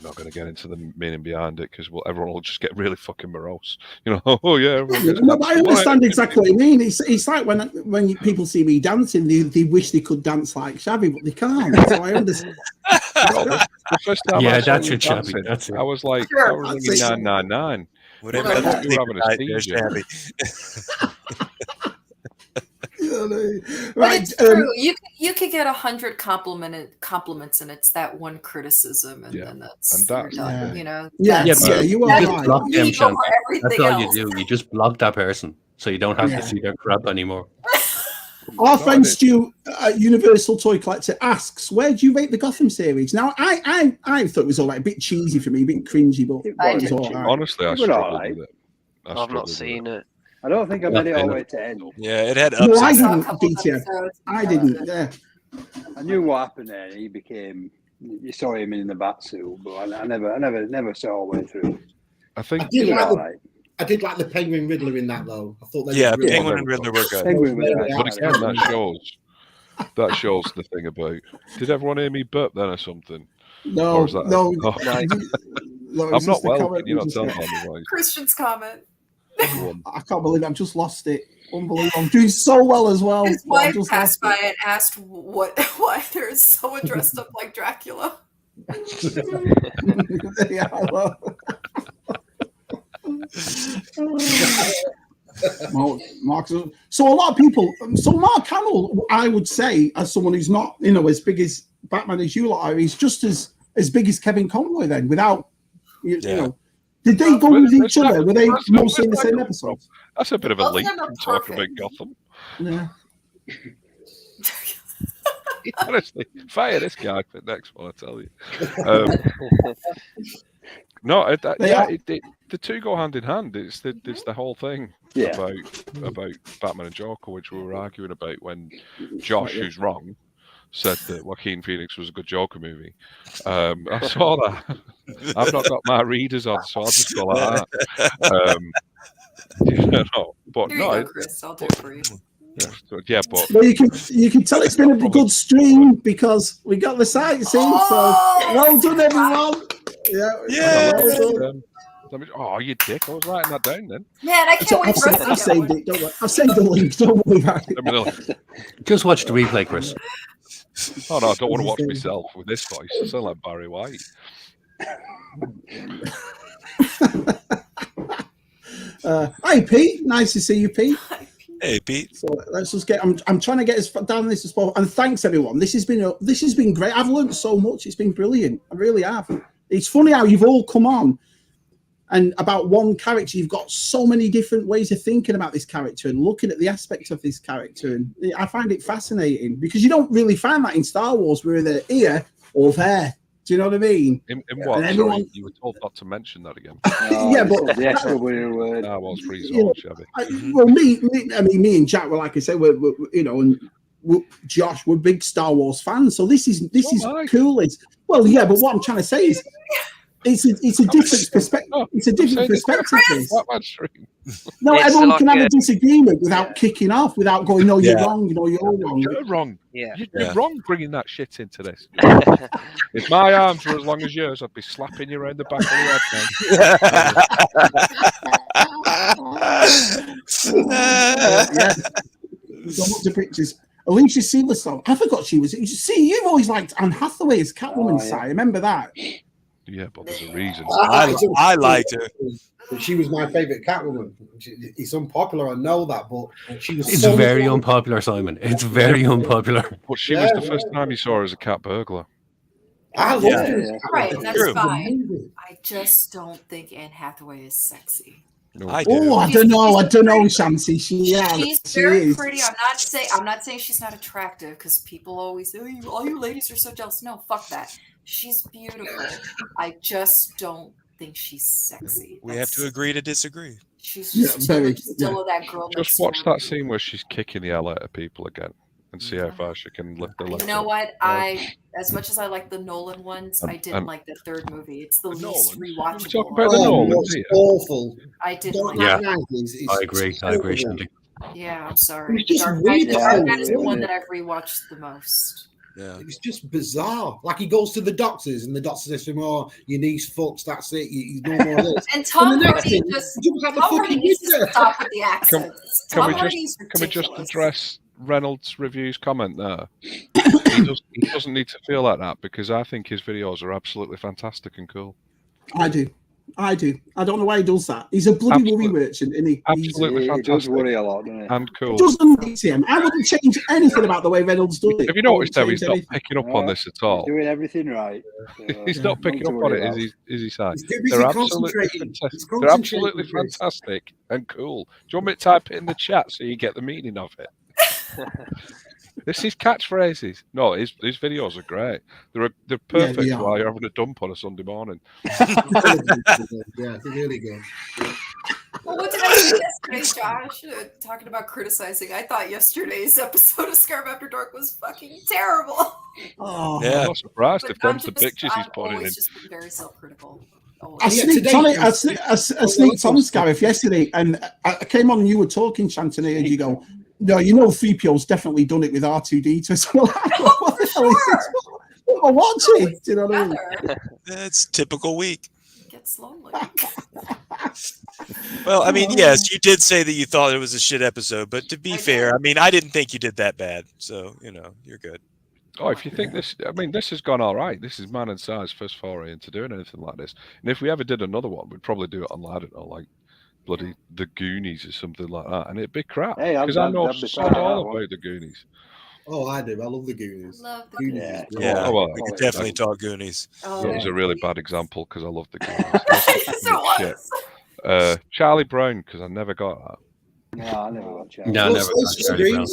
not going to get into the meaning behind it, because everyone will just get really fucking morose. You know, oh yeah. No, but I understand exactly what you mean. It's like when people see me dancing, they wish they could dance like Shabby, but they can't. So I understand. The first time that's your Shabby. That's it. I was like, I was thinking 999. Whatever. I thought you were having a seizure. Shabby. Right, it's true. You could get 100 compliments, and it's that one criticism, and then that's you're done. You know. You are right. block them, that's all you do. You just block that person, so you don't have to see their crap anymore. Our friend Stu, Universal Toy Collector, asks, "Where do you rate the Gotham series?" Now, I thought it was all right, a bit cheesy for me, a bit cringy, but it was all right. Honestly, I struggled with it. I've not seen it. I don't think I made it all the way to end. Yeah, it had ups. No, I didn't, DTF. I didn't. Yeah. I knew what happened there. He became. You saw him in the bat suit, but I never saw all the way through. I think I did like the Penguin Riddler in that, though. I thought Penguin and Riddler were good. But again, that shows the thing about. Did everyone hear me burp then or something? No, no. I'm not well. You're not telling me. Christian's comment. I can't believe I've just lost it. Unbelievable. I'm doing so well as well. His wife passed by and asked why there's someone dressed up like Dracula. Yeah, hello. Mark, so a lot of people. So Mark Hamill, I would say, as someone who's not, as big as Batman as you lot are, he's just as big as Kevin Conroy. Then, without you know. Did they go with each other? Were they mostly in the same episode? That's a bit of a leap from talking about Gotham. Yeah. Honestly, fire this guy for the next one, I tell you. The two go hand in hand. It's the whole thing about Batman and Joker, which we were arguing about when Josh, who's wrong, said that Joaquin Phoenix was a good Joker movie. I saw that. I've not got my readers on, so I'll just go like that. But no, Chris, I'll do it for you. But well, you can tell it's been a good stream because we got the sight scene. So well done, everyone. Yeah. Well done. Oh, you dick! I was writing that down then. Man, I can't wait for us to I've saved it. Don't worry. I've saved the link. Don't worry about it. Just watch the replay, Chris. Oh no, I don't want to watch myself with this voice. I sound like Barry White. Hi, Pete. Nice to see you, Pete. Hey, Pete. So let's just get. I'm trying to get as down this as possible. And thanks, everyone. This has been great. I've learned so much. It's been brilliant. I really have. It's funny how you've all come on, and about one character, you've got so many different ways of thinking about this character and looking at the aspects of this character. And I find it fascinating because you don't really find that in Star Wars. We're either here or there. Do you know what I mean? In what? Sorry, you were told not to mention that again. Yeah, but the SW word. I was free zone, Shabby. Well, me and Jack were, like I said, we're and Josh, we're big Star Wars fans, so this is cool. It's well, yeah, but what I'm trying to say is, it's a different perspective. It's a different perspective. No, It's everyone like can have a disagreement without kicking off, without going, "No, you're wrong." You know, you're wrong. You're wrong. Yeah. You're wrong bringing that shit into this. If my arms were as long as yours, I'd be slapping you around the back of the head. So much of pictures. Alicia Silverstone. I forgot she was. You see, you've always liked Anne Hathaway as Catwoman. Si, remember that? Yeah, but there's a reason. I liked her. She was my favorite Catwoman. It's unpopular, I know that, but she was. It's very unpopular, Simon. It's very unpopular. But she was the first time you saw her as a cat burglar. I loved her. Right, and that's fine. I just don't think Anne Hathaway is sexy. No. I don't know, Shanti. She's very pretty. I'm not saying she's not attractive, because people always say, all you ladies are so jealous. No, fuck that. She's beautiful. I just don't think she's sexy. We have to agree to disagree. She's just still that girl. Just watch that scene where she's kicking the hell out of people again, and see how far she can lift the leg. You know what? As much as I like the Nolan ones, I didn't like the third movie. It's the least rewatchable. Talk about the Nolan. It's awful. I didn't like Yeah, it. I agree, Shanti. Yeah, I'm sorry. It's just Dark weird. Knight is the one that I've rewatched the most. Yeah, it's just bizarre. Like he goes to the doctors, and the doctor says to him, "Oh, your niece fucks. That's it. You no more of this." And Tom Hardy needs to stop with the accents. Can we just address Reynolds' reviews comment there? He doesn't need to feel like that, because I think his videos are absolutely fantastic and cool. I do. I don't know why he does that. He's a bloody movie merchant, isn't he? Absolutely fantastic. He does worry a lot, doesn't he? And cool. Doesn't need him. I wouldn't change anything about the way Reynolds does it. Have you noticed how he's not picking up on this at all? He's doing everything right. So he's not picking up on it, is he, Si? They're absolutely fantastic and cool. Do you want me to type it in the chat so you get the meaning of it? This is catchphrases. No, his videos are great. They're perfect while you're having a dump on a Sunday morning. Yeah, they're really good. Well, what did I say yesterday, Josh? Talking about criticizing. I thought yesterday's episode of Scarab After Dark was fucking terrible. Oh, yeah. I'm not surprised if them's the pictures he's putting in. I've just been very self-critical. I sneaked on Scarif yesterday, and I came on and you were talking, Shantini, and you go, "No, 3PO's definitely done it with R2D2." So what the hell is this? What am I watching? Do you know what I mean? It's typical week. It gets lonely. Well, I mean, yes, you did say that you thought it was a shit episode, but to be fair, I mean, I didn't think you did that bad. So, you're good. Oh, if you think this, I mean, this has gone all right. This is Man and Si's first foray into doing anything like this. And if we ever did another one, we'd probably do it on, I don't know, like bloody The Goonies or something like that. And it'd be crap. Because I know sod all about The Goonies. Oh, I do. I love The Goonies. Love the Goonies. Yeah. Oh, well, we could definitely talk Goonies. Oh. It was a really bad example because I love The Goonies. So what? Charlie Brown, because I never got that. No, I never got Charlie. No, I never got Charlie Brown.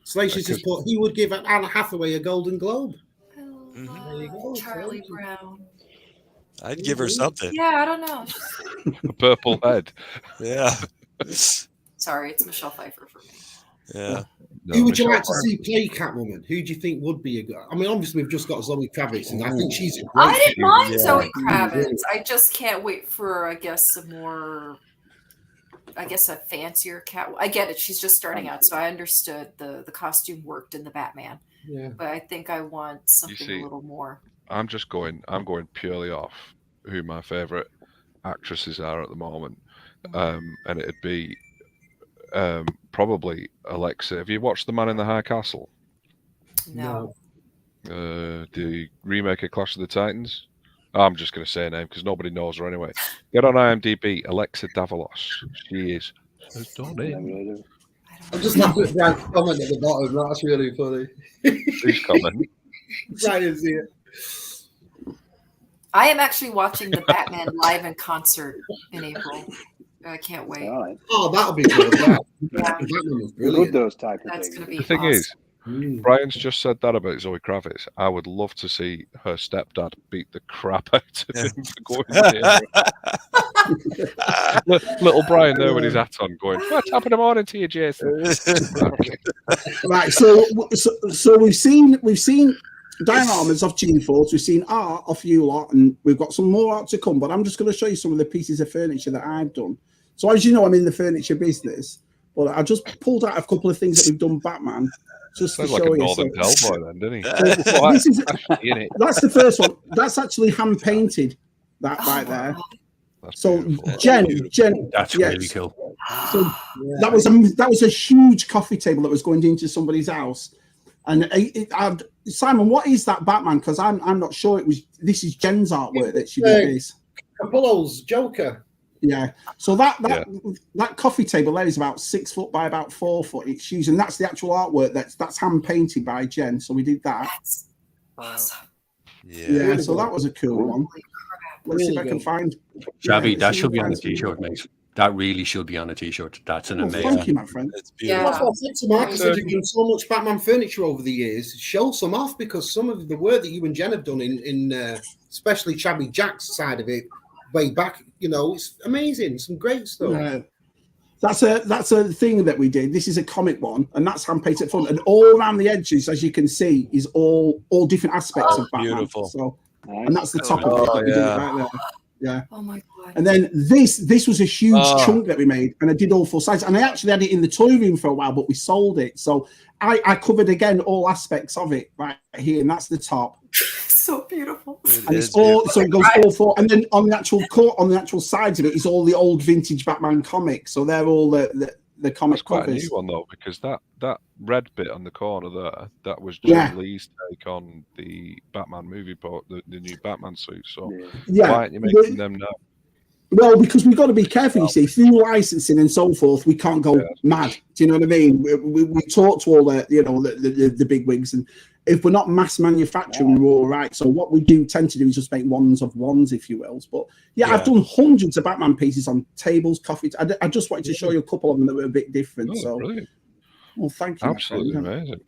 Slacius has put, he would give Anne Hathaway a Golden Globe. There you go. Charlie Brown. I'd give her something. Yeah, I don't know. A purple head. Yeah. Sorry, it's Michelle Pfeiffer for me. Yeah. No, who would you like to see play Catwoman? Who do you think would be a good? I mean, obviously we've just got Zoe Kravitz, and I think she's a great. I didn't mind Zoe Kravitz. I just can't wait for, I guess, a fancier cat. I get it. She's just starting out, so I understood the costume worked in the Batman. Yeah. But I think I want something a little more. I'm going purely off who my favorite actresses are at the moment, and it'd be probably Alexa. Have you watched The Man in the High Castle? No. The remake of Clash of the Titans. I'm just going to say a name because nobody knows her anyway. Get on IMDb, Alexa Davalos. She is stunning. I'm just laughing at Brian's comment at the bottom. That's really funny. Please comment. Brian, see it. I am actually watching the Batman live in concert in April. I can't wait. Oh, that'll be good. Yeah. Love those type of That's things. going to be The thing awesome. is, Brian's just said that about Zoe Kravitz. I would love to see her stepdad beat the crap out of him for going there. Little Brian there with his hat on, going, "What's top of the morning to you, Jason?" Right, so we've seen dioramas of Gene Force, we've seen art of you lot, and we've got some more art to come. But I'm just going to show you some of the pieces of furniture that I've done. So as you know, I'm in the furniture business, but I just pulled out a couple of things that we've done Batman. Just Sounds to like show a you. Northern Hellboy then, didn't he? So this is, that's the first one. That's actually hand painted. That right there. That's so beautiful. Jen, That's really cool. So that was a huge coffee table that was going into somebody's house. And Simon, what is that Batman? Because I'm not sure. This is Jen's artwork that she did this. Capullo's Joker. Yeah. So that coffee table there is about 6 foot by about 4 foot. It's huge, and that's the actual artwork. That's hand painted by Jen. So we did that. That's awesome. Yeah. So that was a cool one. Let's see if I can find. Shabby, that should be on a t-shirt, mate. That really should be on a t-shirt. That's an amazing. Thank you, my friend. It's beautiful. That's what I said to Mark. I said, you've done so much Batman furniture over the years. Show some off, because some of the work that you and Jen have done in especially Shabby Jack's side of it, way back, it's amazing. Some great stuff. Yeah. That's a thing that we did. This is a comic one, and that's hand painted front, and all around the edges, as you can see, is all different aspects of Batman. Beautiful. So, and that's the top of it. That we did right there. Yeah. Oh my god. And then this was a huge chunk that we made, and I did all 4 sides, and I actually had it in the toy room for a while, but we sold it. So I covered again all aspects of it right here, and that's the top. So beautiful. And it's all so it goes all 4, and then on the actual sides of it is all the old vintage Batman comics. So they're all the comic That's quite covers. a new one though, because that red bit on the corner there, that was Jim Lee's take on the Batman movie part, the new Batman suit. So why aren't you making them now? Well, because we've got to be careful, you see, through licensing and so forth, we can't go mad. Do you know what I mean? We talk to all the big wigs, and if we're not mass manufacturing, we're all right. So what we do tend to do is just make ones of ones, if you will. But I've done hundreds of Batman pieces on tables, coffee. I just wanted to show you a couple of them that were a bit different. Brilliant. Well, thank you. Absolutely amazing.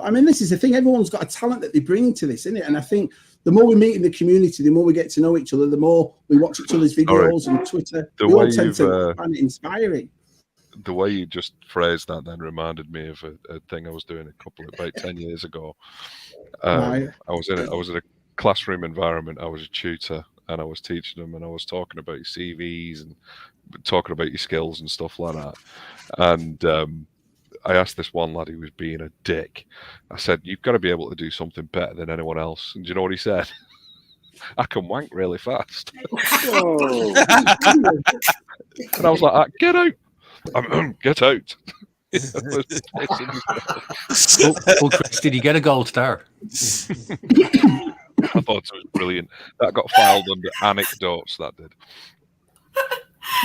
I mean, this is the thing. Everyone's got a talent that they bring to this, isn't it? And I think the more we meet in the community, the more we get to know each other, the more we watch each other's videos and Twitter. We all tend to find it inspiring. The way you just phrased that then reminded me of a thing I was doing about 10 years ago. I was in a classroom environment. I was a tutor, and I was teaching them, and I was talking about your CVs and talking about your skills and stuff like that. And I asked this one lad who was being a dick. I said, "You've got to be able to do something better than anyone else." And do you know what he said? "I can wank really fast." And I was like, "Get out. Get out." Well, Chris, did he get a gold star? I thought it was brilliant. That got filed under anecdotes, that did.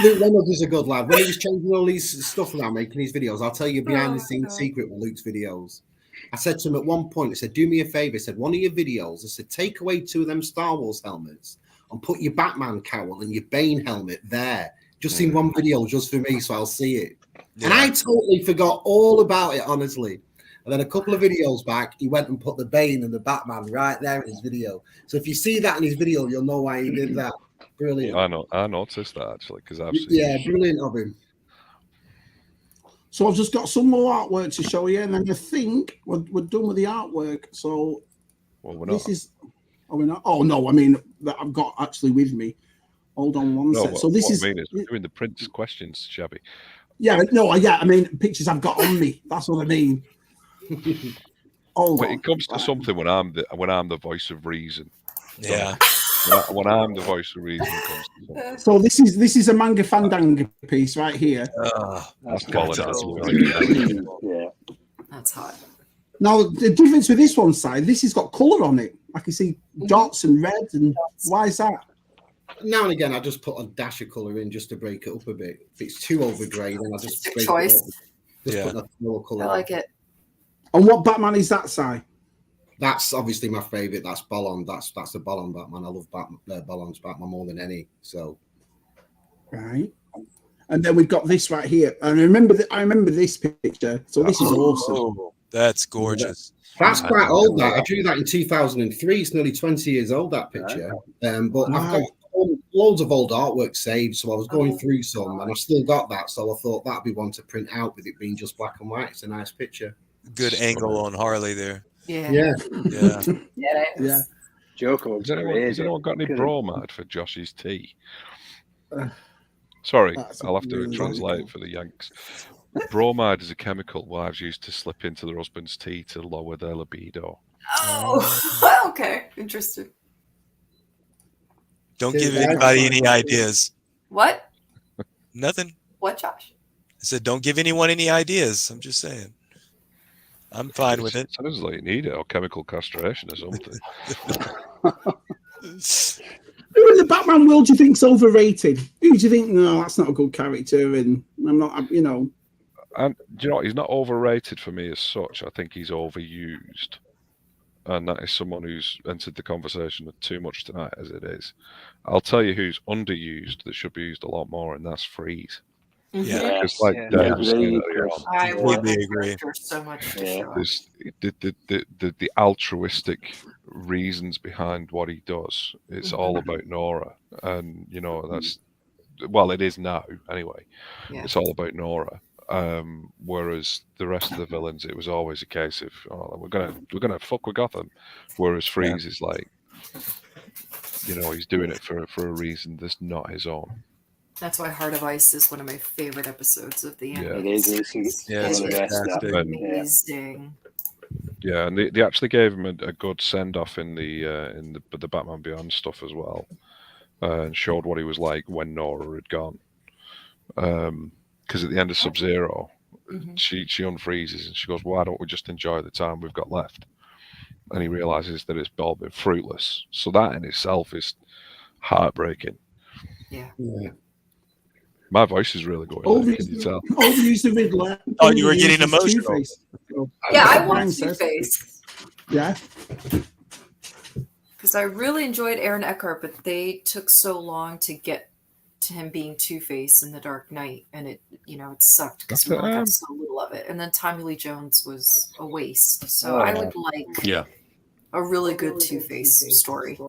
Luke Reynolds is a good lad. When he was changing all these stuff around, making these videos, I'll tell you behind the scenes secret with Luke's videos. I said to him at one point, I said, "Do me a favor." I said, "One of your videos," I said, "take away 2 of them Star Wars helmets and put your Batman cowl and your Bane helmet there. Just in one video just for me, so I'll see it." And I totally forgot all about it, honestly. And then a couple of videos back, he went and put the Bane and the Batman right there in his video. So if you see that in his video, you'll know why he did that. Brilliant. I noticed that actually, because I've seen. Yeah, brilliant of him. So I've just got some more artwork to show you, and then I think we're done with the artwork. So we're not. Are we not? Oh no, I mean that I've got actually with me. Hold on one sec. So this is doing the Prince questions, Shabby. Yeah, no, I mean pictures I've got on me. That's what I mean. When it comes to something, when I'm the voice of reason. Yeah. When I'm the voice of reason, so this is a manga fandang piece right here. That's That's hot. Now the difference with this one side, this has got colour on it. I can see dots and red, and why is that? Now and again, I just put a dash of colour in just to break it up a bit. If it's too over grey, then I just break choice. it up. Just put more colour. I like it. And what Batman is that, Si? That's obviously my favourite. That's Ballon. That's the Ballon Batman. I love Ballon's Batman more than any. So, right. And then we've got this right here. And I remember this picture. So this is awesome. That's gorgeous. That's quite old. That I drew that in 2003. It's nearly 20 years old, that picture. But I've got loads of old artwork saved, so I was going through some, and I've still got that. So I thought that'd be one to print out with it being just black and white. It's a nice picture. Good angle on Harley there. Yeah. Joker. Has anyone got any bromide for Josh's tea? Sorry, I'll have to translate for the Yanks. Bromide is a chemical wives use to slip into their husband's tea to lower their libido. Oh, okay. Interesting. Don't give anybody any ideas. What? Nothing. What, Josh? I said, don't give anyone any ideas. I'm just saying. I'm fine with it. Sounds like you need it, or chemical castration or something. Who in the Batman world do you think's overrated? Who do you think, no, that's not a good character, and I'm not, you know. And do you know what? He's not overrated for me as such. I think he's overused. And that is someone who's entered the conversation too much tonight as it is. I'll tell you who's underused that should be used a lot more, and that's Freeze. Yeah, because like Dave was saying earlier on, I love that character so much. The altruistic reasons behind what he does. It's all about Nora, and you know that's it is now anyway. Yeah. It's all about Nora. Whereas the rest of the villains, it was always a case of we're gonna fuck with Gotham. Whereas Freeze is like, you know, he's doing it for a reason that's not his own. That's why Heart of Ice is one of my favorite episodes of the It is. It's amazing. Yeah, and they actually gave him a good send off in the Batman Beyond stuff as well, and showed what he was like when Nora had gone. Because at the end of Sub-Zero, she unfreezes and she goes, "Why don't we just enjoy the time we've got left?" And he realizes that it's all been fruitless. So that in itself is heartbreaking. Yeah. My voice is really going. Can you tell? Overuse the Riddler. Oh, you were getting emotional. Yeah, I want Two-Face. Yeah. Because I really enjoyed Aaron Eckhart, but they took so long to get to him being Two-Face in The Dark Knight, and it sucked because we only got so little of it. And then Tommy Lee Jones was a waste. So I would like a really good Two-Face story.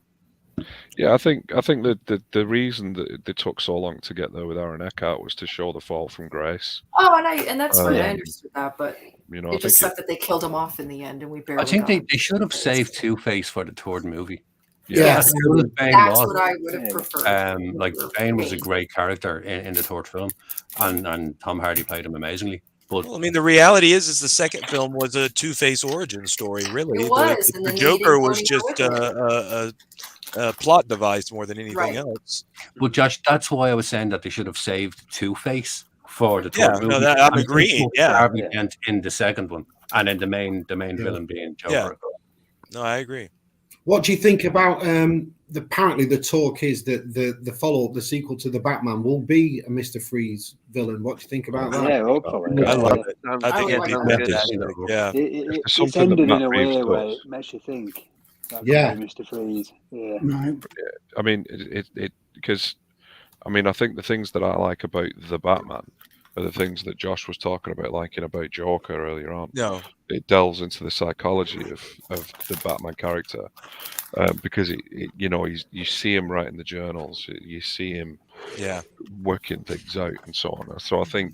Yeah, I think that the reason that they took so long to get there with Aaron Eckhart was to show the fall from grace. Oh, and that's fine. I understood that, but it just sucked that they killed him off in the end, and we barely. I think they should have saved Two-Face for the third movie. Yes, that's what I would have preferred. Like Bane was a great character in the third film, and Tom Hardy played him amazingly. But well, I mean, the reality is the second film was a Two-Face origin story. Really, it was. The Joker was just a plot device more than anything else. But Josh, that's why I was saying that they should have saved Two-Face for the third movie. No, I'm agreeing. Yeah, in the second one, and then the main villain being Joker. Yeah. No, I agree. What do you think about apparently the talk is that the follow-up, the sequel to the Batman, will be a Mr. Freeze villain? What do you think about that? Yeah, hopefully. I love it. I think it'd be good. Yeah. It's ended in a way where it makes you think. Mr. Freeze. Yeah. I mean, it because I mean, I think the things that I like about the Batman are the things that Josh was talking about, liking about Joker earlier on. No, it delves into the psychology of the Batman character because you see him writing the journals, you see him working things out and so on. So I think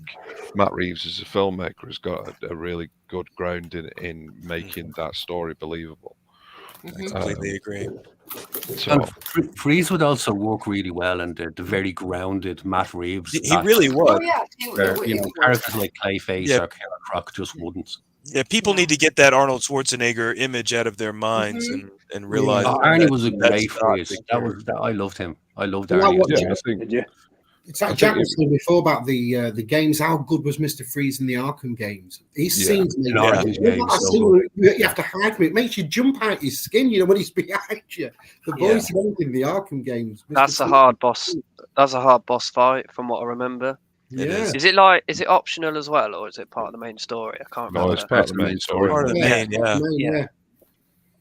Matt Reeves as a filmmaker has got a really good ground in making that story believable. I completely agree. So Freeze would also work really well in the very grounded Matt Reeves. He really would. Oh, yeah. Characters like Clayface or Killer Croc just wouldn't. Yeah, people need to get that Arnold Schwarzenegger image out of their minds and realize. Arnie was a great Freeze. I loved him. I loved Arnie. It's like Jack was saying before about the games. How good was Mr. Freeze in the Arkham games? He's seen you have to hide from it. It makes you jump out your skin, when he's behind you. The voice in the Arkham games. That's a hard boss. That's a hard boss fight, from what I remember. Yeah. Is it optional as well, or is it part of the main story? I can't remember. No, it's part of the main story. Part of the main, yeah.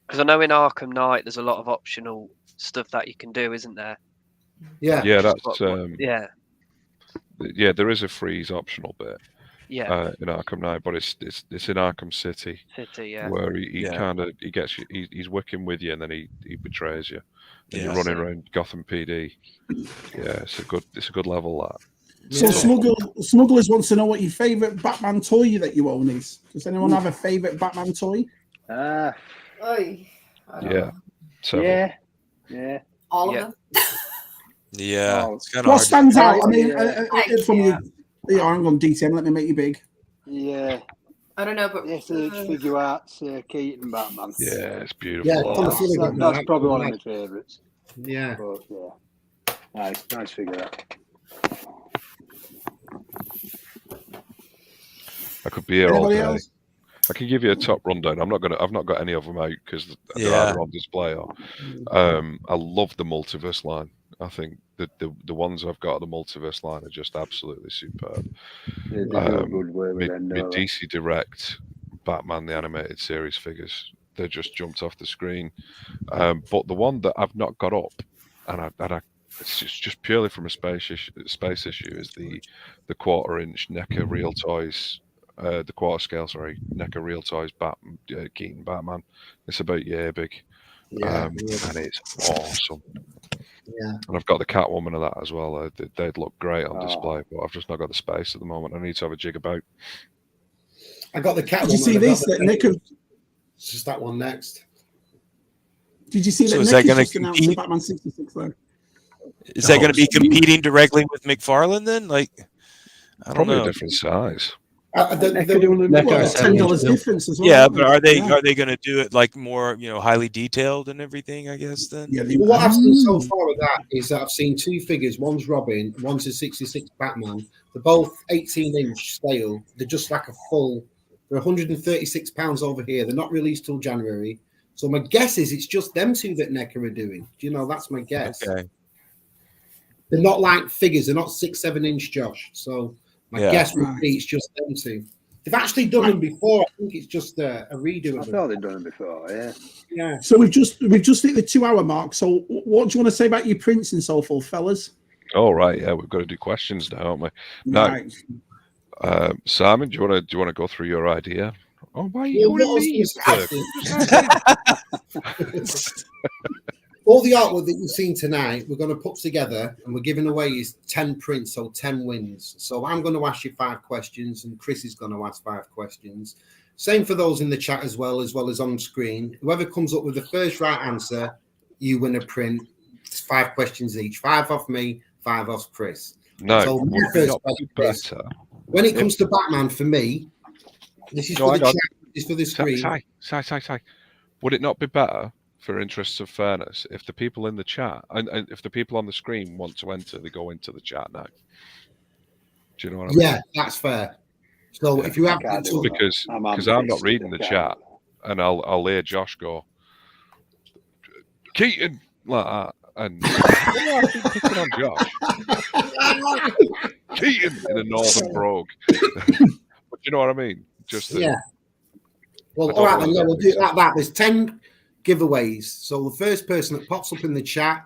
Because I know in Arkham Knight there's a lot of optional stuff that you can do, isn't there? Yeah. Yeah, that's there is a Freeze optional bit. Yeah. in Arkham Knight, but it's in Arkham City. Yeah. Where he Yeah. kind of gets you, he's working with you, and then he betrays you, and you're Yeah. running around Gotham PD. Yeah, it's a good level, that. So Smugglers wants to know what your favourite Batman toy that you own is. Does anyone have a favourite Batman toy? I don't know. Several. Yeah. All of them. Yeah. Oh, It's kind What of hard. stands out? I mean, I from you. can't. Yeah, hang on, DTM. Let me make you big. Yeah. I don't know, but SH Figure Arts Keaton Batman. Yeah, it's beautiful. Yeah, Yeah, that's probably one of my favourites. Yeah. But yeah, nice figure out. I could be here all Anybody day. else? I can give you a top rundown. I've not got any of them out because they're Yeah. either on display or. I love the multiverse line. I think the ones I've got at the multiverse line are just absolutely superb. They do a good work with them. My DC Direct Batman the Animated Series figures, they just jumped off the screen. But the one that I've not got up, and it's just purely from a space issue, is the 1/4-inch NECA Real Toys. The quarter scale, NECA Real Toys Keaton Batman. It's about big, and it's awesome. Yeah, and I've got the Catwoman of that as well. They'd look great on display, but I've just not got the space at the moment. I need to have a jig about. I got the Catwoman. Did you see this? That Nick? It's just that one next. Did you see So that? is Nick that gonna just announced the compete? Batman 66 though? Is that going to be competing directly with McFarlane then? Like, I don't Probably know. a different size. $10 difference as well. Yeah, but are they going to do it like more, highly detailed and everything? I guess then. Yeah. Well, what I've seen so far with that is that I've seen two figures. One's Robin, one's a 66 Batman. They're both 18-inch scale. They're just like a full. They're £136 over here. They're not released till January. So my guess is it's just them two that NECA are doing. That's my guess. Okay. They're not like figures. They're not 6-7-inch, Josh. So my guess would be it's just them two. They've actually done them before. I think it's just a redo of them. I thought they'd done them before, yeah. Yeah. So we've just hit the 2-hour mark. So what do you want to say about your prints and so forth, fellas? Oh right, yeah, we've got to do questions now, haven't we? Right. Now, Simon, do you want to go through your idea? Oh, why are you me? All the artwork that you've seen tonight, we're going to put together, and we're giving away is 10 prints, so 10 wins. So I'm going to ask you 5 questions, and Chris is going to ask 5 questions. Same for those in the chat as well as on screen. Whoever comes up with the first right answer, you win a print. It's 5 questions each. 5 off me, 5 off Chris. No, so my first question is, when it comes to Batman, for me, this is for the chat, this is for the screen. Say. Would it not be better, for interests of fairness, if the people in the chat and if the people on the screen want to enter, they go into the chat now? Do you know what I mean? Yeah, that's fair. So if you have because I'm not reading the chat, and I'll hear Josh go Keaton like that, and I keep picking on Josh. Keaton in a northern brogue. But you know what I mean? Just Well, all right, then, we'll do it like that. There's 10 giveaways. So the first person that pops up in the chat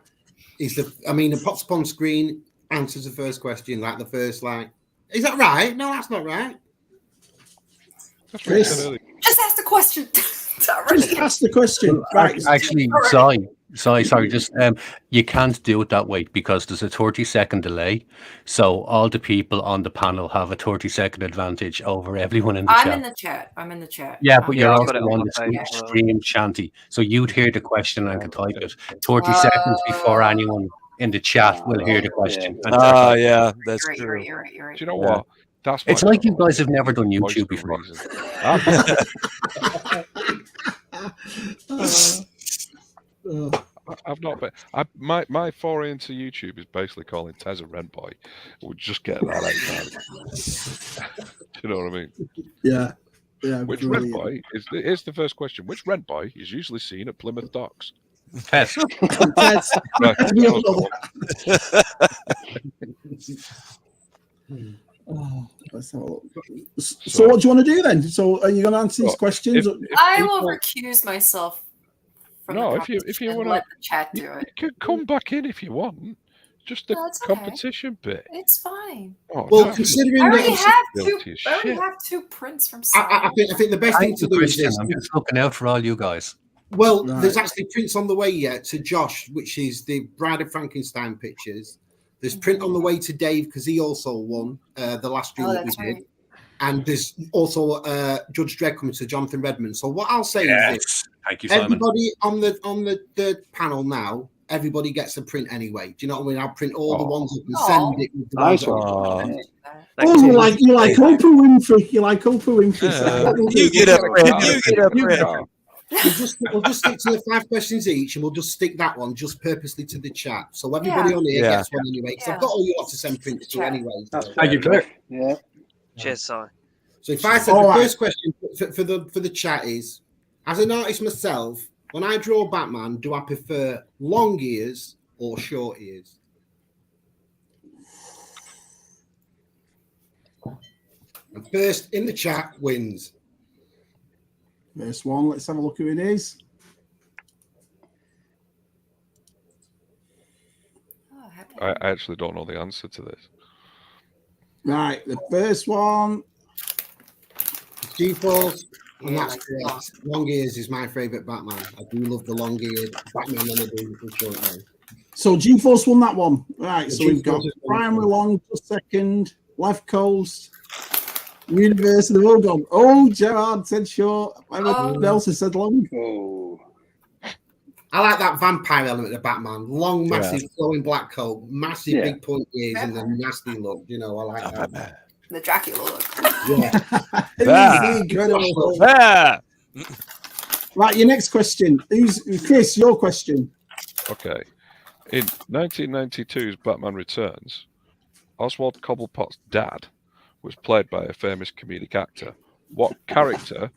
is it pops up on screen, answers the first question, like the first is that right? No, that's not right. That's what I said earlier. Just ask the question. Just ask the question. Right. Actually, sorry, just you can't do it that way because there's a 30-second delay. So all the people on the panel have a 30-second advantage over everyone in the chat. I'm in the chat. Yeah, but you're also got it on the stream, Shanty. So you'd hear the question and can type it 30 seconds before anyone in the chat will hear the question. Yeah, that's true. You're right. Do you know what? That's it's like you guys have never done YouTube before. I've not been. My foray into YouTube is basically calling Tez a rent boy. We'll just get that out. Do you know what I mean? Yeah. Which rent boy is? Here's the first question. Which rent boy is usually seen at Plymouth Docks? Tez. Right. Let's have a look. So what do you want to do then? So are you going to answer these questions? I will recuse myself from if you want to let the chat do it. You can come back in if you want. just the competition bit. It's fine. Oh, Well, no. considering I already Guilty as shit. have two prints from. I think the best thing to do is this. I'm just looking out for all you guys. Well, Right. there's actually prints on the way yet to Josh, which is the Bride of Frankenstein pictures. There's print on the way to Dave because he also won the last stream that we did. Right. And there's also Judge Dredd coming to Jonathan Redmond. So what I'll say is this: Thank you, Simon. everybody on the panel now, everybody gets a print anyway. Do you know what I mean? I'll print all the ones up and send it. With the Nice ones one. Oh, you like Oprah Winfrey. You like Oprah Winfrey. You get a print. You get a print. We'll just stick to the 5 questions each, and we'll just stick that one just purposely to the chat. So everybody on here gets one anyway. Because I've got all you lot to send prints to anyway. So. Thank you, Claire. Yeah. Cheers, Si. So if I said the first question for the chat is, as an artist myself, when I draw Batman, do I prefer long ears or short ears? And first in the chat wins. First one. Let's have a look who it is. I actually don't know the answer to this. Right, the first one. G-Force, and that's correct. Long ears is my favourite Batman. I do love the long eared Batman than I do the short hair. So G-Force won that one. Right, so we've got G-Force is primary long, just second, left coast, universe, and they've all gone. Oh, Gerard said short. Everyone else has said long. Oh. I like that vampire element of Batman. Long, massive, flowing black coat, massive, big point ears, and the nasty look. You know, I like that. The Dracula look. Yeah. Incredible. Ah. Right, your next question. Who's Chris? Your question. Okay. In 1992's Batman Returns, Oswald Cobblepot's dad was played by a famous comedic actor. What character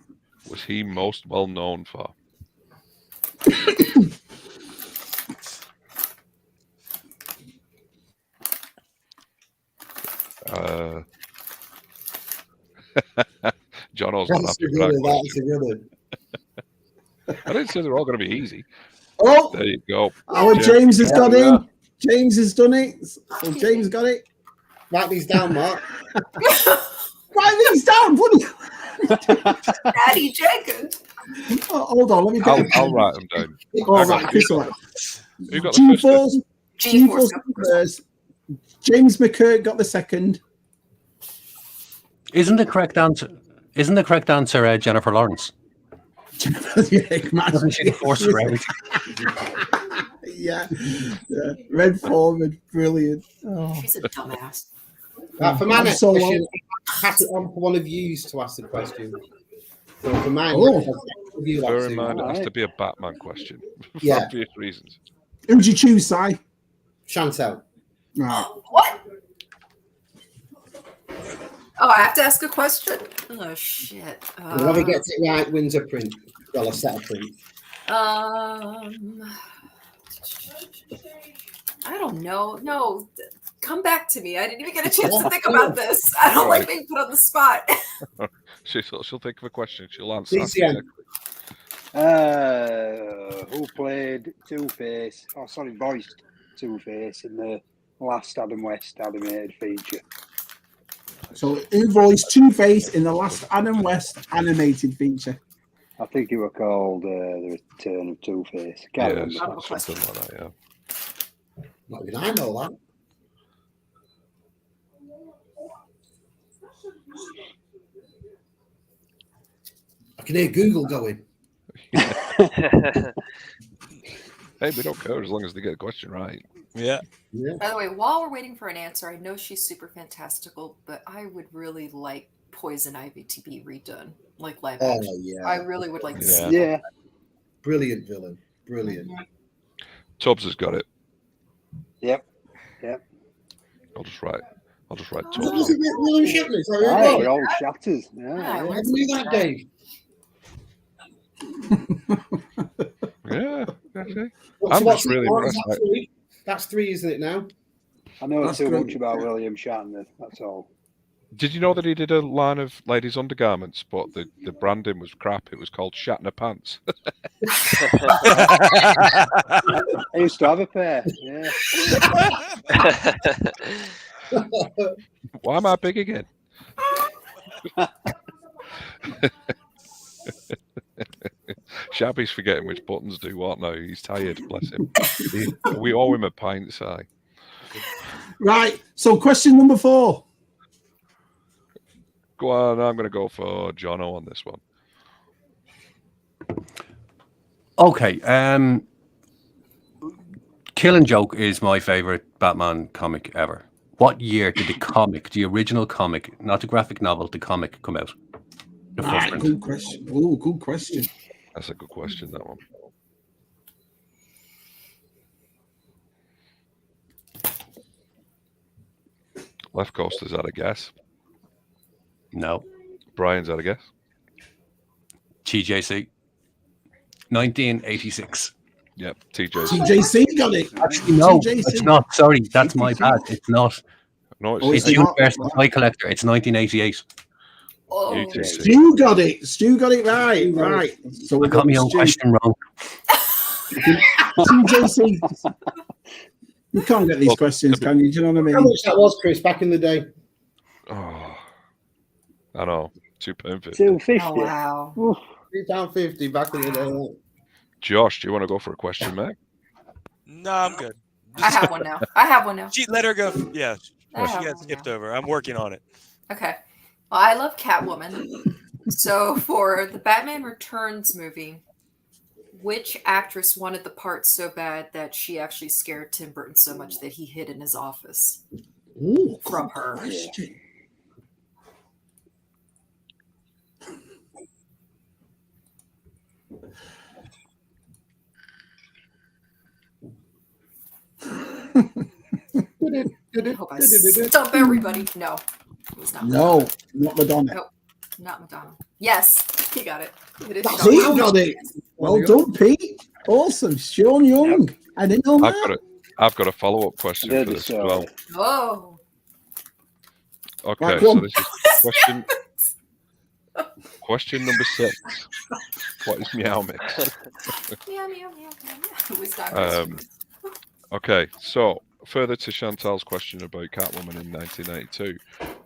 was he most well known for? John O's not happy with that. I didn't say they're all going to be easy. Oh, there you go. Our James has got in. James has done it. So James got it. Write these down, Mark. Write these down, buddy. Daddy Jenkins. Oh, hold on, let me get I'll write them down. All right, Chris. Who got the first? G-Force first. James McCurk got the second. Isn't the correct answer Jennifer Lawrence? Doesn't she force for everything? yeah. Red Foreman, brilliant. Oh. She's a dumbass. For my next question, pass it on for one of you to ask the question. So for mine, bear in mind, it has to be a Batman question for obvious reasons. Who'd you choose, Si? Chantel. Right. What? Oh, I have to ask a question? Oh, shit. Whoever gets it right wins a print. Well, a set of prints. I don't know. No, come back to me. I didn't even get a chance to think about this. I don't like being put on the spot. She'll think of a question. She'll answer. Who played Two-Face? Oh, sorry, voiced Two-Face in the last Adam West animated feature? So, who voiced Two-Face in the last Adam West animated feature? I think it was called The Return of Two-Face. Can't remember. Something like that, yeah. Not even I know that. I can hear Google going. Hey, we don't care as long as they get a question right. Yeah. By the way, while we're waiting for an answer, I know she's super fantastical, but I would really like Poison Ivy to be redone, like live action. Yeah. I really would like to see that. Brilliant villain. Brilliant. Tubbs has got it. Yep. I'll just write Tubbs. Was it William Shatner? We're all shatters. Yeah. I knew that, Dave. Yeah. Okay. What's really impressed. That's 3, isn't it now? I know too much about William Shatner. That's all. Did you know that he did a line of ladies' undergarments, but the branding was crap? It was called Shatner Pants. I used to have a pair. Yeah. Why am I big again? Shabby's forgetting which buttons do what now. He's tired, bless him. We owe him a pint, Si. Right. So question number 4. Go on, I'm going to go for Jono on this one. Okay. Killing Joke is my favorite Batman comic ever. What year did the original comic, not the graphic novel, the comic come out? Good question. Oh, good question. That's a good question, that one. Left Coast, is that a guess? No. Brian's that a guess? TJC. 1986. Yep, TJC. TJC got it. Actually, no, TJC. it's not. Sorry, that's my bad. It's not. No, It's Universal Toy Collector. It's 1988. Oh, Stu got it. Stu got it right. Right. So I got my own question wrong. TJC. You can't get these questions, can you? Do you know what I mean? How much that was, Chris, back in the day? Oh, I know. £2.50. $2.50. oh wow. £3.50 back in the day. Josh, do you want to go for a question, mate? No, I'm good. I have one now. I have one now. Let her go. Yeah, I she have got one skipped now. over. I'm working on it. Okay. Well, I love Catwoman. So for the Batman Returns movie, which actress wanted the part so bad that she actually scared Tim Burton so much that he hid in his office from her? Question. I hope I stump everybody. No, it was not. No, not Madonna. Nope, not Madonna. Yes, he got it. It is That's Sean it, Young. got it. Well done, Pete. Awesome. Sean Young. I didn't know that. I've got a follow-up question for this as well. Oh. Okay, Right, so this is question number 6. What is Meow Mix? Meow, meow, meow, meow, meow. It was not Okay, so further to Chantal's question about Catwoman in 1982,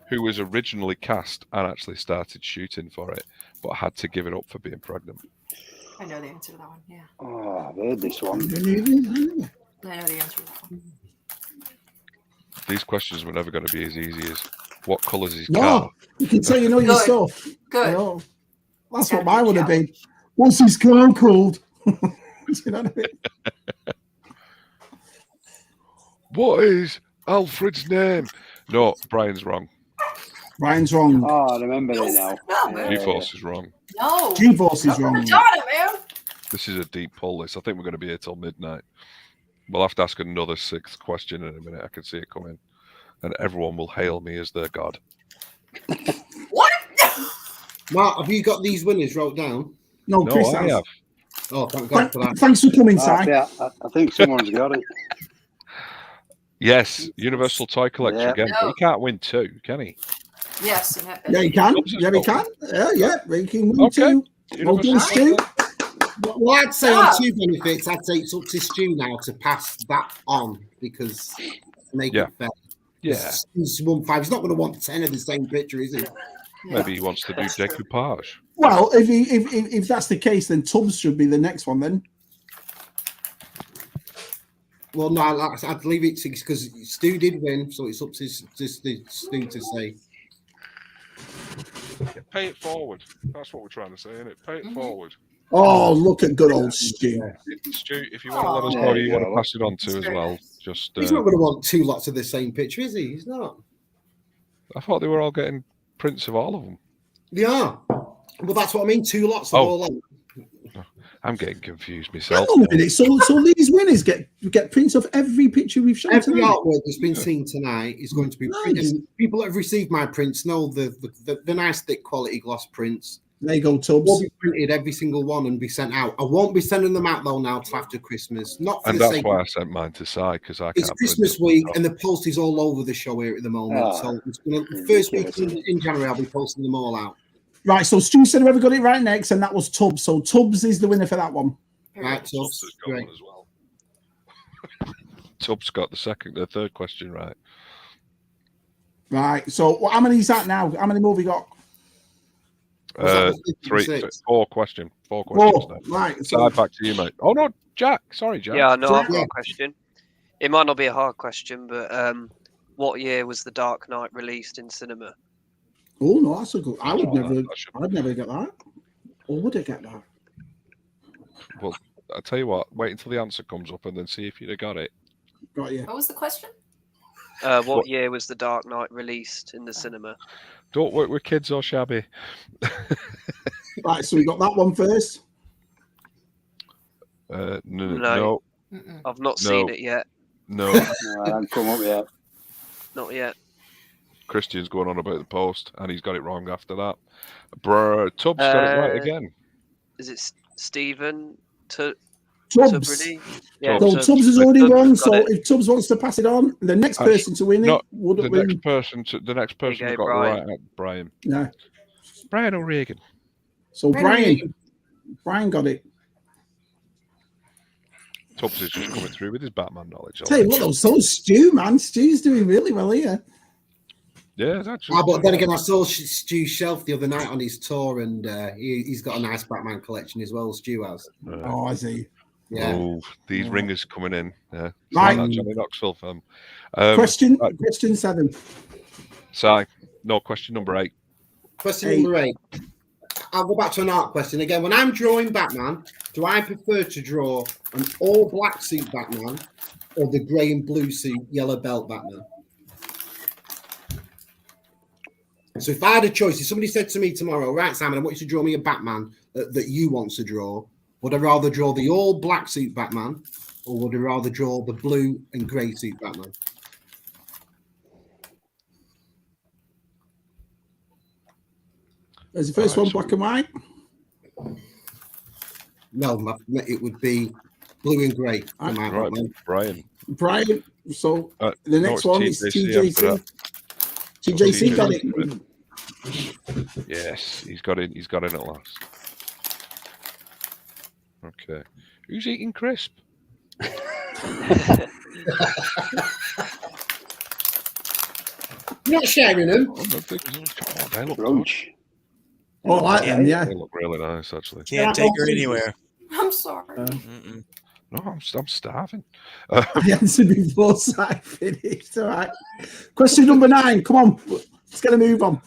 who was originally cast and actually started shooting for it, but had to give it up for being pregnant. I know the answer to that one. Yeah, Oh, I've heard this one. I know the answer to that one. These questions were never going to be as easy as what colours is No, car? you can say you know your stuff. Good. You know, that's Gotta what mine be would have Cal. been. What's his car called? You know what I mean? What is Alfred's name? No, Brian's wrong. Brian's wrong. Oh, I remember it now. No, man. G-Force is wrong. No. G-Force is wrong. Madonna, man. This is a deep pull list. I think we're going to be here till midnight. We'll have to ask another 6th question in a minute. I can see it coming. And everyone will hail me as their god. What? Mark, have you got these winners wrote down? No, No, Chris I has. have. Oh, thank God for that. Thanks for coming, Si. Yeah, I think someone's got it. Yes, Universal Toy Collector Yeah. again. But he can't win 2, can he? Yes. And that, Yeah, he can. Yeah, he can. Yeah, he can win too. Well done, Stu. Well, I'd say on 2 benefits, I'd say it's up to Stu now to pass that on because make it fair. Yeah. He's 1-5. He's not going to want 10 of the same picture, is he? Maybe he wants to do decoupage. Well, if that's the case, then Tubbs should be the next one then. Well, no, I'd leave it because Stu did win, so it's up to Stu to say. Pay it forward. That's what we're trying to say, isn't it? Pay it forward. Oh, look at good old Stu. Stu, if you want to let us know who you want to pass it on to as well, just... He's not going to want 2 lots of the same picture, is he? He's not. I thought they were all getting prints of all of them. They are. Well, that's what I mean. 2 lots of all of them. I'm getting confused myself. Hang on a minute. So these winners get prints of every picture we've shown Every tonight. artwork that's been seen tonight is going to be printed. And people that have received my prints know the nice thick quality gloss prints. There you go, Tubbs. Will be printed every single one and be sent out. I won't be sending them out though now till after Christmas. Not for And the that's sake. why I sent mine to Si, because I It's can't. Christmas week and the post is all over the show here at the moment. Oh, So it's gonna, the first week in January, I'll be posting them all out. Right, so Stu said whoever got it right next, and that was Tubbs. So Tubbs is the winner for that one. Right, Tubbs Tubbs. has got Great. one as well. Tubbs got the third question right. Right. So how many is that now? How many more have we got? Four questions. Four. Now. Right. So back to you, mate. Oh no, Jack. Sorry, Jack. Yeah, no, I've got Yeah. a question. It might not be a hard question, but what year was The Dark Knight released in cinema? Oh no, that's a good. I'd never get that. Or would I get that? Well, I'll tell you what. Wait until the answer comes up and then see if you'd have got it. Got you. What was the question? What year was The Dark Knight released in the cinema? Don't work with kids or Shabby. Right, so we got that one first. No. I've not seen it yet. No. No, I haven't come up yet. Not yet. Christian's going on about the post, and he's got it wrong after that. Tubbs got it right again. Is it Stephen Tubbs. Yeah, So Tubbs has already Tubbs won. has got So it. if Tubbs wants to pass it on, the next person to win it would The have been. The next person go, got Brian. right. Brian. Yeah. Brian O'Regan. So Brian got it. Tubbs is just coming through with his Batman knowledge. Tell you what, so Stu, man, Stu's doing really well here. Yeah, that's true. But then again, I saw Stu's shelf the other night on his tour, and he's got a nice Batman collection as well. Stu has. Oh, I see. Yeah. Oh, these ringers coming in. Yeah. Right. That Johnny Knoxville film. Question 7. Sorry. No, question number 8. Question number 8. I'll go back to an art question again. When I'm drawing Batman, do I prefer to draw an all black suit Batman or the grey and blue suit, yellow belt Batman? So if I had a choice, if somebody said to me tomorrow, right, Simon, I want you to draw me a Batman that you want to draw, would I rather draw the all black suit Batman or would I rather draw the blue and grey suit Batman? There's the first one, black and white. No, it would be blue and grey. Right, Brian. So the next one is TJC. TJC got it. Yes, he's got in. He's got in at last. Okay, who's eating crisp? You're not sharing them. They look Brunch. Oh, I like them, yeah. They look really nice, actually. Can't take her anywhere. I'm sorry. No, I'm starving. I answered before I finished. All right. Question number 9. Come on. Let's get a move on.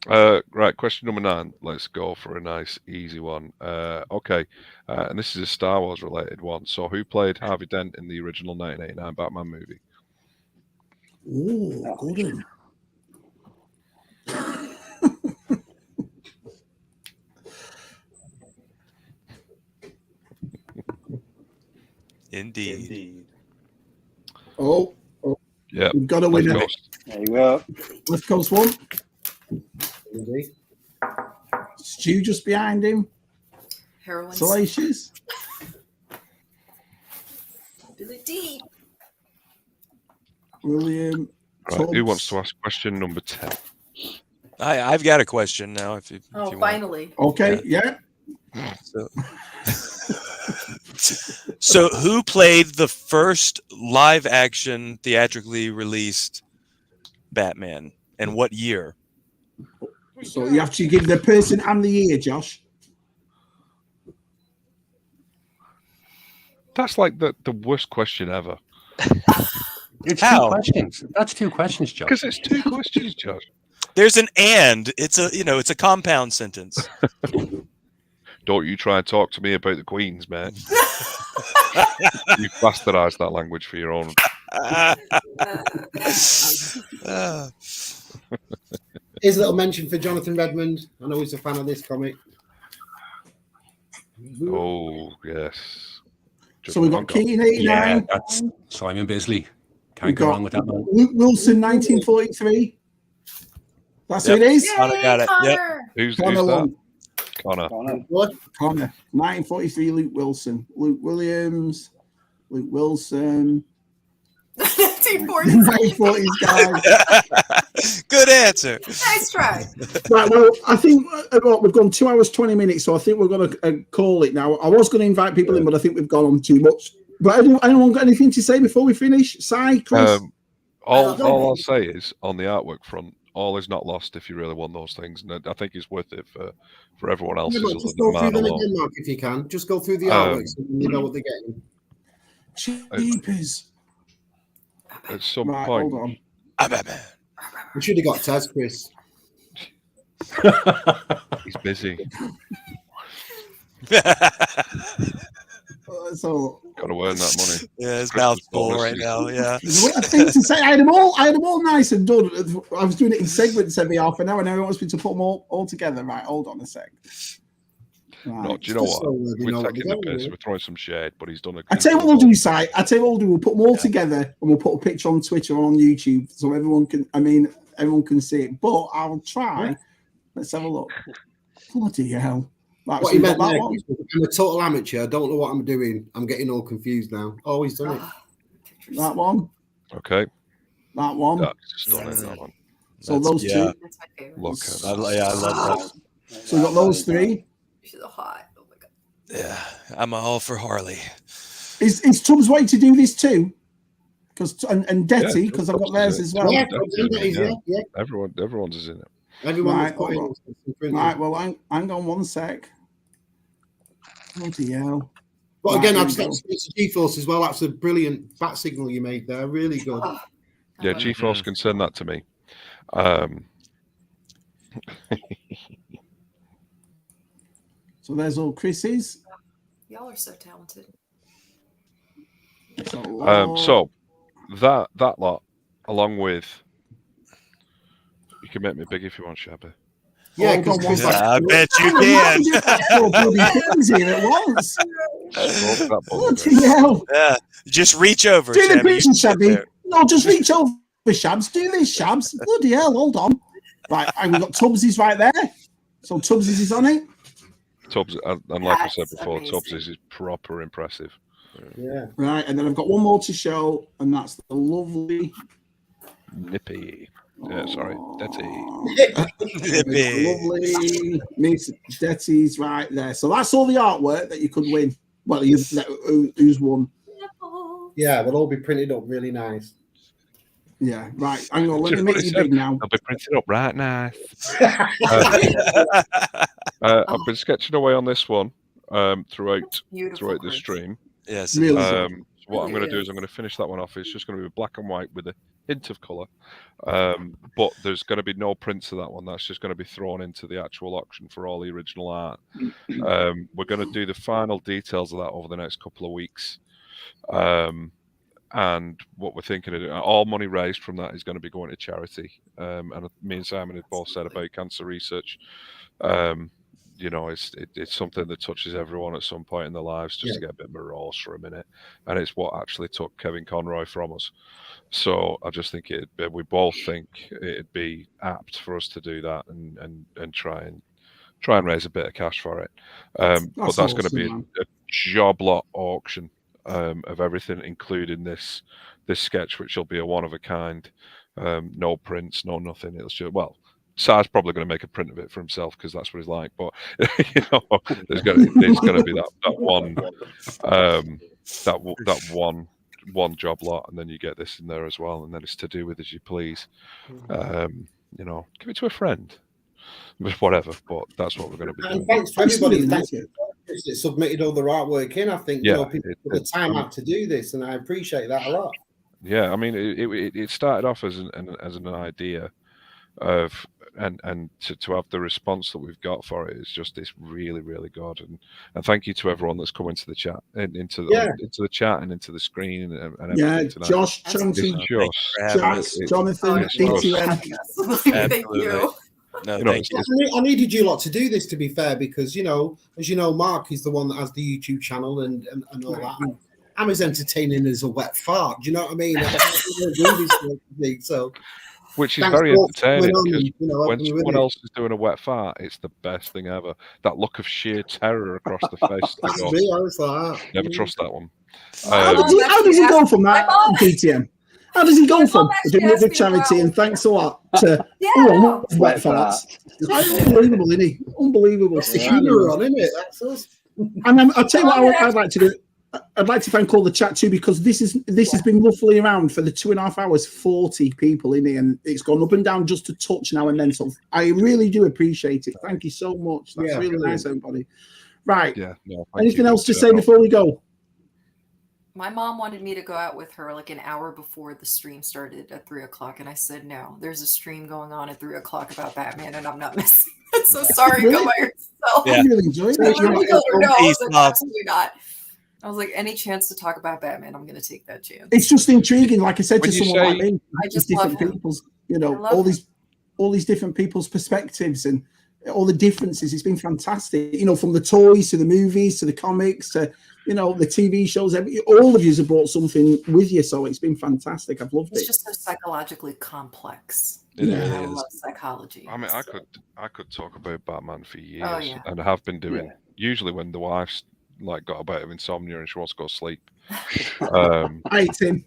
Right, question number 9. Let's go for a nice, easy one. Okay, and this is a Star Wars related one. So, who played Harvey Dent in the original 1989 Batman movie? Oh, good one. Indeed. Oh, yeah. We've got a winner. There you go. Left Coast one. Indeed. Stu just behind him. Heroin. Salacious. Billy D. William. Right, who wants to ask question number 10? I've got a question now. If you finally. Okay, yeah. So who played the first live action theatrically released Batman and what year? So you have to give the person and the year, Josh. That's like the worst question ever. It's How? 2 questions. That's 2 questions, Josh. Because it's 2 questions, Josh. There's an and. It's a compound sentence. Don't you try and talk to me about the Queens, man. You bastardized that language for your own. Here's a little mention for Jonathan Redmond. I know he's a fan of this comic. Oh, yes. So we've got Keaton 89. Yeah, that's Simon Bisley. Can't go wrong with that man. Luke Wilson 1943. That's who it is. Connor got it. Yep. Who's Connor that? won. Connor. What? Connor. 1943 Luke Wilson. Luke Williams. Luke Wilson. 1940s. 1940s guys. Good answer. Nice try. Right, well, I think we've gone 2 hours 20 minutes, so I think we're going to call it now. I was going to invite people in, but I think we've gone on too much. But anyone got anything to say before we finish? Si, Chris? All I'll say is, on the artwork front, all is not lost if you really want those things, and I think it's worth it for everyone else. Just go through them again, Mark, if you can. Just go through the artwork so you know what they're getting. Jeepers. At some point, hold on. We should have got Taz, Chris. He's busy. So got to earn that money. Yeah, his mouth's full right now. Yeah. I think to say I had them all nice and done. I was doing it in segments every half an hour. Now he wants me to put them all together. Right, hold on a sec. Right. No, do you know what? We're taking the piss. We're throwing some shade, but he's done a. I tell you what we'll do, Si. I tell you what we'll do. We'll put them all together and we'll put a picture on Twitter or on YouTube so everyone can. Everyone can see it. But I'll try. Yeah. Let's have a look. Bloody hell! Right, what he meant there, I'm a total amateur. I don't know what I'm doing. I'm getting all confused now. Oh, he's done it. That one. Okay. That one. That's just done it. That one. So those two. That's my favorite. Look. I love that. So we got those three. She's hot. Oh my god. Yeah, I'm all for Harley. Is Tubbs wanting to do this too? Because and Detty, because I've got theirs as well. Yeah. Everyone's is in it. Everyone. Right. Well, hang on one sec. Bloody hell. But again, I've got G-Force as well. That's a brilliant bat signal you made there. Really good. Yeah, G-Force can send that to me. So there's all Chris's. Y'all are so talented. So that lot, along with, you can make me big if you want, Shabby. Yeah, I bet you can. Yeah, just reach over. Do the picture, Shabby. No, just reach over, Shabs. Do this, Shabs. Bloody hell, hold on. Right, and we've got Tubbs's right there. So Tubbs's is on it. Tubbs, and like I said before, Tubbs's is proper impressive. Yeah. Right, and then I've got one more to show, and that's the lovely Nippy. Yeah, sorry, Detty. Lovely Miss Detty's right there. So that's all the artwork that you could win. Well, who's won? Yeah, they'll all be printed up really nice. Yeah, right. Hang on, let me make you big now. They'll be printed up right nice. I've been sketching away on this one throughout the stream. Yes. Really so what I'm going to do is I'm going to finish that one off. It's just going to be black and white with a hint of colour. But there's going to be no prints of that one. That's just going to be thrown into the actual auction for all the original art. We're going to do the final details of that over the next couple of weeks. And what we're thinking of, all money raised from that is going to be going to charity. And me and Simon had both said about cancer research. You know, it's something that touches everyone at some point in their lives, just to get a bit morose for a minute. And it's what actually took Kevin Conroy from us. So I just think we both think it'd be apt for us to do that and try and raise a bit of cash for it. But that's awesome, going to be a job lot auction of everything, including this sketch, which will be a one of a kind. No prints, no nothing. It'll just, well, Sar's probably going to make a print of it for himself because that's what he's like. But you know, there's going to be that one job lot, and then you get this in there as well, and then it's to do with as you please. You know, give it to a friend, whatever. But that's what we're going to be doing. And thanks for everybody that submitted all their artwork in. I think you know, people put the time out to do this, and I appreciate that a lot. Yeah, I mean, it started off as an idea of. And to have the response that we've got for it is just this really, really good. And thank you to everyone that's come into the chat, into the chat and into the screen and everything tonight. Josh, Chunky, Jonathan, thank you. No, you know, I needed you lot to do this, to be fair, because you know, as you know, Mark is the one that has the YouTube channel and all that. I'm as entertaining as a wet fart. Do you know what I mean? So. Which is very entertaining because when someone else is doing a wet fart, it's the best thing ever. That look of sheer terror across the face. That's me, I was like, never trust that one. How does it go from that, DTM? How does he go My from mom actually doing asked the me to go charity out and with thanks her. a lot to Yeah, wet farts? Unbelievable, isn't he? Unbelievable. That's the humour on, isn't it? That's us. And I'll tell you what I'd like to do. I'd like to thank all the chat too, because this has been roughly around for the 2.5 hours, 40 people in here, and it's gone up and down just a touch now and then. So I really do appreciate it. Thank you so much. That's really nice, everybody. Right. Yeah. No, anything else to say before we go? My mom wanted me to go out with her like an hour before the stream started at 3 o'clock, and I said no. There's a stream going on at 3 o'clock about Batman, and I'm not missing it. So sorry, go by yourself. I really enjoyed I it. was like, absolutely not. I was like, any chance to talk about Batman, I'm going to take that chance. It's just intriguing, like I said When to you someone like say- me. I just different love him. people's, I love all him. these different people's perspectives and all the differences. It's been fantastic. From the toys to the movies to the comics to the TV shows. All of you have brought something with you, so it's been fantastic. I've loved It's it. just so psychologically complex. It I is. love psychology. I mean, so. I could talk about Batman for years, Oh, yeah. and I have been doing. Usually, when the wife's like got a bit of insomnia and she wants to go to sleep, I hate him.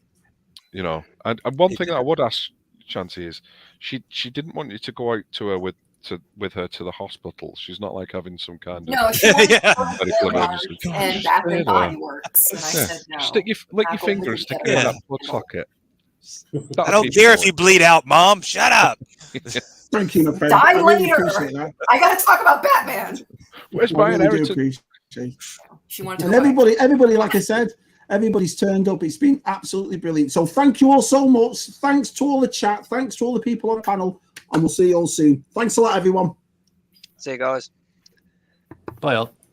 And one thing that I would ask Chanty is, she didn't want you to go out to her with her to the hospital. She's not like having some kind of No, she wanted to medical go to emergency. and Bath and Body Works, and I said no. Lick your finger and stick it in that blood socket. I don't care if you bleed out, Mom. Shut up. Thank you, my friend. Die I really later. appreciate that. I got to talk about Batman. Where's I my really do inheritance? appreciate. She wanted to And go back. everybody, like I said, everybody's turned up. It's been absolutely brilliant. So thank you all so much. Thanks to all the chat. Thanks to all the people on the panel. And we'll see you all soon. Thanks a lot, everyone. See you guys. Bye all.